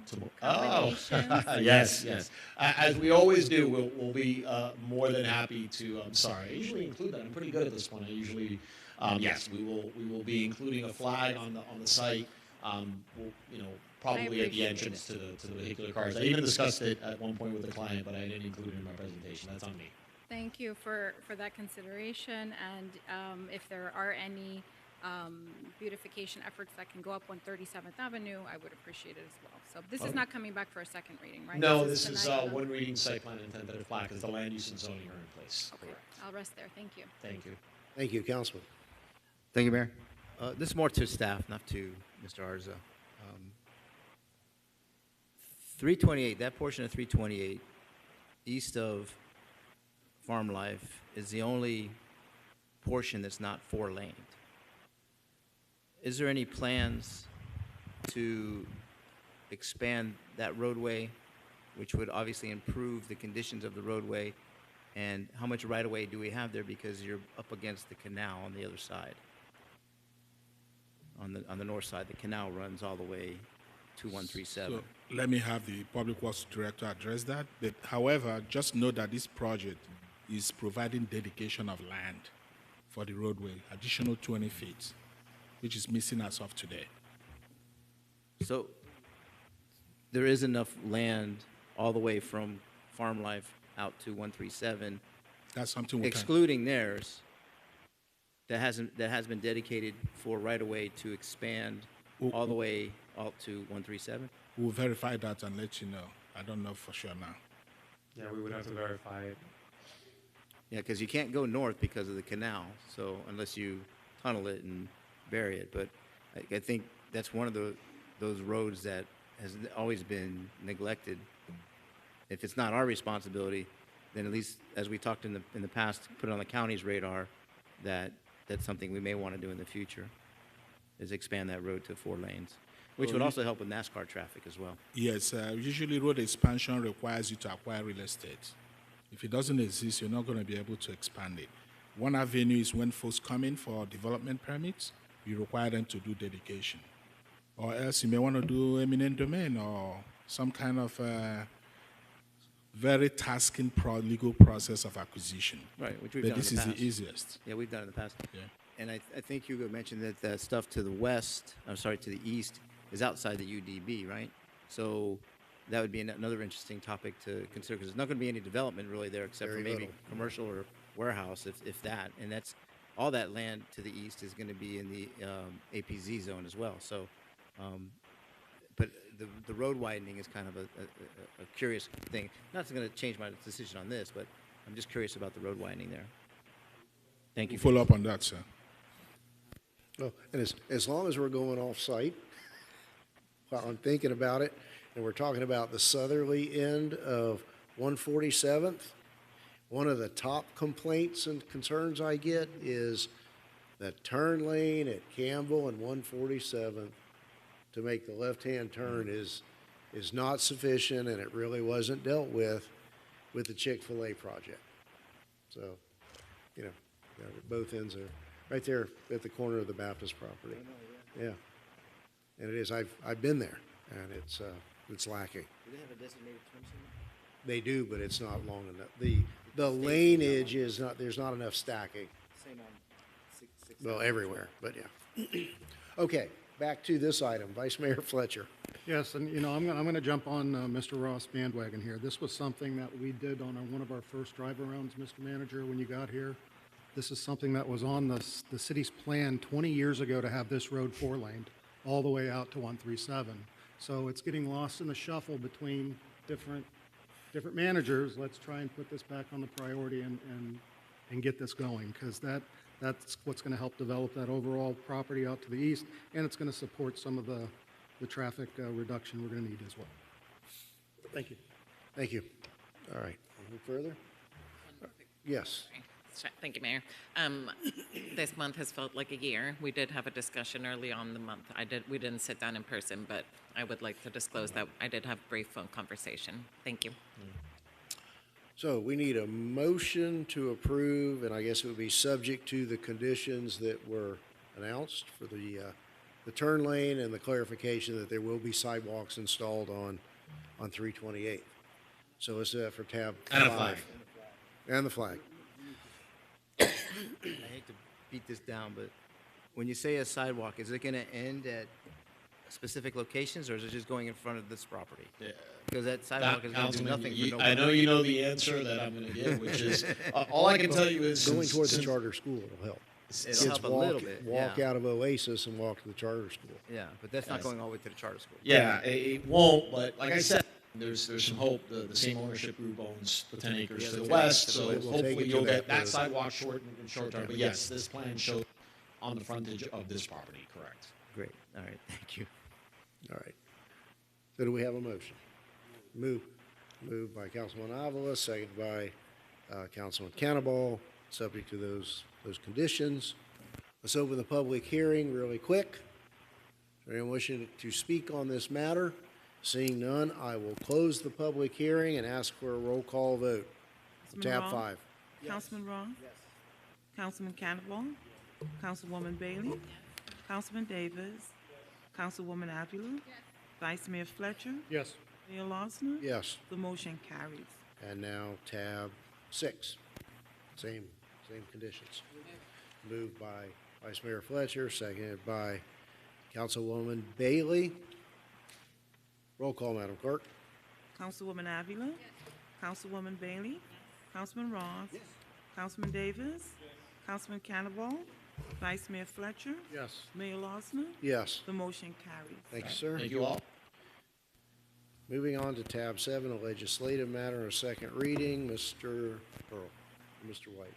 combinations. Yes, yes. As we always do, we'll be more than happy to. I'm sorry, I usually include that. I'm pretty good at this one. I usually, yes, we will be including a flag on the site. We'll, probably at the entrance to the vehicular cars. I even discussed it at one point with the client, but I didn't include it in my presentation. That's on me. Thank you for that consideration, and if there are any beautification efforts that can go up on 37th Avenue, I would appreciate it as well. So this is not coming back for a second reading, right? No, this is one reading site plan and tentative plat because the land use and zoning are in place. Okay, I'll rest there. Thank you. Thank you. Thank you, Councilman. Thank you, Mayor. This is more to staff, not to Mr. Arza. 328, that portion of 328, east of Farm Life, is the only portion that's not 4-laned. Is there any plans to expand that roadway, which would obviously improve the conditions of the roadway? And how much right-of-way do we have there because you're up against the canal on the other side? On the north side, the canal runs all the way to 137. So let me have the Public Works Director address that. But however, just know that this project is providing dedication of land for the roadway, additional 20 feet, which is missing as of today. So there is enough land all the way from Farm Life out to 137. That's something we excluding theirs that has been dedicated for right of way to expand all the way out to 137. We'll verify that and let you know. I don't know for sure now. Yeah, we would have to verify it. Yeah, because you can't go north because of the canal. So unless you tunnel it and bury it, but I think that's one of those roads that has always been neglected. If it's not our responsibility, then at least, as we talked in the past, put it on the county's radar that's something we may want to do in the future, is expand that road to 4 lanes, which would also help with NASCAR traffic as well. Yes, usually road expansion requires you to acquire real estate. If it doesn't exist, you're not going to be able to expand it. One avenue is when folks come in for development permits, you require them to do dedication. Or else you may want to do eminent domain or some kind of very tasking legal process of acquisition. Right, which we've but done this in the is past. the easiest. Yeah, we've done it in the past. Yeah. And I think Hugo mentioned that the stuff to the west, to the east, is outside the UDB, right? So that would be another interesting topic to consider, because there's not going to be any development really there except Very for maybe little. commercial or warehouse, if that. And that's all that land to the east is going to be in the APZ zone as well. So, but the road widening is kind of a curious thing. Not going to change my decision on this, but I'm just curious about the road widening there. Thank you. We'll follow up on that, sir. Oh, and as long as we're going off-site, while I'm thinking about it, and we're talking about the southerly end of 147th, one of the top complaints and concerns I get is that turn lane at Campbell and 147th to make the left-hand turn is not sufficient, and it really wasn't dealt with the Chick-fil-A project. So, both ends are right there at the corner of the Baptist property. Yeah, and it is. I've been there, and it's lacking. Do they have a designated turn signal? They do, but it's not long enough. The laneage is not. There's not enough stacking. Same on six. Well, everywhere, but yeah. Okay, back to this item, Vice Mayor Fletcher. Yes, and I'm going to jump on Mr. Ross' bandwagon here. This was something that we did on one of our first drive-arounds, Mr. Manager, when you got here. This is something that was on the city's plan 20 years ago to have this road 4-laned all the way out to 137. So it's getting lost in the shuffle between different managers. Let's try and put this back on the priority and get this going, because that's what's going to help develop that overall property out to the east, and it's going to support some of the traffic reduction we're going to need as well. Thank you. Thank you. All right. Anything further? Yes. Thank you, Mayor. This month has felt like a year. We did have a discussion early on in the month. We didn't sit down in person, but I would like to disclose that I did have a brief phone conversation. Thank you. So we need a motion to approve, and I guess it would be subject to the conditions that were announced for the turn lane and the clarification that there will be sidewalks installed on 328. So let's do that for tab And a 5. flag. And the flag. I hate to beat this down, but when you say a sidewalk, is it gonna end at specific locations, or is it just going in front of this property? Yeah. Because that sidewalk is gonna do Councilman, nothing for I nobody. know you know the answer that I'm going to give, which is, all I can tell you is. Going towards the since- charter school will help. It'll Kids help a little walk- bit, Walk yeah. out of Oasis and walk to the charter school. Yeah, but that's not Yes. going all the way to the charter school. Yeah, it won't, but like I said, there's some hope. The same ownership group owns the 10 acres Yeah, to the the west, 10 so We'll take hopefully it to you'll that get that road. sidewalk short in short term. But yes, this plan shows on the frontage of this property, correct? Great, all right, thank you. All right. So do we have a motion? Moved by Councilman Avila, seconded by Councilman Cannibal, subject to those conditions. Let's open the public hearing really quick. Is there anyone wishing to speak on this matter? Seeing none, I will close the public hearing and ask for a roll call vote. Councilman Tab Ross? 5. Councilman Ross? Councilman Cannibal? Councilwoman Bailey? Councilman Davis? Councilwoman Avila? Vice Mayor Fletcher? Yes. Mayor Losner? Yes. The motion carries. And now tab 6. Same conditions. Moved by Vice Mayor Fletcher, seconded by Councilwoman Bailey. Roll call, Madam Clerk. Councilwoman Avila? Councilwoman Bailey? Councilman Ross? Councilman Davis? Councilman Cannibal? Vice Mayor Fletcher? Yes. Mayor Losner? Yes. The motion carries. Thank you, sir. Thank you all. Moving on to tab 7, a legislative matter, a second reading. Mr. Pearl, Mr. White.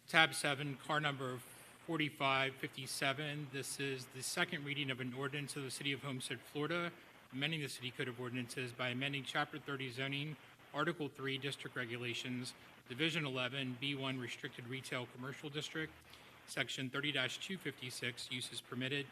Tab 7, car number 4557. This is the second reading of an ordinance of the City of Homestead, Florida, amending the City Code of Ordinances by amending Chapter 30 zoning, Article 3 District Regulations, Division 11, B1 Restricted Retail Commercial District, Section 30-256, Uses Permitted,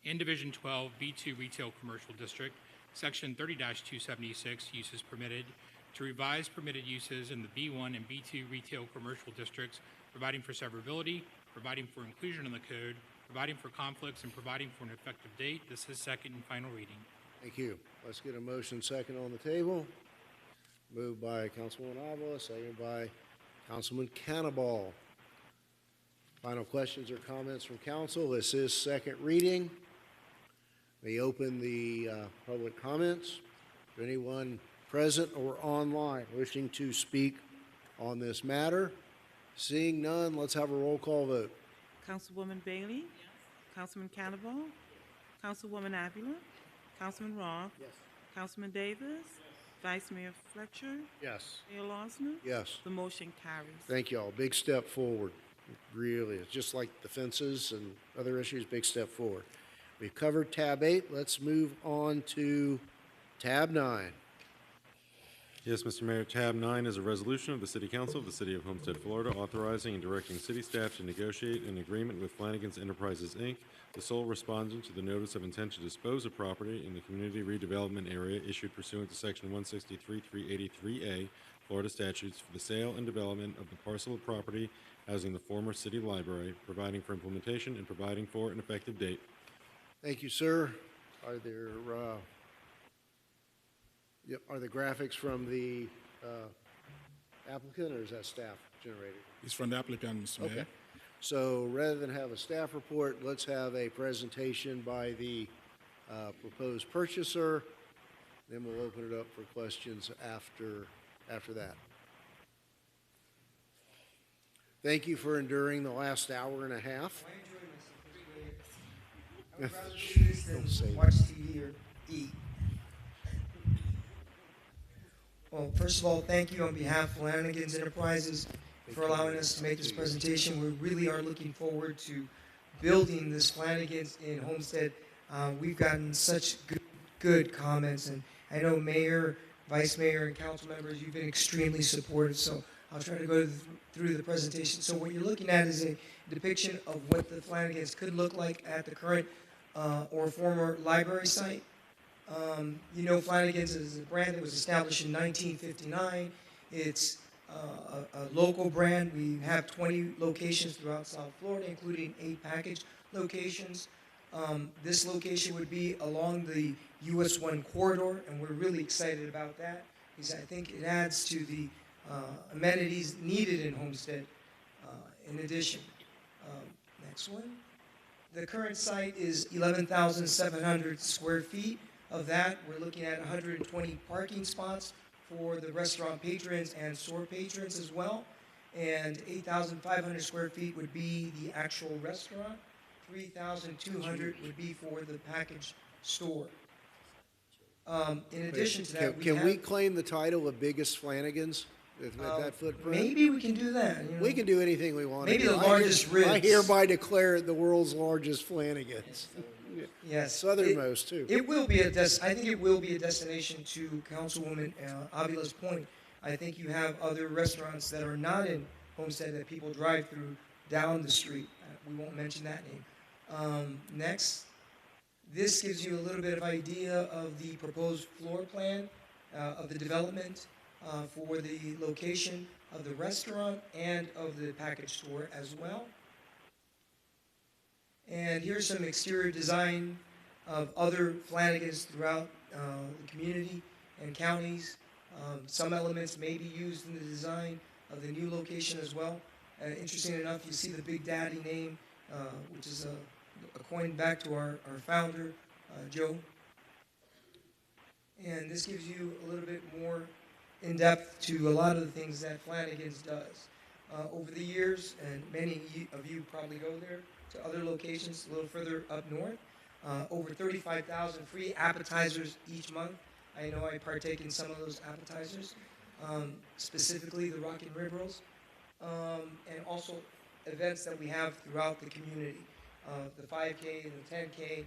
and Division 12, B2 Retail Commercial District, Section 30-276, Uses Permitted, to revise permitted uses in the B1 and B2 Retail Commercial Districts, providing for severability, providing for inclusion in the code, providing for conflicts, and providing for an effective date. This is second and final reading. Thank you. Let's get a motion second on the table. Moved by Councilwoman Avila, seconded by Councilman Cannibal. Final questions or comments from council. This is second reading. We open the public comments. Is there anyone present or online wishing to speak on this matter? Seeing none, let's have a roll call vote. Councilwoman Bailey? Councilman Cannibal? Councilwoman Avila? Councilman Ross? Councilman Davis? Vice Mayor Fletcher? Yes. Mayor Losner? Yes. The motion carries. Thank you all. Big step forward. It really is. Just like the fences and other issues, big step forward. We've covered tab 8. Let's move on to tab 9. Yes, Mr. Mayor, tab 9 is a resolution of the City Council of the City of Homestead, Florida, authorizing and directing city staff to negotiate an agreement with Flanagan's Enterprises, Inc., the sole respondent to the notice of intent to dispose of property in the community redevelopment area issued pursuant to Section 163-383A, Florida statutes, for the sale and development of the parcel of property housing the former city library, providing for implementation and providing for an effective date. Thank you, sir. Are there, are the graphics from the applicant, or is that staff generated? It's from the applicant, Mr. Mayor. Okay. So rather than have a staff report, let's have a presentation by the proposed purchaser. Then we'll open it up for questions after that. Thank you for enduring the last hour and a half. I would rather do this than watch TV or eat. Well, first of all, thank you on behalf of Flanagan's Enterprises for allowing us to make this presentation. We really are looking forward to building this Flanagan's in Homestead. We've gotten such good good comments, and I know Mayor, Vice Mayor, and council members, you've been extremely supportive, so I'll try to go through the presentation. So what you're looking at is a depiction of what the Flanagans could look like at the current or former library site. You know, Flanagan's is a brand that was established in 1959. It's a local brand. We have 20 locations throughout South Florida, including 8 package locations. This location would be along the US 1 corridor, and we're really excited about that because I think it adds to the amenities needed in Homestead. In addition, next one. The current site is 11,700 square feet. Of that, we're looking at 120 parking spots for the restaurant patrons and store patrons as well. And 8,500 square feet would be the actual restaurant. 3,200 would be for the package store. In addition to that, Can we claim the title of biggest Flanagan's with that footprint? Maybe we can do that. You know? We can do anything we want. Maybe to do. the largest ribs. I hereby declare it the world's largest Flanagan's. Yes. Southernmost, too. It will be I think it will be a destination to Councilwoman Avila's point. I think you have other restaurants that are not in Homestead that people drive through down the street. We won't mention that name. Next, this gives you a little bit of idea of the proposed floor plan of the development for the location of the restaurant and of the package store as well. And here's some exterior design of other Flanagans throughout the community and counties. Some elements may be used in the design of the new location as well. Interesting enough, you see the Big Daddy name, which is a coin back to our founder, Joe. And this gives you a little bit more in depth to a lot of the things that Flanagan's does. Over the years, and many of you probably go there, to other locations a little further up north. Over 35,000 free appetizers each month. I know I partake in some of those appetizers, specifically the Rockin' Rib Rolls, and also events that we have throughout the community, the 5K and the 10K.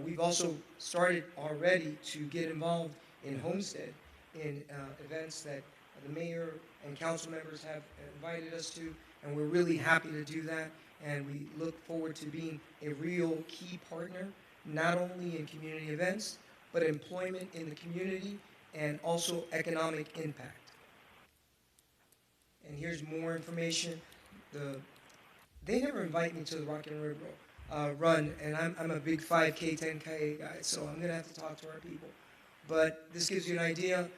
We've also started already to get involved in Homestead in events that the mayor and council members have invited us to, and we're really happy to do that. And we look forward to being a real key partner, not only in community events, but employment in the community and also economic impact. And here's more information. They never invite me to the Rockin' Rib run, and I'm a big 5K, 10K guy, so I'm gonna have to talk to our people. But this gives you an idea.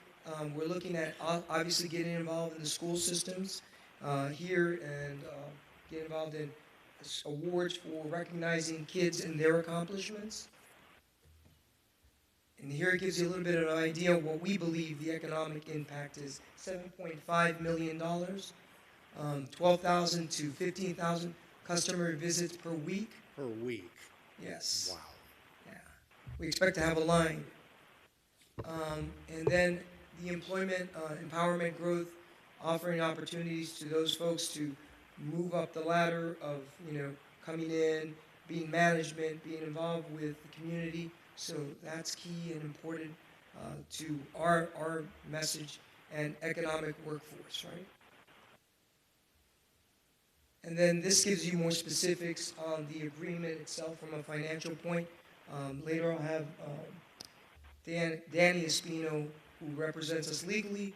We're looking at obviously getting involved in the school systems here and get involved in awards for recognizing kids and their accomplishments. And here it gives you a little bit of an idea of what we believe the economic impact is. $7.5 million, 12,000 to 15,000 customer visits per week. Per week. Yes. Wow. Yeah. We expect to have a line. And then the employment, empowerment growth, offering opportunities to those folks to move up the ladder of, coming in, being management, being involved with the community. So that's key and important to our message and economic workforce, right? And then this gives you more specifics on the agreement itself from a financial point. Later I'll have Danny Espino, who represents us legally,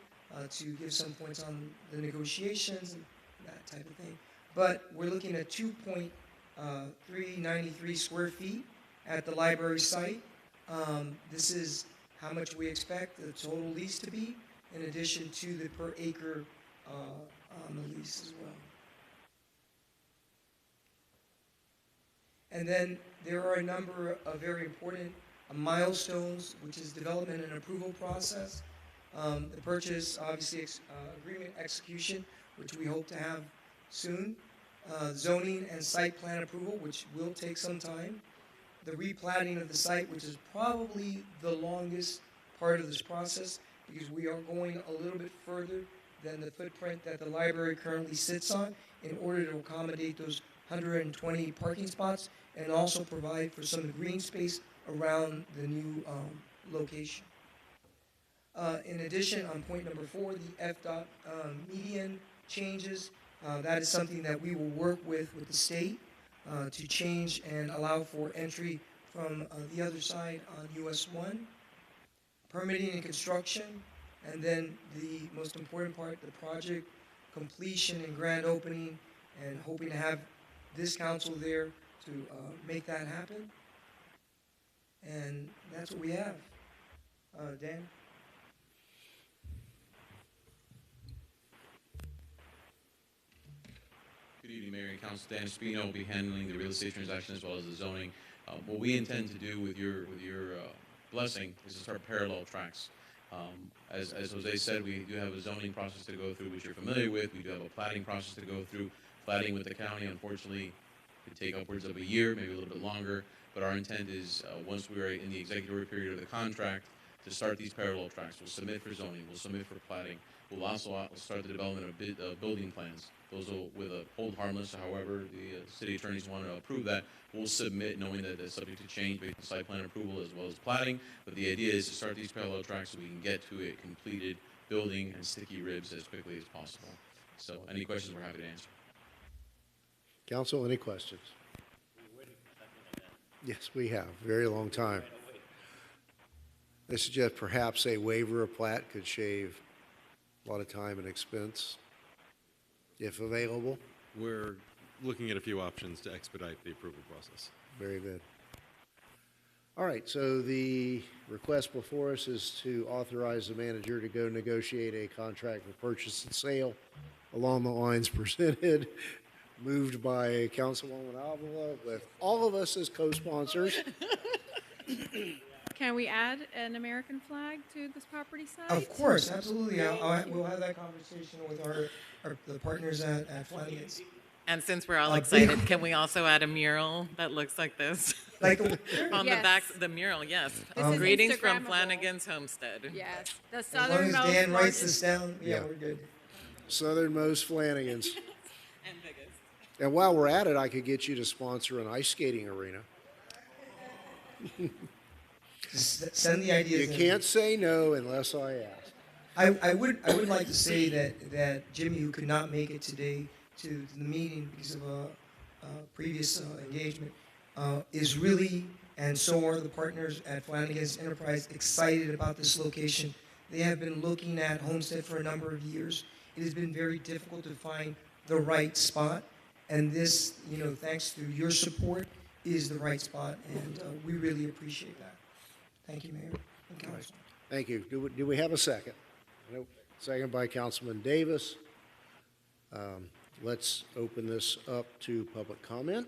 to give some points on the negotiations and that type of thing. But we're looking at 2.393 square feet at the library site. This is how much we expect the total lease to be, in addition to the per acre on the lease as well. And then there are a number of very important milestones, which is development and approval process. The purchase, obviously, agreement execution, which we hope to have soon. Zoning and site plan approval, which will take some time. The replatting of the site, which is probably the longest part of this process, because we are going a little bit further than the footprint that the library currently sits on in order to accommodate those 120 parking spots and also provide for some green space around the new location. In addition, on point number 4, the FDOT median changes, that is something that we will work with the state to change and allow for entry from the other side on US 1. Permitting and construction, and then the most important part, the project completion and grand opening, and hoping to have this council there to make that happen. And that's what we have. Dan? Good evening, Mayor and Council. Dan Spino will be handling the real estate transaction as well as the zoning. What we intend to do with your blessing is to start parallel tracks. As Jose said, we do have a zoning process to go through, which you're familiar with. We do have a platting process to go through. Platting with the county, unfortunately, could take upwards of a year, maybe a little bit longer. But our intent is, once we are in the executory period of the contract, to start these parallel tracks. We'll submit for zoning. We'll submit for platting. We'll also start the development of building plans. Those will, with a hold harmless, however the city attorneys want to approve that, we'll submit knowing that it's subject to change based on site plan approval as well as platting. But the idea is to start these parallel tracks so we can get to a completed building and sticky ribs as quickly as possible. So any questions, we're happy to answer. Council, any questions? Yes, we have. Very long time. I suggest perhaps a waiver of plat could shave a lot of time and expense, if available. We're looking at a few options to expedite the approval process. Very good. All right, so the request before us is to authorize the manager to go negotiate a contract for purchase and sale along the lines presented, moved by Councilwoman Avila, with all of us as co-sponsors. Can we add an American flag to this property site? Of course, absolutely. We'll have that conversation with the partners at Flanagan's. And since we're all excited, can we also add a mural that looks like this? Like on Yes. the back, the mural, yes. This is Greetings from Instagrammable. Flanagan's Homestead. Yes, the As long as southernmost. Dan writes this largest- down, yeah, Yeah. we're good. Southernmost Flanagan's. And biggest. And while we're at it, I could get you to sponsor an ice skating arena. Just send the ideas. You in. can't say no unless I ask. I would like to say that Jimmy, who could not make it today to the meeting because of a previous engagement, is really, and so are the partners at Flanagan's Enterprise, excited about this location. They have been looking at Homestead for a number of years. It has been very difficult to find the right spot, and this, thanks to your support, is the right spot, and we really appreciate that. Thank you, Mayor and Council. Thank you. Do we have a second? Nope. Second by Councilman Davis. Let's open this up to public comment.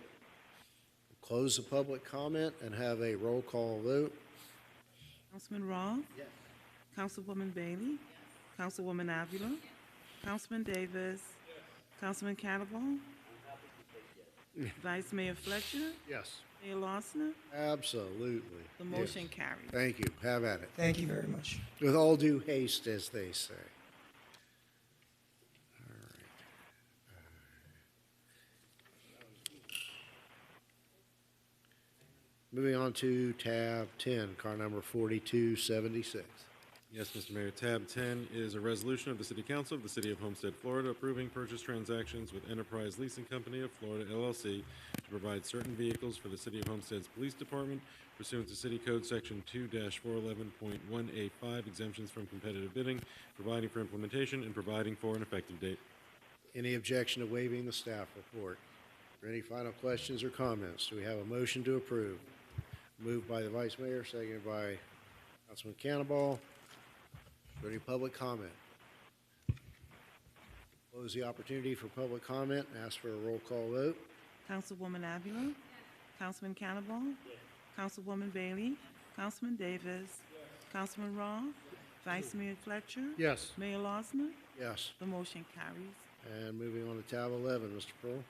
Close the public comment and have a roll call vote. Councilman Ross? Yes. Councilwoman Bailey? Yes. Councilwoman Avila? Councilman Davis? Yes. Councilman Cannibal? Vice Mayor Fletcher? Yes. Mayor Losner? Absolutely. The motion carries. Thank you. Have at it. Thank you very much. With all due haste, as they say. Moving on to tab 10, car number 4276. Yes, Mr. Mayor, tab 10 is a resolution of the City Council of the City of Homestead, Florida, approving purchase transactions with Enterprise Leasing Company of Florida, LLC, to provide certain vehicles for the City of Homestead's Police Department pursuant to City Code Section 2-411.1A5, exemptions from competitive bidding, providing for implementation, and providing for an effective date. Any objection to waiving the staff report? Or any final questions or comments? Do we have a motion to approve? Moved by the Vice Mayor, seconded by Councilman Cannibal. Is there any public comment? Close the opportunity for public comment and ask for a roll call vote. Councilwoman Avila? Yes. Councilman Cannibal? Yes. Councilwoman Bailey? Councilman Davis? Yes. Councilman Ross? Vice Mayor Fletcher? Yes. Mayor Losner? Yes. The motion carries. And moving on to tab 11, Mr. Pearl.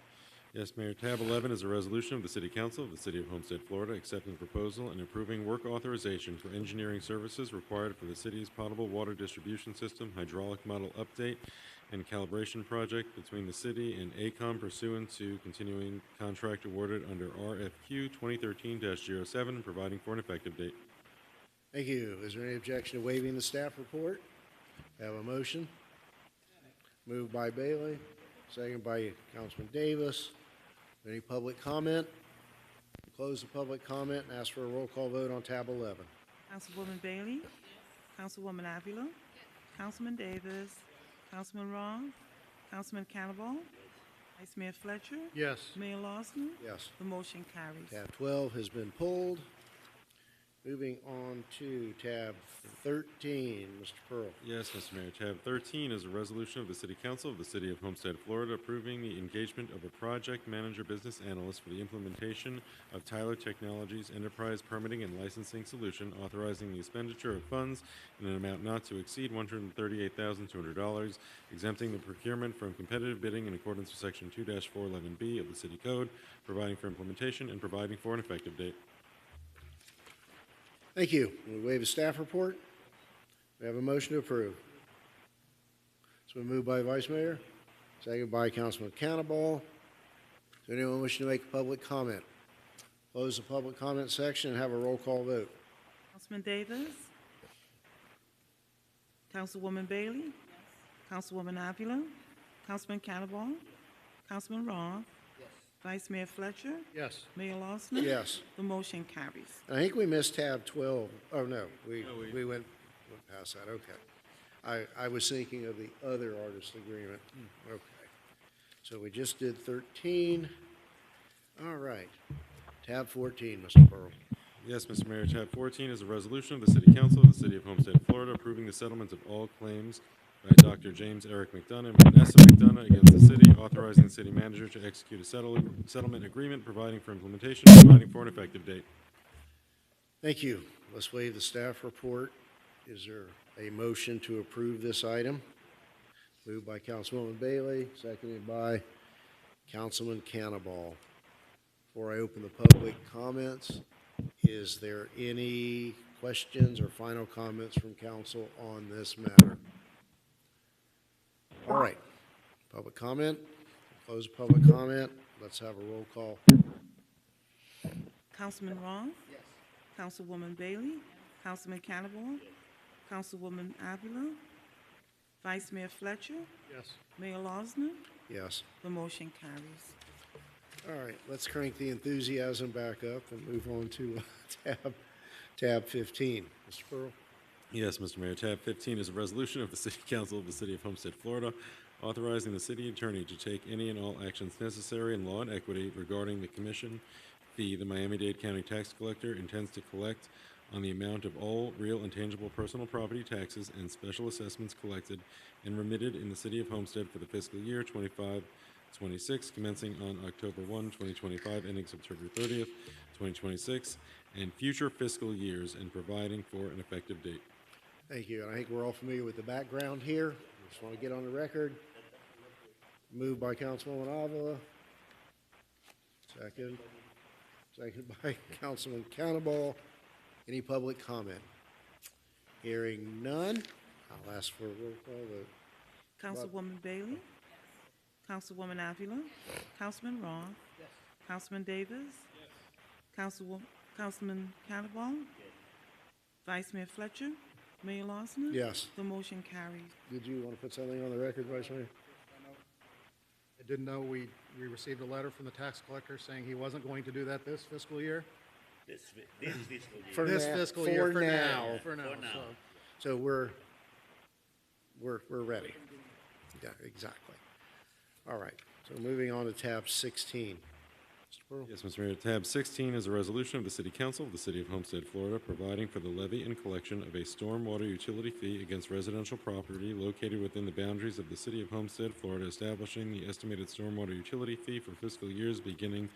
Yes, Mayor, tab 11 is a resolution of the City Council of the City of Homestead, Florida, accepting the proposal and approving work authorization for engineering services required for the city's potable water distribution system hydraulic model update and calibration project between the city and AECOM pursuant to continuing contract awarded under RFQ 2013-07, providing for an effective date. Thank you. Is there any objection to waiving the staff report? Have a motion? Moved by Bailey, second by Councilman Davis. Any public comment? Close the public comment and ask for a roll call vote on tab 11. Councilwoman Bailey? Councilwoman Avila? Councilman Davis? Councilman Ron? Councilman Cannibal? Vice Mayor Fletcher? Yes. Mayor Lawson? Yes. The motion carries. Tab 12 has been pulled. Moving on to tab 13, Mr. Pearl. Yes, Mr. Mayor. Tab 13 is a resolution of the City Council of the City of Homestead, Florida, approving the engagement of a project manager business analyst for the implementation of Tyler Technologies Enterprise Permitting and Licensing Solution, authorizing the expenditure of funds in an amount not to exceed $138,200, exempting the procurement from competitive bidding in accordance with Section 2-411B of the City Code, providing for implementation and providing for an effective date. Thank you. We waive a staff report. We have a motion to approve. It's been moved by Vice Mayor, seconded by Councilman Cannibal. Is there anyone wishing to make a public comment? Close the public comment section and have a roll call vote. Councilman Davis? Councilwoman Bailey? Councilwoman Avila? Councilman Cannibal? Councilman Ron? Vice Mayor Fletcher? Yes. Mayor Lawson? Yes. The motion carries. I think we missed tab 12. Oh, no, we went past that. Okay. I was thinking of the other artist agreement. Okay. So we just did 13. All right. Tab 14, Mr. Pearl. Yes, Mr. Mayor. Tab 14 is a resolution of the City Council of the City of Homestead, Florida, approving the settlement of all claims by Dr. James Eric McDonough and Vanessa McDonough against the city, authorizing the city manager to execute a settlement agreement, providing for implementation, and providing for an effective date. Thank you. Let's waive the staff report. Is there a motion to approve this item? Moved by Councilwoman Bailey, seconded by Councilman Cannibal. Before I open the public comments, is there any questions or final comments from council on this matter? All right. Public comment. Close the public comment. Let's have a roll call. Councilman Ron? Yes. Councilwoman Bailey? Councilman Cannibal? Councilwoman Avila? Vice Mayor Fletcher? Yes. Mayor Lawson? Yes. The motion carries. All right, let's crank the enthusiasm back up and move on to tab 15. Mr. Pearl? Yes, Mr. Mayor. Tab 15 is a resolution of the City Council of the City of Homestead, Florida, authorizing the city attorney to take any and all actions necessary in law and equity regarding the commission fee the Miami-Dade County Tax Collector intends to collect on the amount of all real and tangible personal property taxes and special assessments collected and remitted in the City of Homestead for the fiscal year 25-26, commencing on October 1, 2025, ending September 30th, 2026, and future fiscal years, and providing for an effective date. Thank you. And I think we're all familiar with the background here. I just want to get on the record. Moved by Councilwoman Avila. Second by Councilman Cannibal. Any public comment? Hearing none, I'll ask for a roll call vote. Councilwoman Bailey? Councilwoman Avila? Councilman Ron? Councilman Davis? Councilman Cannibal? Vice Mayor Fletcher? Mayor Lawson? Yes. The motion carries. Did you want to put something on the record, Vice Mayor? I didn't know we received a letter from the tax collector saying he wasn't going to do that this fiscal year. This fiscal year. For This now- fiscal year, for for now. now. For now. For now. So we're ready. Yeah, exactly. All right, so moving on to tab 16. Mr. Pearl? Yes, Mr. Mayor. Tab 16 is a resolution of the City Council of the City of Homestead, Florida, providing for the levy and collection of a stormwater utility fee against residential property located within the boundaries of the City of Homestead, Florida, establishing the estimated stormwater utility fee for fiscal years beginning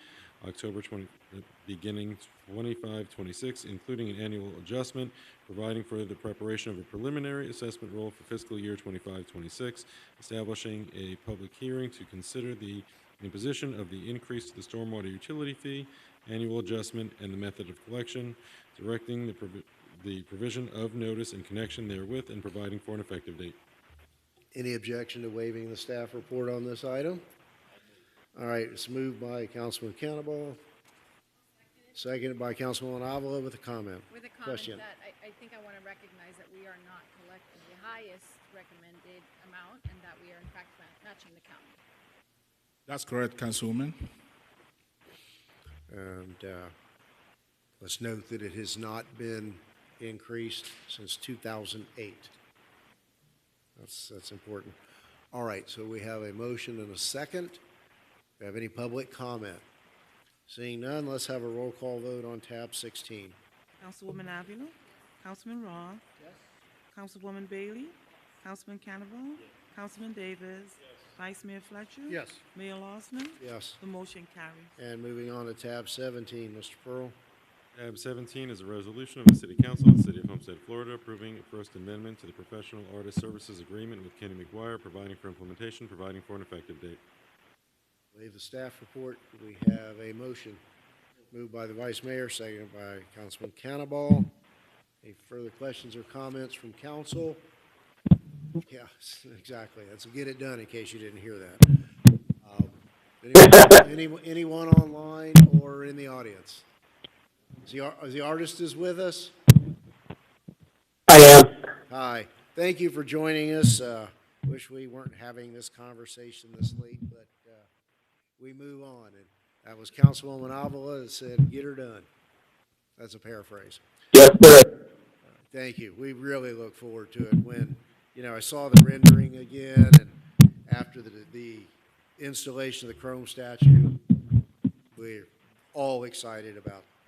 25-26, including an annual adjustment, providing for the preparation of a preliminary assessment roll for fiscal year 25-26, establishing a public hearing to consider the imposition of the increase to the stormwater utility fee, annual adjustment, and the method of collection, directing the provision of notice in connection therewith, and providing for an effective date. Any objection to waiving the staff report on this item? All right, it's moved by Councilman Cannibal, seconded by Councilwoman Avila with a comment. With a comment Question. that I think I want to recognize that we are not collecting the highest recommended amount and that we are in fact matching the county. That's correct, Councilwoman. And let's note that it has not been increased since 2008. That's important. All right, so we have a motion and a second. Do we have any public comment? Seeing none, let's have a roll call vote on tab 16. Councilwoman Avila? Councilman Roth? Yes. Councilwoman Bailey? Councilman Cannavale? Councilman Davis? Vice Mayor Fletcher? Yes. Mayor Losner? Yes. The motion carries. And moving on to tab 17, Mr. Pearl. Tab 17 is a resolution of the City Council of the City of Homestead, Florida, approving a First Amendment to the Professional Artist Services Agreement with Kenny McGuire, providing for implementation, providing for an effective date. Waive the staff report. We have a motion moved by the Vice Mayor, seconded by Councilman Cannabal. Any further questions or comments from council? Yeah, exactly. Let's get it done in case you didn't hear that. Anyone online or in the audience? Is the artist is with us? I am. Hi. Thank you for joining us. Wish we weren't having this conversation this late, but we move on. And that was Councilwoman Avila that said, get her done. That's a paraphrase. Yes, sir. Thank you. We really look forward to it. When, I saw the rendering again, and after the installation of the Chrome statue, we're all excited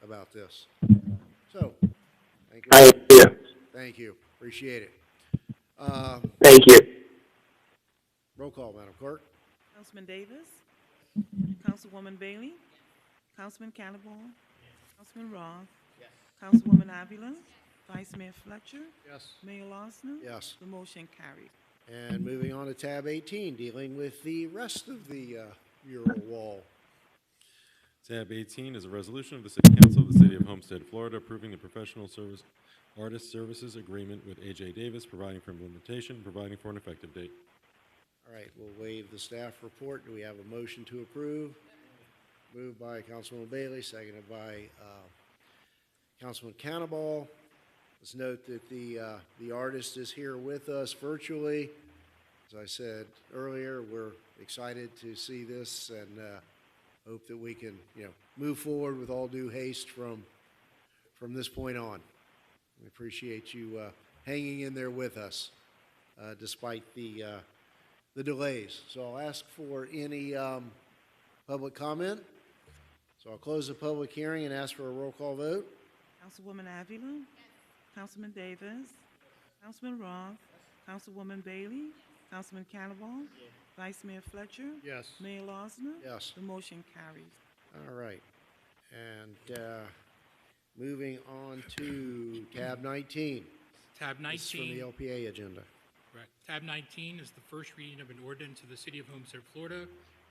about this. So, thank you. I am. Thank you. Appreciate it. Thank you. Roll call, Madam Clerk. Councilman Davis? Councilwoman Bailey? Councilman Cannavale? Councilman Roth? Yes. Councilwoman Avila? Vice Mayor Fletcher? Yes. Mayor Losner? Yes. The motion carries. And moving on to tab 18, dealing with the rest of the mural wall. Tab 18 is a resolution of the City Council of the City of Homestead, Florida, approving the Professional Artist Services Agreement with A.J. Davis, providing for implementation, providing for an effective date. All right, we'll waive the staff report. Do we have a motion to approve? Moved by Councilwoman Bailey, seconded by Councilman Cannabal. Let's note that the artist is here with us virtually. As I said earlier, we're excited to see this and hope that we can, move forward with all due haste from this point on. We appreciate you hanging in there with us despite the delays. So I'll ask for any public comment. So I'll close the public hearing and ask for a roll call vote. Councilwoman Avila? Councilman Davis? Councilman Roth? Councilwoman Bailey? Councilman Cannavale? Vice Mayor Fletcher? Yes. Mayor Losner? Yes. The motion carries. All right. And moving on to tab 19. Tab This is from 19. the LPA agenda. Correct. Tab 19 is the first reading of an ordinance of the City of Homestead, Florida,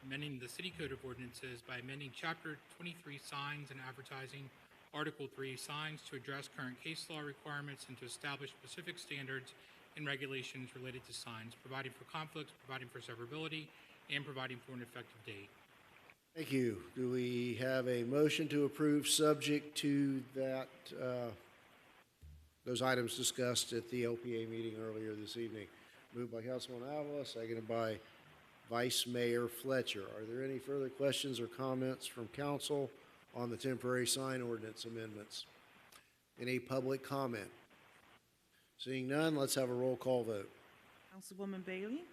amending the City Code of Ordinances by amending Chapter 23 Signs and Advertising, Article 3 Signs to address current case law requirements and to establish specific standards and regulations related to signs, providing for conflicts, providing for severability, and providing for an effective date. Thank you. Do we have a motion to approve subject to that, those items discussed at the LPA meeting earlier this evening? Moved by Councilman Avila, seconded by Vice Mayor Fletcher. Are there any further questions or comments from council on the temporary sign ordinance amendments? Any public comment? Seeing none, let's have a roll call vote. Councilwoman Bailey?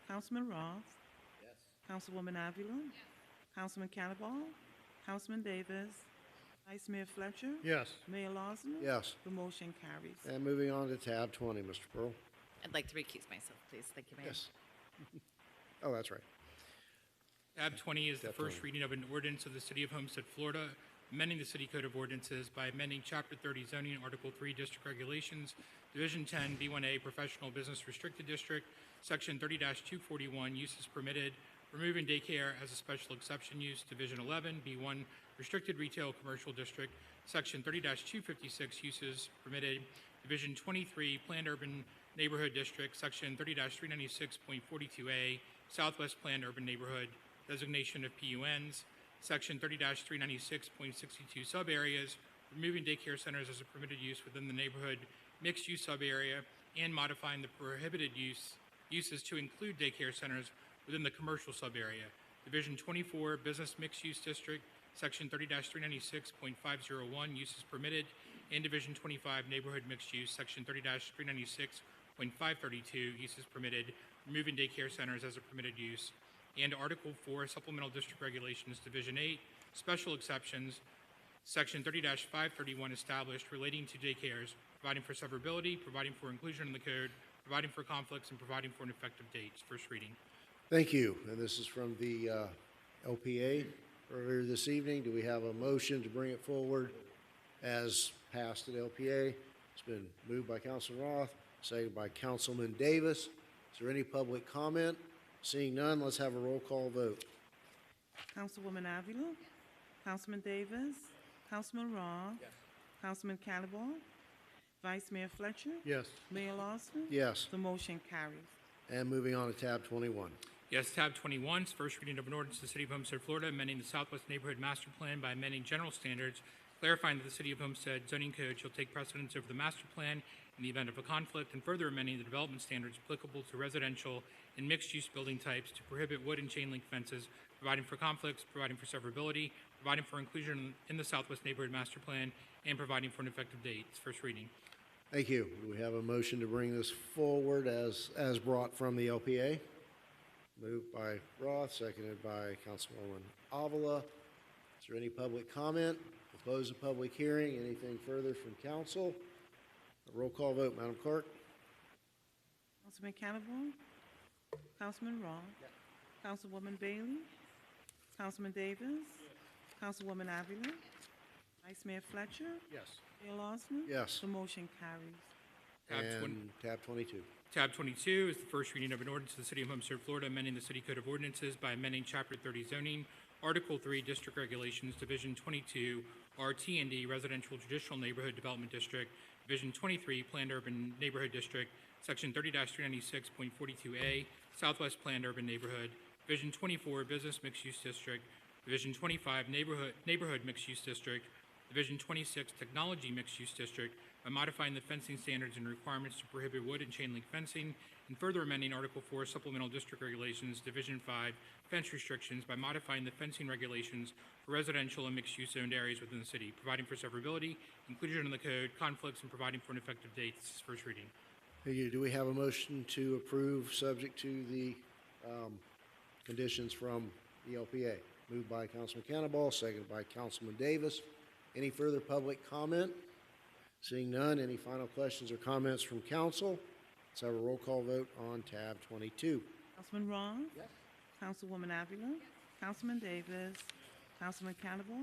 Councilman Roth? Yes. Councilwoman Avila? Councilman Cannavale? Councilman Davis? Vice Mayor Fletcher? Yes. Mayor Losner? Yes. The motion carries. And moving on to tab 20, Mr. Pearl. I'd like to recuse myself, please. Thank you, Mayor. Yes. Oh, that's right. Tab 20 is the Tab first 20. reading of an ordinance of the City of Homestead, Florida, amending the City Code of Ordinances by amending Chapter 30 Zoning, Article 3 District Regulations, Division 10, B1A Professional Business Restricted District, Section 30-241 Uses Permitted, removing daycare as a special exception use, Division 11, B1 Restricted Retail Commercial District, Section 30-256 Uses Permitted, Division 23 Planned Urban Neighborhood District, Section 30-396.42A, Southwest Planned Urban Neighborhood, designation of PUNs, Section 30-396.62 sub-areas, removing daycare centers as a permitted use within the neighborhood mixed-use sub-area, and modifying the prohibited uses to include daycare centers within the commercial sub-area. Division 24, Business Mixed-Use District, Section 30-396.501, uses permitted, and Division 25, Neighborhood Mixed Use, Section 30-396.532, uses permitted, removing daycare centers as a permitted use, and Article 4, Supplemental District Regulations, Division 8, Special Exceptions, Section 30-531, established relating to daycares, providing for severability, providing for inclusion in the code, providing for conflicts, and providing for an effective date. First reading. Thank you. And this is from the LPA earlier this evening. Do we have a motion to bring it forward as passed at LPA? It's been moved by Councilman Roth, seconded by Councilman Davis. Is there any public comment? Seeing none, let's have a roll call vote. Councilwoman Avila, Councilman Davis, Councilman Roth, Councilman Cannibal, Vice Mayor Fletcher, Yes. Mayor Lawson. Yes. The motion carries. And moving on to tab 21. Yes, tab 21 is first reading of an ordinance to the City of Homestead, Florida, amending the Southwest Neighborhood Master Plan by amending general standards, clarifying that the City of Homestead zoning code shall take precedence over the master plan in the event of a conflict, and further amending the development standards applicable to residential and mixed-use building types to prohibit wood and chain link fences, providing for conflicts, providing for severability, providing for inclusion in the Southwest Neighborhood Master Plan, and providing for an effective date. It's first reading. Thank you. Do we have a motion to bring this forward as brought from the LPA? Moved by Roth, seconded by Councilwoman Avila. Is there any public comment? We'll close the public hearing. Anything further from council? A roll call vote, Madam Clerk. Councilman Cannibal, Councilman Roth, Councilwoman Bailey, Councilman Davis, Councilwoman Avila, Vice Mayor Fletcher, Yes. Mayor Lawson. Yes. The motion carries. And tab 22. Tab 22 is the first reading of an ordinance to the City of Homestead, Florida, amending the City Code of Ordinances by amending Chapter 30 zoning, Article 3 District Regulations, Division 22, RT&D Residential Traditional Neighborhood Development District, Division 23 Planned Urban Neighborhood District, Section 30-396.42A, Southwest Planned Urban Neighborhood, Division 24 Business Mixed Use District, Division 25 Neighborhood Mixed Use District, Division 26 Technology Mixed Use District, by modifying the fencing standards and requirements to prohibit wood and chain link fencing, and further amending Article 4 Supplemental District Regulations, Division 5 Fence Restrictions by modifying the fencing regulations for residential and mixed-use zoned areas within the city, providing for severability, inclusion in the code, conflicts, and providing for an effective date. This is first reading. Thank you. Do we have a motion to approve subject to the conditions from the LPA? Moved by Councilman Cannibal, seconded by Councilman Davis. Any further public comment? Seeing none, any final questions or comments from council? Let's have a roll call vote on tab 22. Councilman Roth, Councilwoman Avila, Councilman Davis, Councilman Cannibal,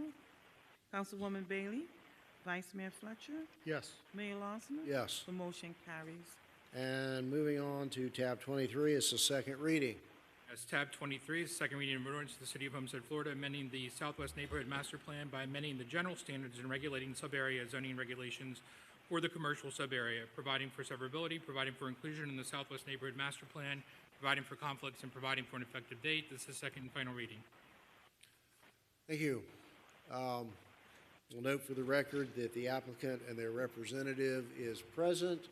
Councilwoman Bailey, Vice Mayor Fletcher, Yes. Mayor Lawson. Yes. The motion carries. And moving on to tab 23, it's the second reading. As tab 23 is the second reading of an ordinance to the City of Homestead, Florida, amending the Southwest Neighborhood Master Plan by amending the general standards and regulating sub-area zoning regulations for the commercial sub-area, providing for severability, providing for inclusion in the Southwest Neighborhood Master Plan, providing for conflicts, and providing for an effective date. This is second and final reading. Thank you. We'll note for the record that the applicant and their representative is present.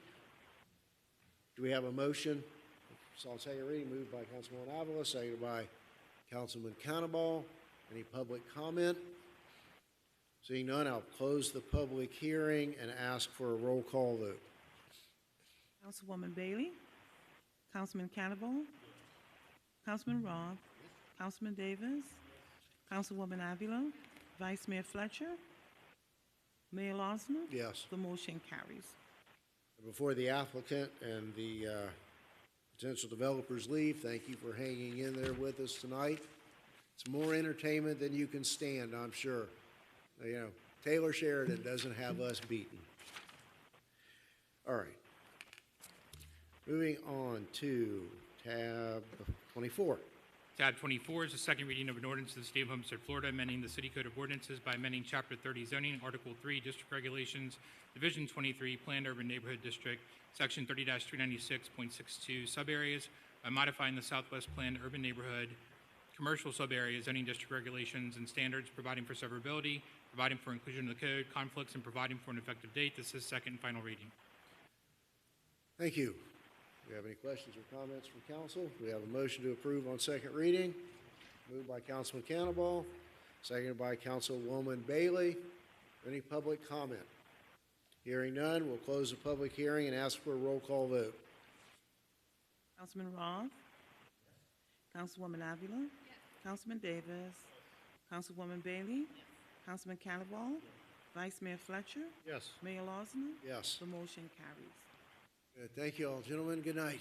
Do we have a motion? So on second reading, moved by Councilman Avila, seconded by Councilman Cannibal. Any public comment? Seeing none, I'll close the public hearing and ask for a roll call vote. Councilwoman Bailey, Councilman Cannibal, Councilman Roth, Councilman Davis, Councilwoman Avila, Vice Mayor Fletcher, Mayor Lawson. Yes. The motion carries. Before the applicant and the potential developers leave, thank you for hanging in there with us tonight. It's more entertainment than you can stand, I'm sure. You know, Taylor Sheridan doesn't have us beaten. All right. Moving on to tab 24. Tab 24 is the second reading of an ordinance to the City of Homestead, Florida, amending the City Code of Ordinances by amending Chapter 30 zoning, Article 3 District Regulations, Division 23 Planned Urban Neighborhood District, Section 30-396.62 sub-areas by modifying the Southwest Planned Urban Neighborhood commercial sub-area zoning district regulations and standards, providing for severability, providing for inclusion in the code, conflicts, and providing for an effective date. This is second and final reading. Thank you. Do you have any questions or comments from council? We have a motion to approve on second reading. Moved by Councilman Cannonball, seconded by Councilwoman Bailey. Any public comment? Hearing none, we'll close the public hearing and ask for a roll call vote. Councilman Roth? Councilwoman Avila? Councilman Davis? Councilwoman Bailey? Councilman Cannavall? Vice Mayor Fletcher? Yes. Mayor Losner? Yes. The motion carries. Good. Thank you all, gentlemen. Good night.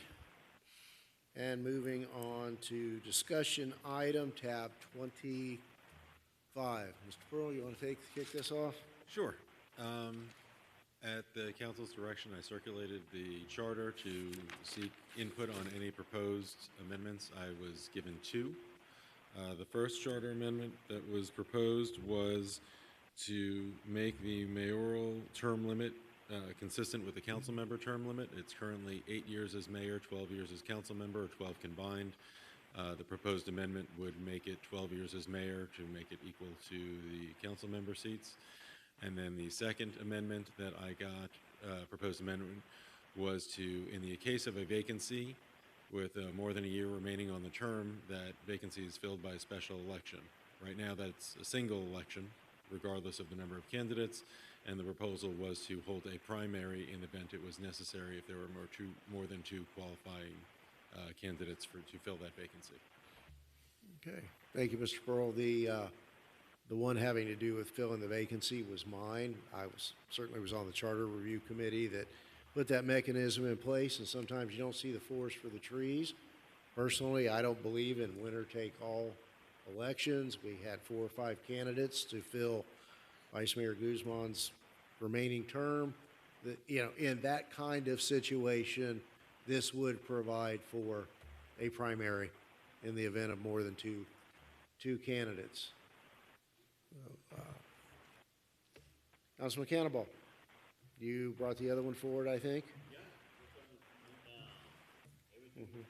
And moving on to discussion item tab 25. Mr. Pearl, you want to kick this off? Sure. At the council's direction, I circulated the charter to seek input on any proposed amendments. I was given two. The first charter amendment that was proposed was to make the mayoral term limit consistent with the council member term limit. It's currently 8 years as mayor, 12 years as council member, or 12 combined. The proposed amendment would make it 12 years as mayor to make it equal to the council member seats. And then the second amendment that I got, proposed amendment, was to, in the case of a vacancy with more than a year remaining on the term, that vacancy is filled by a special election. Right now, that's a single election, regardless of the number of candidates, and the proposal was to hold a primary in the event it was necessary if there were more than two qualifying candidates to fill that vacancy. Okay. Thank you, Mr. Pearl. The one having to do with filling the vacancy was mine. I certainly was on the Charter Review Committee that put that mechanism in place, and sometimes you don't see the forest for the trees. Personally, I don't believe in winner-take-all elections. We had 4 or 5 candidates to fill Vice Mayor Guzman's remaining term. In that kind of situation, this would provide for a primary in the event of more than two candidates. Councilman Cannonball, you brought the other one forward, I think? Yeah. Mhm.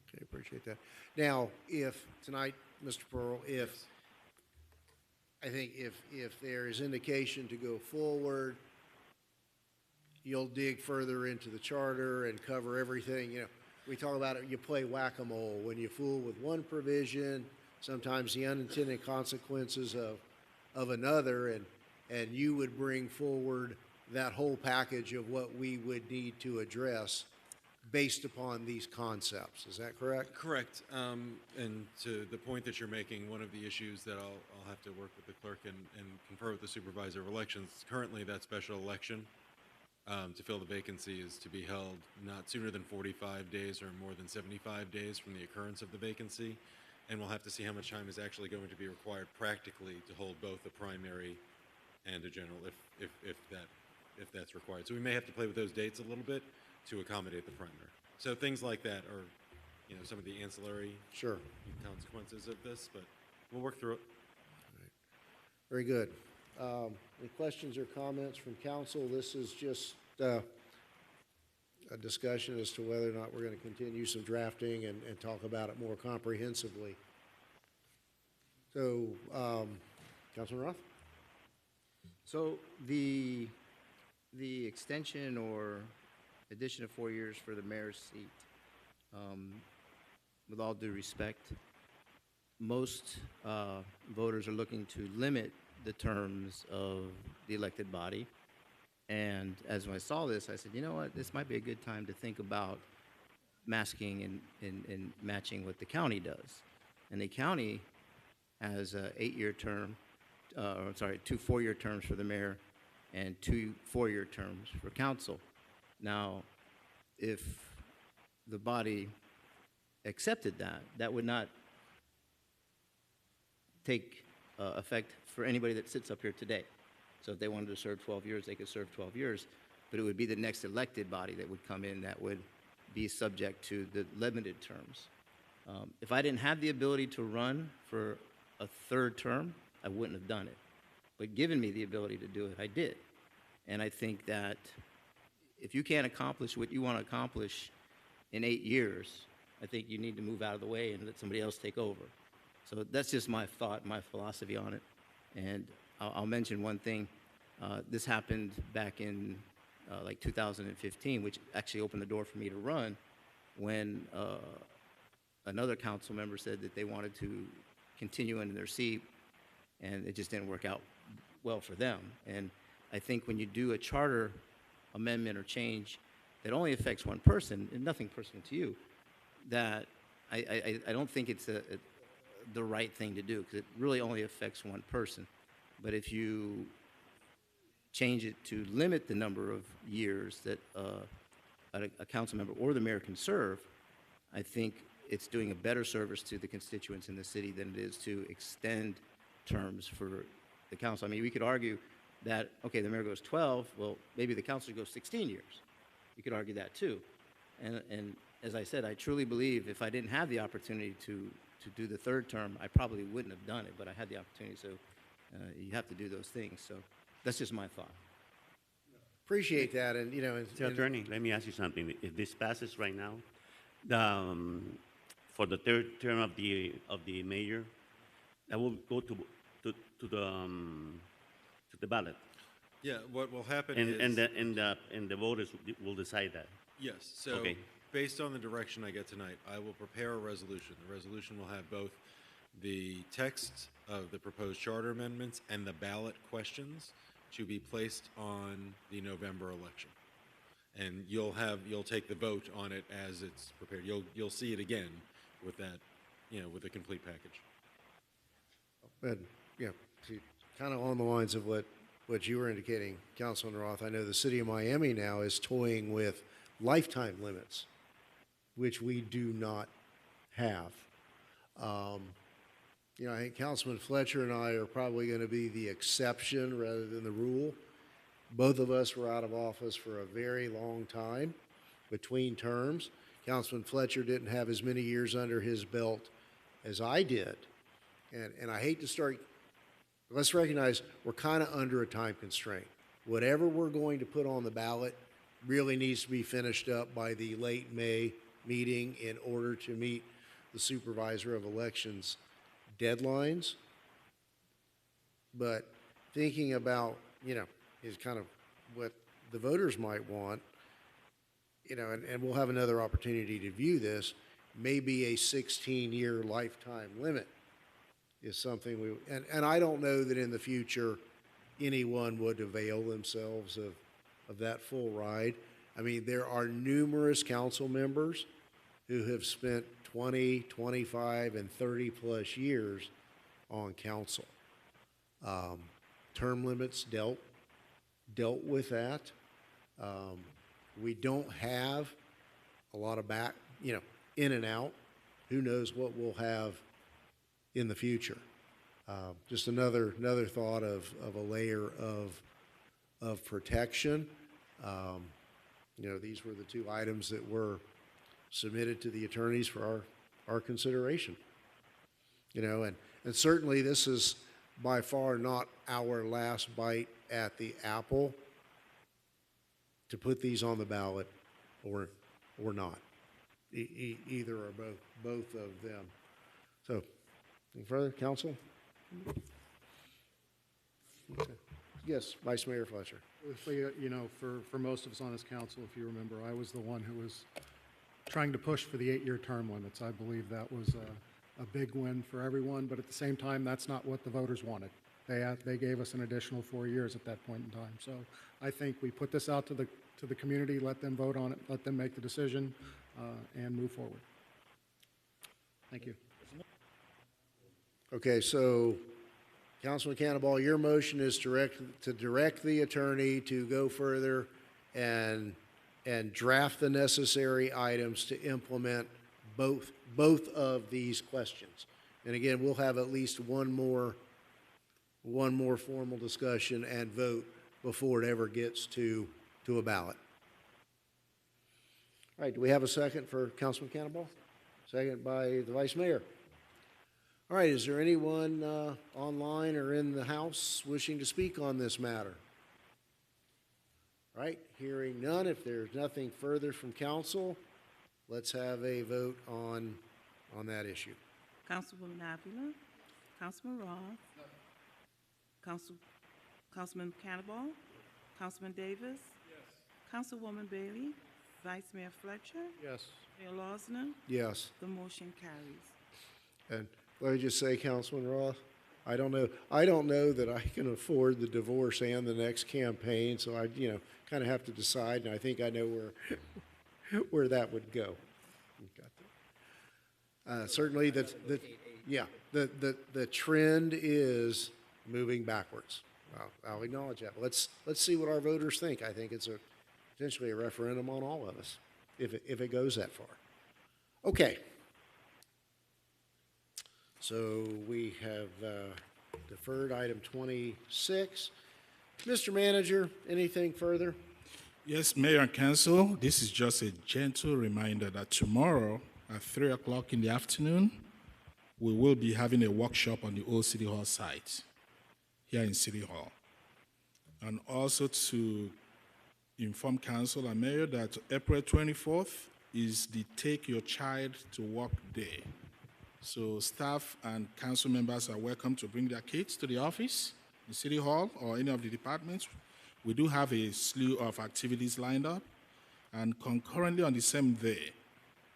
Okay, appreciate that. Now, if tonight, Mr. Pearl, I think if there is indication to go forward, you'll dig further into the charter and cover everything. We talk about it, you play whack-a-mole. When you fool with one provision, sometimes the unintended consequences of another, and you would bring forward that whole package of what we would need to address based upon these concepts. Is that correct? Correct. And to the point that you're making, one of the issues that I'll have to work with the clerk and confer with the supervisor of elections, currently that special election to fill the vacancy is to be held not sooner than 45 days or more than 75 days from the occurrence of the vacancy. And we'll have to see how much time is actually going to be required practically to hold both a primary and a general if that's required. So we may have to play with those dates a little bit to accommodate the primary. So things like that are, some of the ancillary consequences of this, but we'll work through it. Very good. Any questions or comments from council? This is just a discussion as to whether or not we're going to continue some drafting and talk about it more comprehensively. So, Councilman Roth? So the extension or addition of 4 years for the mayor's seat, with all due respect, most voters are looking to limit the terms of the elected body. And as I saw this, I said, you know what, this might be a good time to think about masking and matching what the county does. And the county has an 8-year term, 2 4-year terms for the mayor and 2 4-year terms for council. Now, if the body accepted that, that would not take effect for anybody that sits up here today. So if they wanted to serve 12 years, they could serve 12 years, but it would be the next elected body that would come in that would be subject to the limited terms. If I didn't have the ability to run for a 3rd term, I wouldn't have done it. but given me the ability to do it, I did. And I think that if you can't accomplish what you want to accomplish in 8 years, I think you need to move out of the way and let somebody else take over. So that's just my thought, my philosophy on it. And I'll mention one thing. This happened back in like 2015, which actually opened the door for me to run when another council member said that they wanted to continue in their seat, and it just didn't work out well for them. And I think when you do a charter amendment or change that only affects one person and nothing personal to you, that I don't think it's the right thing to do, because it really only affects one person. But if you change it to limit the number of years that a council member or the mayor can serve, I think it's doing a better service to the constituents in the city than it is to extend terms for the council. I mean, we could argue that, okay, the mayor goes 12, well, maybe the council goes 16 years. You could argue that too. And as I said, I truly believe if I didn't have the opportunity to do the third term, I probably wouldn't have done it, but I had the opportunity, so you have to do those things. So that's just my thought. Appreciate that, and you know, Mr. Attorney, let me ask you something. If this passes right now, for the third term of the mayor, that will go to the ballot. Yeah, what will happen And is... the voters will decide that. Yes, so Okay. based on the direction I get tonight, I will prepare a resolution. The resolution will have both the text of the proposed charter amendments and the ballot questions to be placed on the November election. And you'll take the vote on it as it's prepared. You'll see it again with that, with the complete package. And, kind of on the lines of what you were indicating, Councilman Roth, I know the city of Miami now is toying with lifetime limits, which we do not have. I think Councilman Fletcher and I are probably going to be the exception rather than the rule. Both of us were out of office for a very long time between terms. Councilman Fletcher didn't have as many years under his belt as I did. And I hate to start, let's recognize we're kind of under a time constraint. Whatever we're going to put on the ballot really needs to be finished up by the late May meeting in order to meet the supervisor of elections deadlines. But thinking about, is kind of what the voters might want, and we'll have another opportunity to view this, maybe a 16-year lifetime limit is something and I don't know that in the future anyone would avail themselves of that full ride. I mean, there are numerous council members who have spent 20, 25, and 30 plus years on council. Term limits dealt with that. We don't have a lot of back, in and out. Who knows what we'll have in the future. Just another thought of a layer of protection. These were the two items that were submitted to the attorneys for our consideration. And certainly this is by far not our last bite at the apple to put these on the ballot or not. Either or both of them. So, any further, council? Okay. Yes, Vice Mayor Fletcher. For most of us on this council, if you remember, I was the one who was trying to push for the 8-year term limits. I believe that was a big win for everyone, but at the same time, that's not what the voters wanted. They gave us an additional 4 years at that point in time. So I think we put this out to the community, let them vote on it, let them make the decision, and move forward. Thank you. Okay, so Councilman Cannonball, your motion is to direct the attorney to go further and draft the necessary items to implement both of these questions. And again, we'll have at least one more formal discussion and vote before it ever gets to a ballot. All right, do we have a second for Councilman Cannonball? Second by the Vice Mayor. All right, is there anyone online or in the House wishing to speak on this matter? All right, hearing none, if there's nothing further from council, let's have a vote on that issue. Councilwoman Avila, Councilman Roth, Councilman Cannonball, Councilman Davis, Councilwoman Bailey, Vice Mayor Fletcher, Yes. Mayor Losner. Yes. The motion carries. And let me just say, Councilman Roth, I don't know that I can afford the divorce and the next campaign, so I, kind of have to decide, and I think I know where that would go. Certainly, the trend is moving backwards. I'll acknowledge that. Let's see what our voters think. I think it's potentially a referendum on all of us, if it goes that far. Okay. So we have deferred item 26. Mr. Manager, anything further? Yes, Mayor and Council, this is just a gentle reminder that tomorrow at 3 o'clock in the afternoon, we will be having a workshop on the old City Hall site here in City Hall. And also to inform Council and Mayor that April 24th is the Take Your Child to Work Day. So staff and council members are welcome to bring their kids to the office, the City Hall, or any of the departments. We do have a slew of activities lined up. And concurrently on the same day,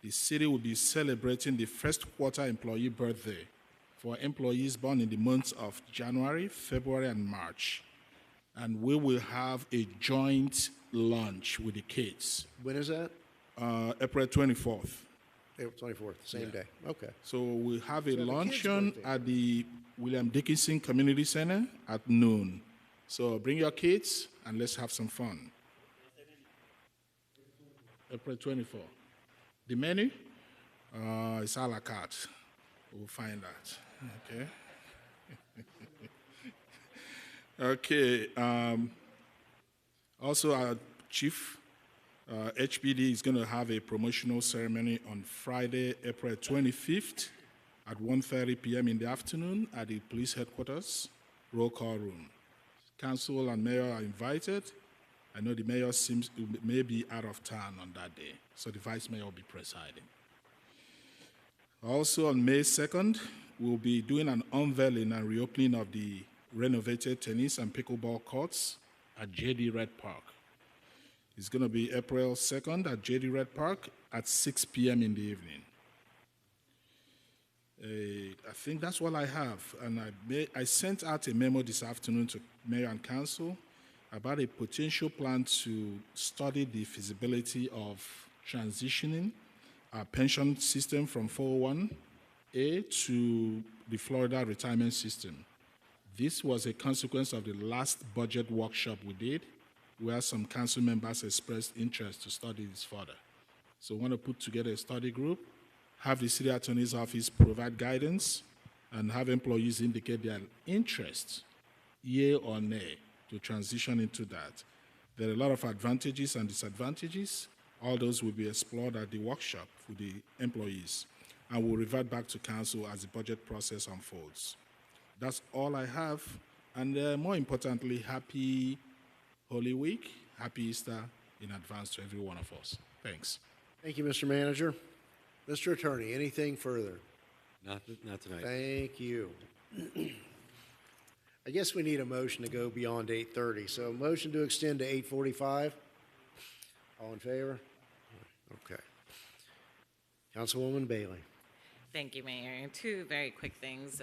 the city will be celebrating the first quarter employee birthday for employees born in the months of January, February, and March. And we will have a joint lunch with the kids. When is that? April 24th. April 24th, same day. Okay. So we'll have a So the kids' luncheon birthday. at the William Dickinson Community Center at noon. So bring your kids and let's have some fun. April 24th. The menu is a la carte. We'll find out. Okay. Okay. Also, our chief HPD is going to have a promotional ceremony on Friday, April 25th at 1:30 p.m. in the afternoon at the police headquarters, roll call room. Council and mayor are invited. I know the mayor may be out of town on that day, so the vice mayor will be presiding. Also on May 2nd, we'll be doing an unveiling and reopening of the renovated tennis and pickleball courts at JD Red Park. It's going to be April 2nd at JD Red Park at 6 p.m. in the evening. I think that's all I have. And I sent out a memo this afternoon to Mayor and Council about a potential plan to study the feasibility of transitioning our pension system from 401A to the Florida retirement system. This was a consequence of the last budget workshop we did, where some council members expressed interest to study this further. So we want to put together a study group, have the city attorney's office provide guidance, and have employees indicate their interest, yea or nay, to transition into that. There are a lot of advantages and disadvantages. All those will be explored at the workshop with the employees, and we'll revert back to council as the budget process unfolds. That's all I have, and more importantly, happy Holy Week, happy Easter in advance to every one of us. Thanks. Thank you, Mr. Manager. Mr. Attorney, anything further? Not tonight. Thank you. I guess we need a motion to go beyond 8:30. So a motion to extend to 8:45. All in favor? Okay. Councilwoman Bailey. Thank you, Mayor. Two very quick things.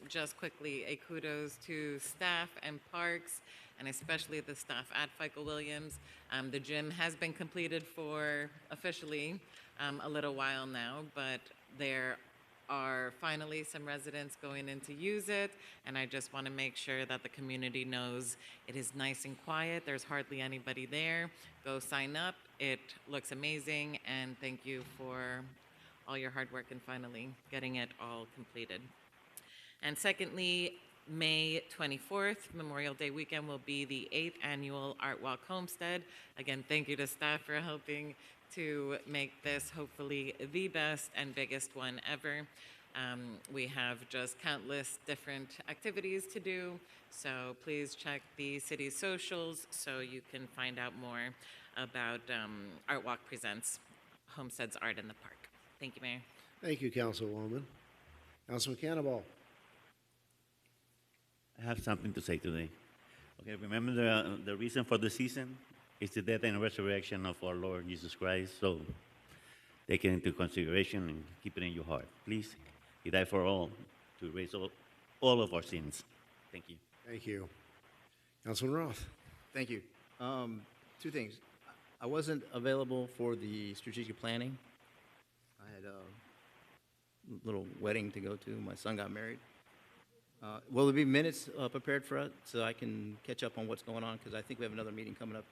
Just quickly, a kudos to staff and parks, and especially the staff at FICO Williams. The gym has been completed for officially a little while now, but there are finally some residents going in to use it, and I just want to make sure that the community knows it is nice and quiet. There's hardly anybody there. Go sign up. It looks amazing, and thank you for all your hard work and finally getting it all completed. And secondly, May 24th, Memorial Day weekend, will be the 8th annual Art Walk Homestead. Again, thank you to staff for helping to make this hopefully the best and biggest one ever. We have just countless different activities to do, so please check the city's socials so you can find out more about Art Walk Presents Homestead's Art in the Park. Thank you, Mayor. Thank you, Councilwoman. Councilman Cannonball. I have something to say today. Okay, remember the reason for the season is the death and resurrection of our Lord Jesus Christ. So take it into consideration and keep it in your heart. Please, He died for all to erase all of our sins. Thank you. Thank you. Councilman Roth. Thank you. Two things. I wasn't available for the strategic planning. I had a little wedding to go to. My son got married. Will there be minutes prepared for us so I can catch up on what's going on? Because I think we have another meeting coming up.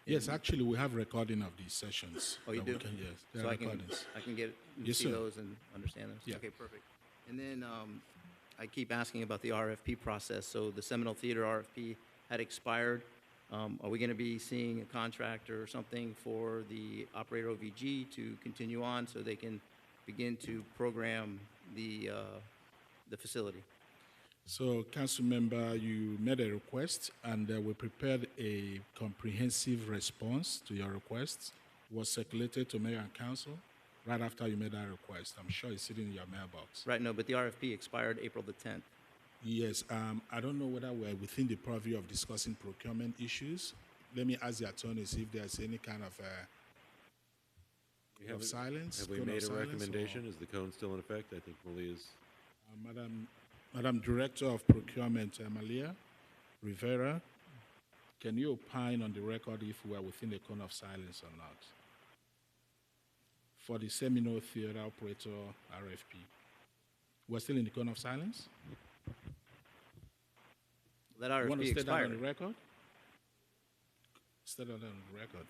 Yes, actually, we have recording of these sessions. Oh, you that we do? can- yes, there So are I can recordings. get Yes, see sir. those and understand those? Yeah. Okay, perfect. And then I keep asking about the RFP process. So the Seminole Theater RFP had expired. Are we going to be seeing a contractor or something for the operator OVG to continue on so they can begin to program the facility? So, Council Member, you made a request, and we prepared a comprehensive response to your request. It was circulated to Mayor and Council right after you made that request. I'm sure it's sitting in your mailbox. Right, no, but the RFP expired April the 10th. Yes, I don't know whether we're within the purview of discussing procurement issues. Let me ask the attorneys if there's any kind of silence. Have we cone of made a silence, recommendation? Is the cone still in effect? I think Malia's. Madam Director of Procurement, Malia Rivera, can you opine on the record if we are within the cone of silence or not? For the Seminole Theater Operator RFP. We're still in the cone of silence? That You want RFP to state that on expired. the record? State that on the record.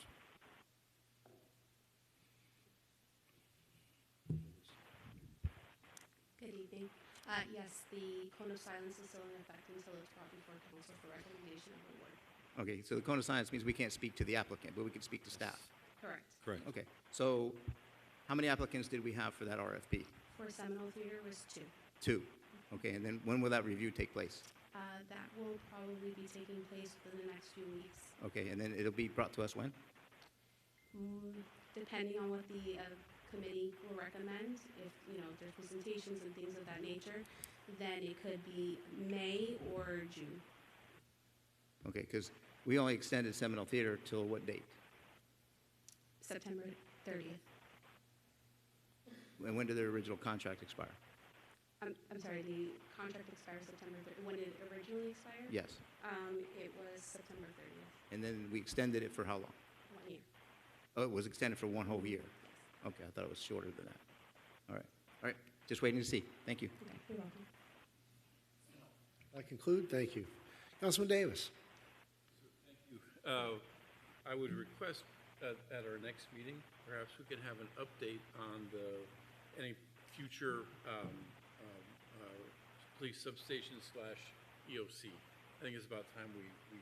Good evening. Yes, the cone of silence is still in effect until it's brought before council for recommendation of award. Okay, so the cone of silence means we can't speak to the applicant, but we can speak to staff. Correct. Correct. Okay, so how many applicants did we have for that RFP? For Seminole Theater was 2. 2. Okay, and then when will that review take place? That will probably be taking place within the next few weeks, Okay, and then it'll be brought to us when? depending on what the committee will recommend. If, there's presentations and things of that nature, then it could be May or June. Okay, because we only extended Seminole Theater till what date? September 30th. And when did their original contract expire? I'm sorry, the contract expires September 30th. When it originally expired? Yes. It was September 30th, And then we extended it for how long? 1 year. Oh, it was extended for 1 whole year? Okay, I thought it was shorter than that. All right, just waiting to see. Thank you. Okay, you're welcome. I conclude. Thank you. Councilman Davis. I would request at our next meeting, perhaps we could have an update on any future police substation / EOC. I think it's about time we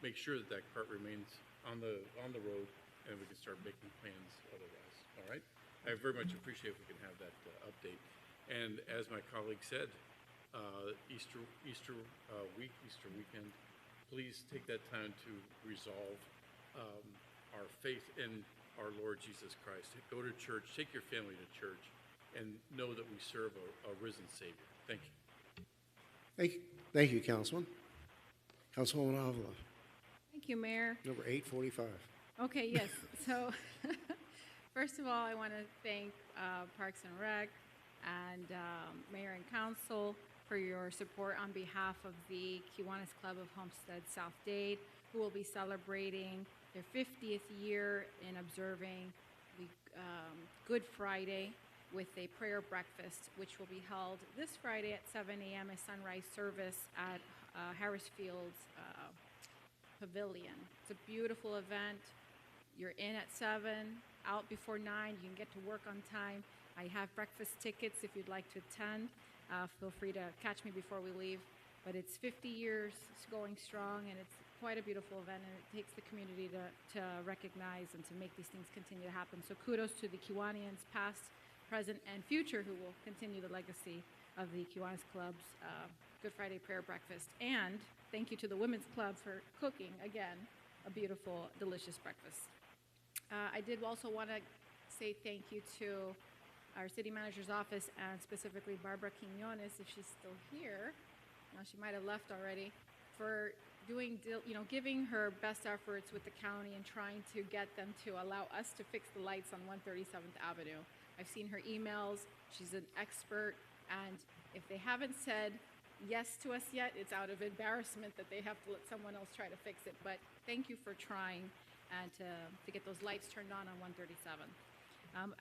make sure that cart remains on the road and we can start making plans otherwise. All right? I very much appreciate if we can have that update. And as my colleague said, Easter weekend, please take that time to resolve our faith in our Lord Jesus Christ. Go to church, take your family to church, and know that we serve a risen Savior. Thank you. Thank you, Councilman. Councilwoman Avila, Thank you, Mayor. number 845. Okay, yes. So, first of all, I want to thank Parks and Rec and Mayor and Council for your support on behalf of the Kiwanis Club of Homestead South Dade, who will be celebrating their 50th year in observing the Good Friday with a prayer breakfast, which will be held this Friday at 7 a.m., a sunrise service at Harris Field's Pavilion. It's a beautiful event. You're in at 7, out before 9. You can get to work on time. I have breakfast tickets if you'd like to attend. Feel free to catch me before we leave. But it's 50 years, it's going strong, and it's quite a beautiful event, and it takes the community to recognize and to make these things continue to happen. So kudos to the Kiwanians, past, present and future, who will continue the legacy of the Kiwanis Club's Good Friday prayer breakfast. And thank you to the Women's Club for cooking, again, a beautiful, delicious breakfast. I did also want to say thank you to our city manager's office, and specifically Barbara Quinones, if she's still here. Now, she might have left already, for doing, giving her best efforts with the county and trying to get them to allow us to fix the lights on 137th Avenue. I've seen her emails. She's an expert, and if they haven't said yes to us yet, it's out of embarrassment that they have to let someone else try to fix it. But thank you for trying and to get those lights turned on 137th.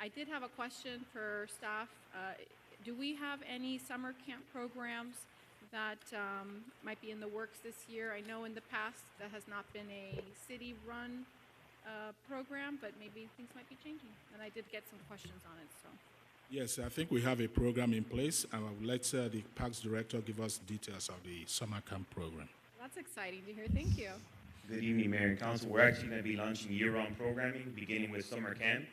I did have a question for staff. Do we have any summer camp programs that might be in the works this year? I know in the past that has not been a city-run program, but maybe things might be changing. And I did get some questions on it, so. Yes, I think we have a program in place, and I will let the Parks Director give us details of the summer camp program. That's exciting to hear. Thank you. Good evening, Mayor and Council. We're actually going to be launching year-round programming, beginning with summer camp.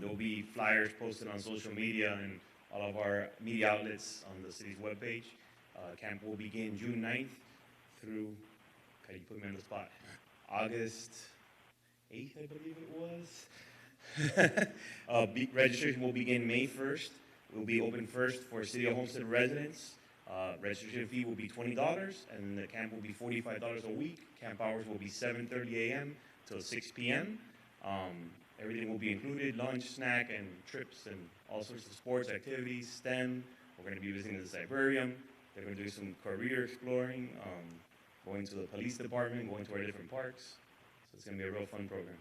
There will be flyers posted on social media and all of our media outlets on the city's webpage. Camp will begin June 9th through, okay, you put me on the spot, August 8th, I believe it was. Registration will begin May 1st. It will be open first for City of Homestead residents. Registration fee will be $20, and the camp will be $45 a week. Camp hours will be 7:30 a.m. till 6 p.m. Everything will be included, lunch, snack, and trips, and all sorts of sports, activities, STEM. We're going to be visiting the Cyberarium. They're going to do some career exploring, going to the police department, going to our different parks. So it's going to be a real fun program.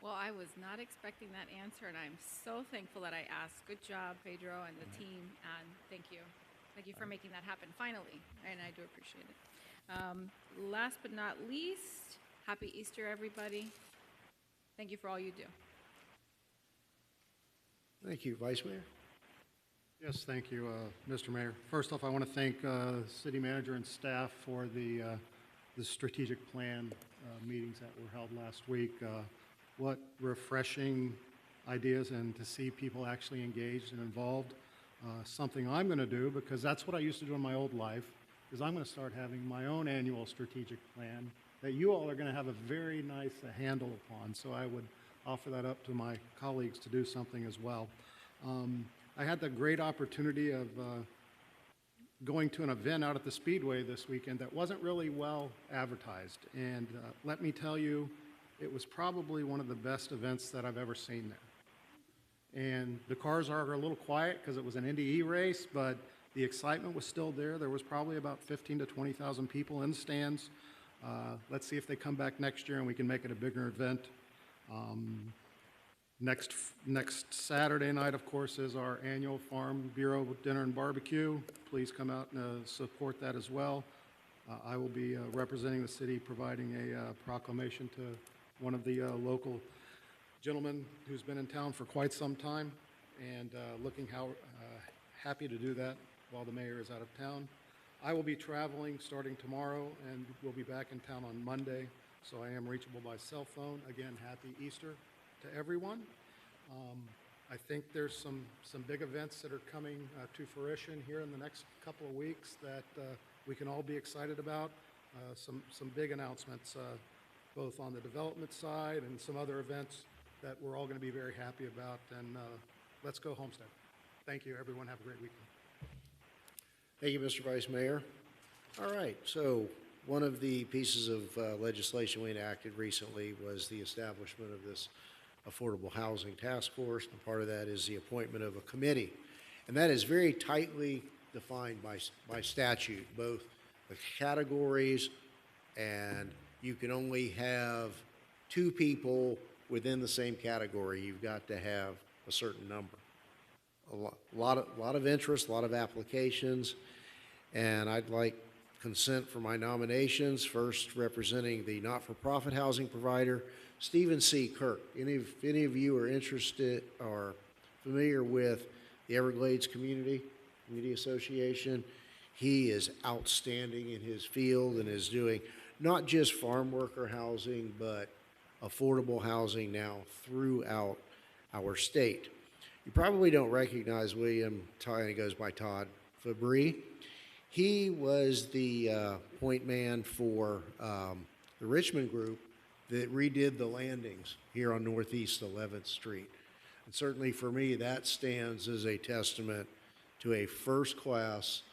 Well, I was not expecting that answer, and I'm so thankful that I asked. Good job, Pedro and the team, and thank you. Thank you for making that happen, finally, and I do appreciate it. Last but not least, happy Easter, everybody. Thank you for all you do. Thank you. Vice Mayor? Yes, thank you, Mr. Mayor. First off, I want to thank City Manager and staff for the strategic plan meetings that were held last week. What refreshing ideas, and to see people actually engaged and involved. Something I'm going to do, because that's what I used to do in my old life, is I'm going to start having my own annual strategic plan that you all are going to have a very nice handle upon. So I would offer that up to my colleagues to do something as well. I had the great opportunity of going to an event out at the Speedway this weekend that wasn't really well advertised. And let me tell you, it was probably one of the best events that I've ever seen there. And the cars are a little quiet because it was an Indy E race, but the excitement was still there. There was probably about 15 to 20,000 people in the stands. Let's see if they come back next year and we can make it a bigger event. Next Saturday night, of course, is our annual Farm Bureau Dinner and Barbecue. Please come out and support that as well. I will be representing the city, providing a proclamation to one of the local gentlemen who's been in town for quite some time, and looking happy to do that while the mayor is out of town. I will be traveling starting tomorrow, and we'll be back in town on Monday, so I am reachable by cell phone. Again, happy Easter to everyone. I think there's some big events that are coming to fruition here in the next couple of weeks that we can all be excited about. Some big announcements, both on the development side and some other events that we're all going to be very happy about. And let's go Homestead. Thank you, everyone. Have a great weekend. Thank you, Mr. Vice Mayor. All right, so one of the pieces of legislation we enacted recently was the establishment of this Affordable Housing Task Force, and part of that is the appointment of a committee. And that is very tightly defined by statute, both the categories, and you can only have 2 people within the same category. You've got to have a certain number. A lot of interest, a lot of applications, and I'd like consent for my nominations. First, representing the not-for-profit housing provider, Stephen C. Kirk. If any of you are interested or familiar with the Everglades Community Association, he is outstanding in his field and is doing not just farm worker housing, but affordable housing now throughout our state. You probably don't recognize William Todd, he goes by Todd Fabry. He was the point man for the Richmond group that redid the landings here on Northeast 11th Street. And certainly for me, that stands as a testament to a first-class,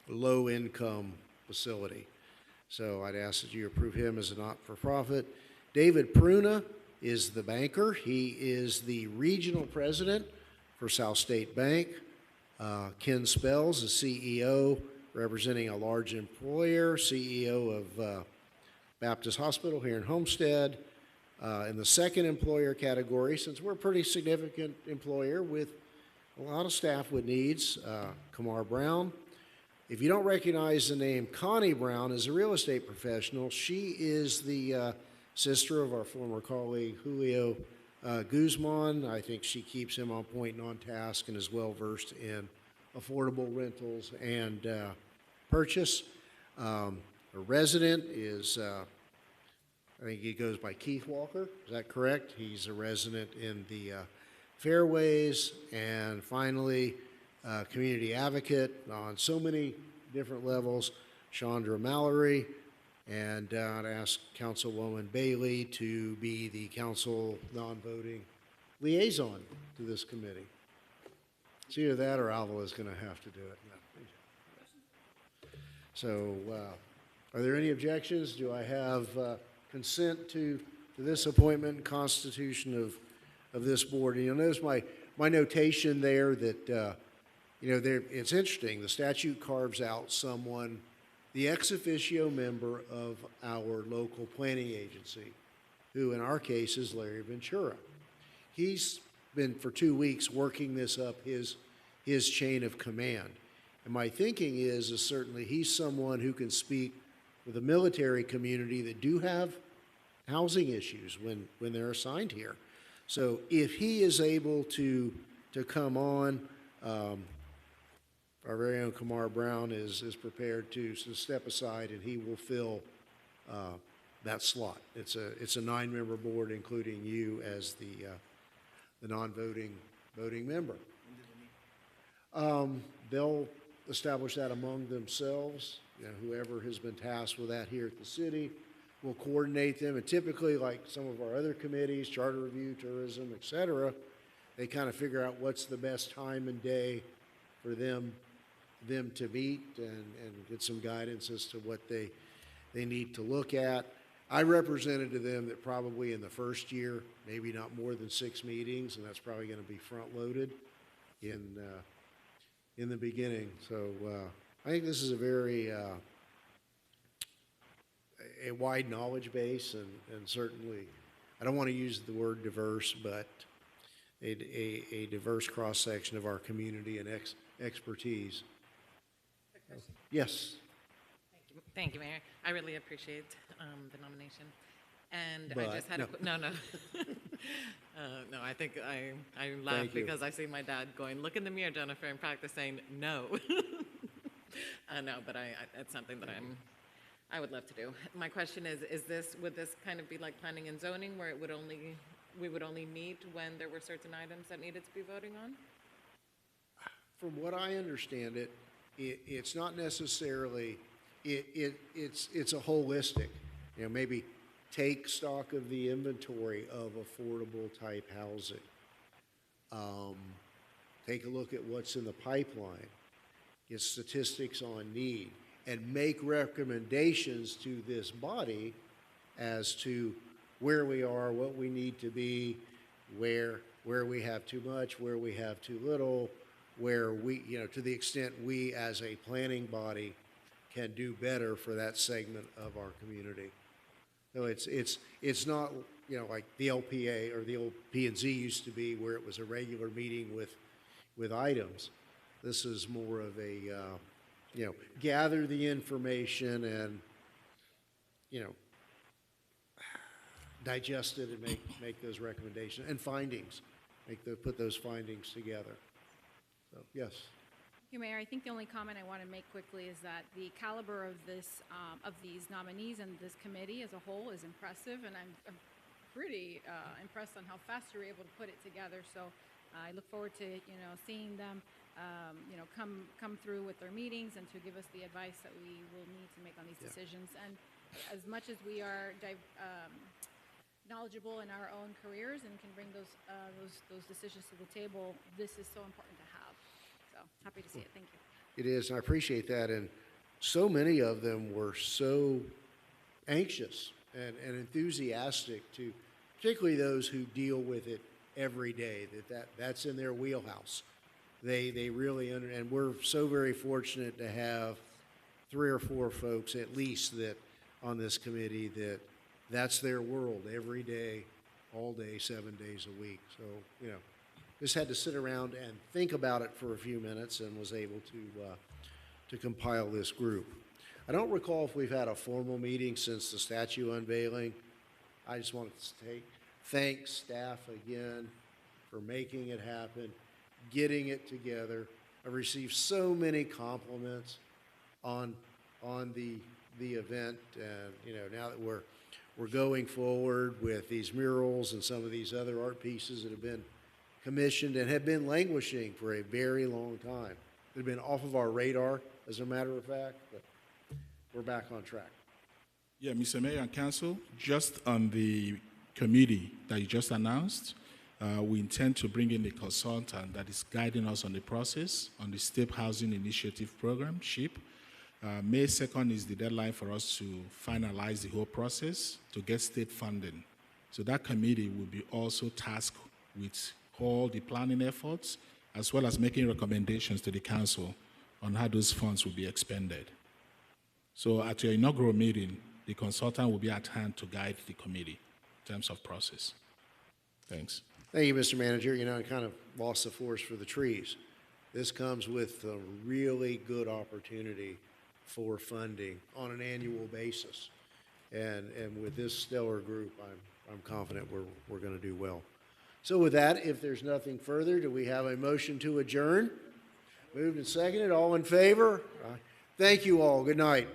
low-income facility. So I'd ask that you approve him as a not-for-profit. David Pruna is the banker. He is the regional president for South State Bank. Ken Spells is CEO, representing a large employer, CEO of Baptist Hospital here in Homestead. In the second employer category, since we're a pretty significant employer with a lot of staff with needs, Kamar Brown. If you don't recognize the name, Connie Brown is a real estate professional. She is the sister of our former colleague, Julio Guzman. I think she keeps him on point and on task and is well-versed in affordable rentals and purchase. A resident is, I think he goes by Keith Walker. Is that correct? He's a resident in the Fairways. And finally, community advocate on so many different levels, Chandra Mallory. And I'd ask Councilwoman Bailey to be the council non-voting liaison to this committee. It's either that or Alva is going to have to do it. So are there any objections? Do I have consent to this appointment and constitution of this board? And you'll notice my notation there that, it's interesting. The statute carves out someone, the ex officio member of our local planning agency, who in our case is Larry Ventura. He's been for 2 weeks working this up his chain of command. And my thinking is certainly he's someone who can speak with the military community that do have housing issues when they're assigned here. So if he is able to come on, our very own Kamar Brown is prepared to step aside, and he will fill that slot. It's a 9-member board, including you as the non-voting member. They'll establish that among themselves. Whoever has been tasked with that here at the city will coordinate them. And typically, like some of our other committees, charter review, tourism, et cetera, they kind of figure out what's the best time and day for them to meet and get some guidance as to what they need to look at. I represented to them that probably in the first year, maybe not more than 6 meetings, and that's probably going to be front-loaded in the beginning. So I think this is a very a wide knowledge base, and certainly, I don't want to use the word diverse, but a diverse cross-section of our community and expertise. Yes. Thank you, Mayor. I really appreciate the nomination. And But, I just had no. no. No, I think I laugh Thank you. because I see my dad going, look in the mirror, Jennifer, and practice saying no. No, but it's something that I would love to do. My question is would this kind of be like planning and zoning where we would only meet when there were certain items that needed to be voting on? From what I understand it's not necessarily, it's a holistic, maybe take stock of the inventory of affordable type housing. Take a look at what's in the pipeline, get statistics on need, and make recommendations to this body as to where we are, what we need to be, where we have too much, where we have too little, where we, to the extent we as a planning body can do better for that segment of our community. So it's not, like the LPA or the old P&Z used to be, where it was a regular meeting with items. This is more of a, gather the information and, digest it and make those recommendations and findings, put those findings together. So, yes. Thank you, Mayor. I think the only comment I want to make quickly is that the caliber of these nominees and this committee as a whole is impressive, and I'm pretty impressed on how fast you were able to put it together. So I look forward to, seeing them, come through with their meetings and to give us the advice that we will need to make on these decisions. And as much as we are knowledgeable in our own careers and can bring those decisions to the table, this is so important to have. So happy to see it. Thank you. It is, and I appreciate that. And so many of them were so anxious and enthusiastic to, particularly those who deal with it every day, that's in their wheelhouse. They really, and we're so very fortunate to have 3 or 4 folks at least that on this committee that's their world every day, all day, 7 days a week. So, just had to sit around and think about it for a few minutes and was able to compile this group. I don't recall if we've had a formal meeting since the statue unveiling. I just wanted to thank staff again for making it happen, getting it together. I've received so many compliments on the event, and now that we're going forward with these murals and some of these other art pieces that have been commissioned and have been languishing for a very long time. They've been off of our radar, as a matter of fact, but we're back on track. Yeah, Mr. Mayor and Council, just on the committee that you just announced, we intend to bring in a consultant that is guiding us on the process on the State Housing Initiative Program, SHIP. May 2nd is the deadline for us to finalize the whole process to get state funding. So that committee will be also tasked with all the planning efforts, as well as making recommendations to the council on how those funds will be expended. So at your inaugural meeting, the consultant will be at hand to guide the committee in terms of process. Thanks. Thank you, Mr. Manager. I kind of lost the forest for the trees. This comes with a really good opportunity for funding on an annual basis. And with this stellar group, I'm confident we're going to do well. So with that, if there's nothing further, do we have a motion to adjourn? Moved and seconded. All in favor? Thank you all. Good night.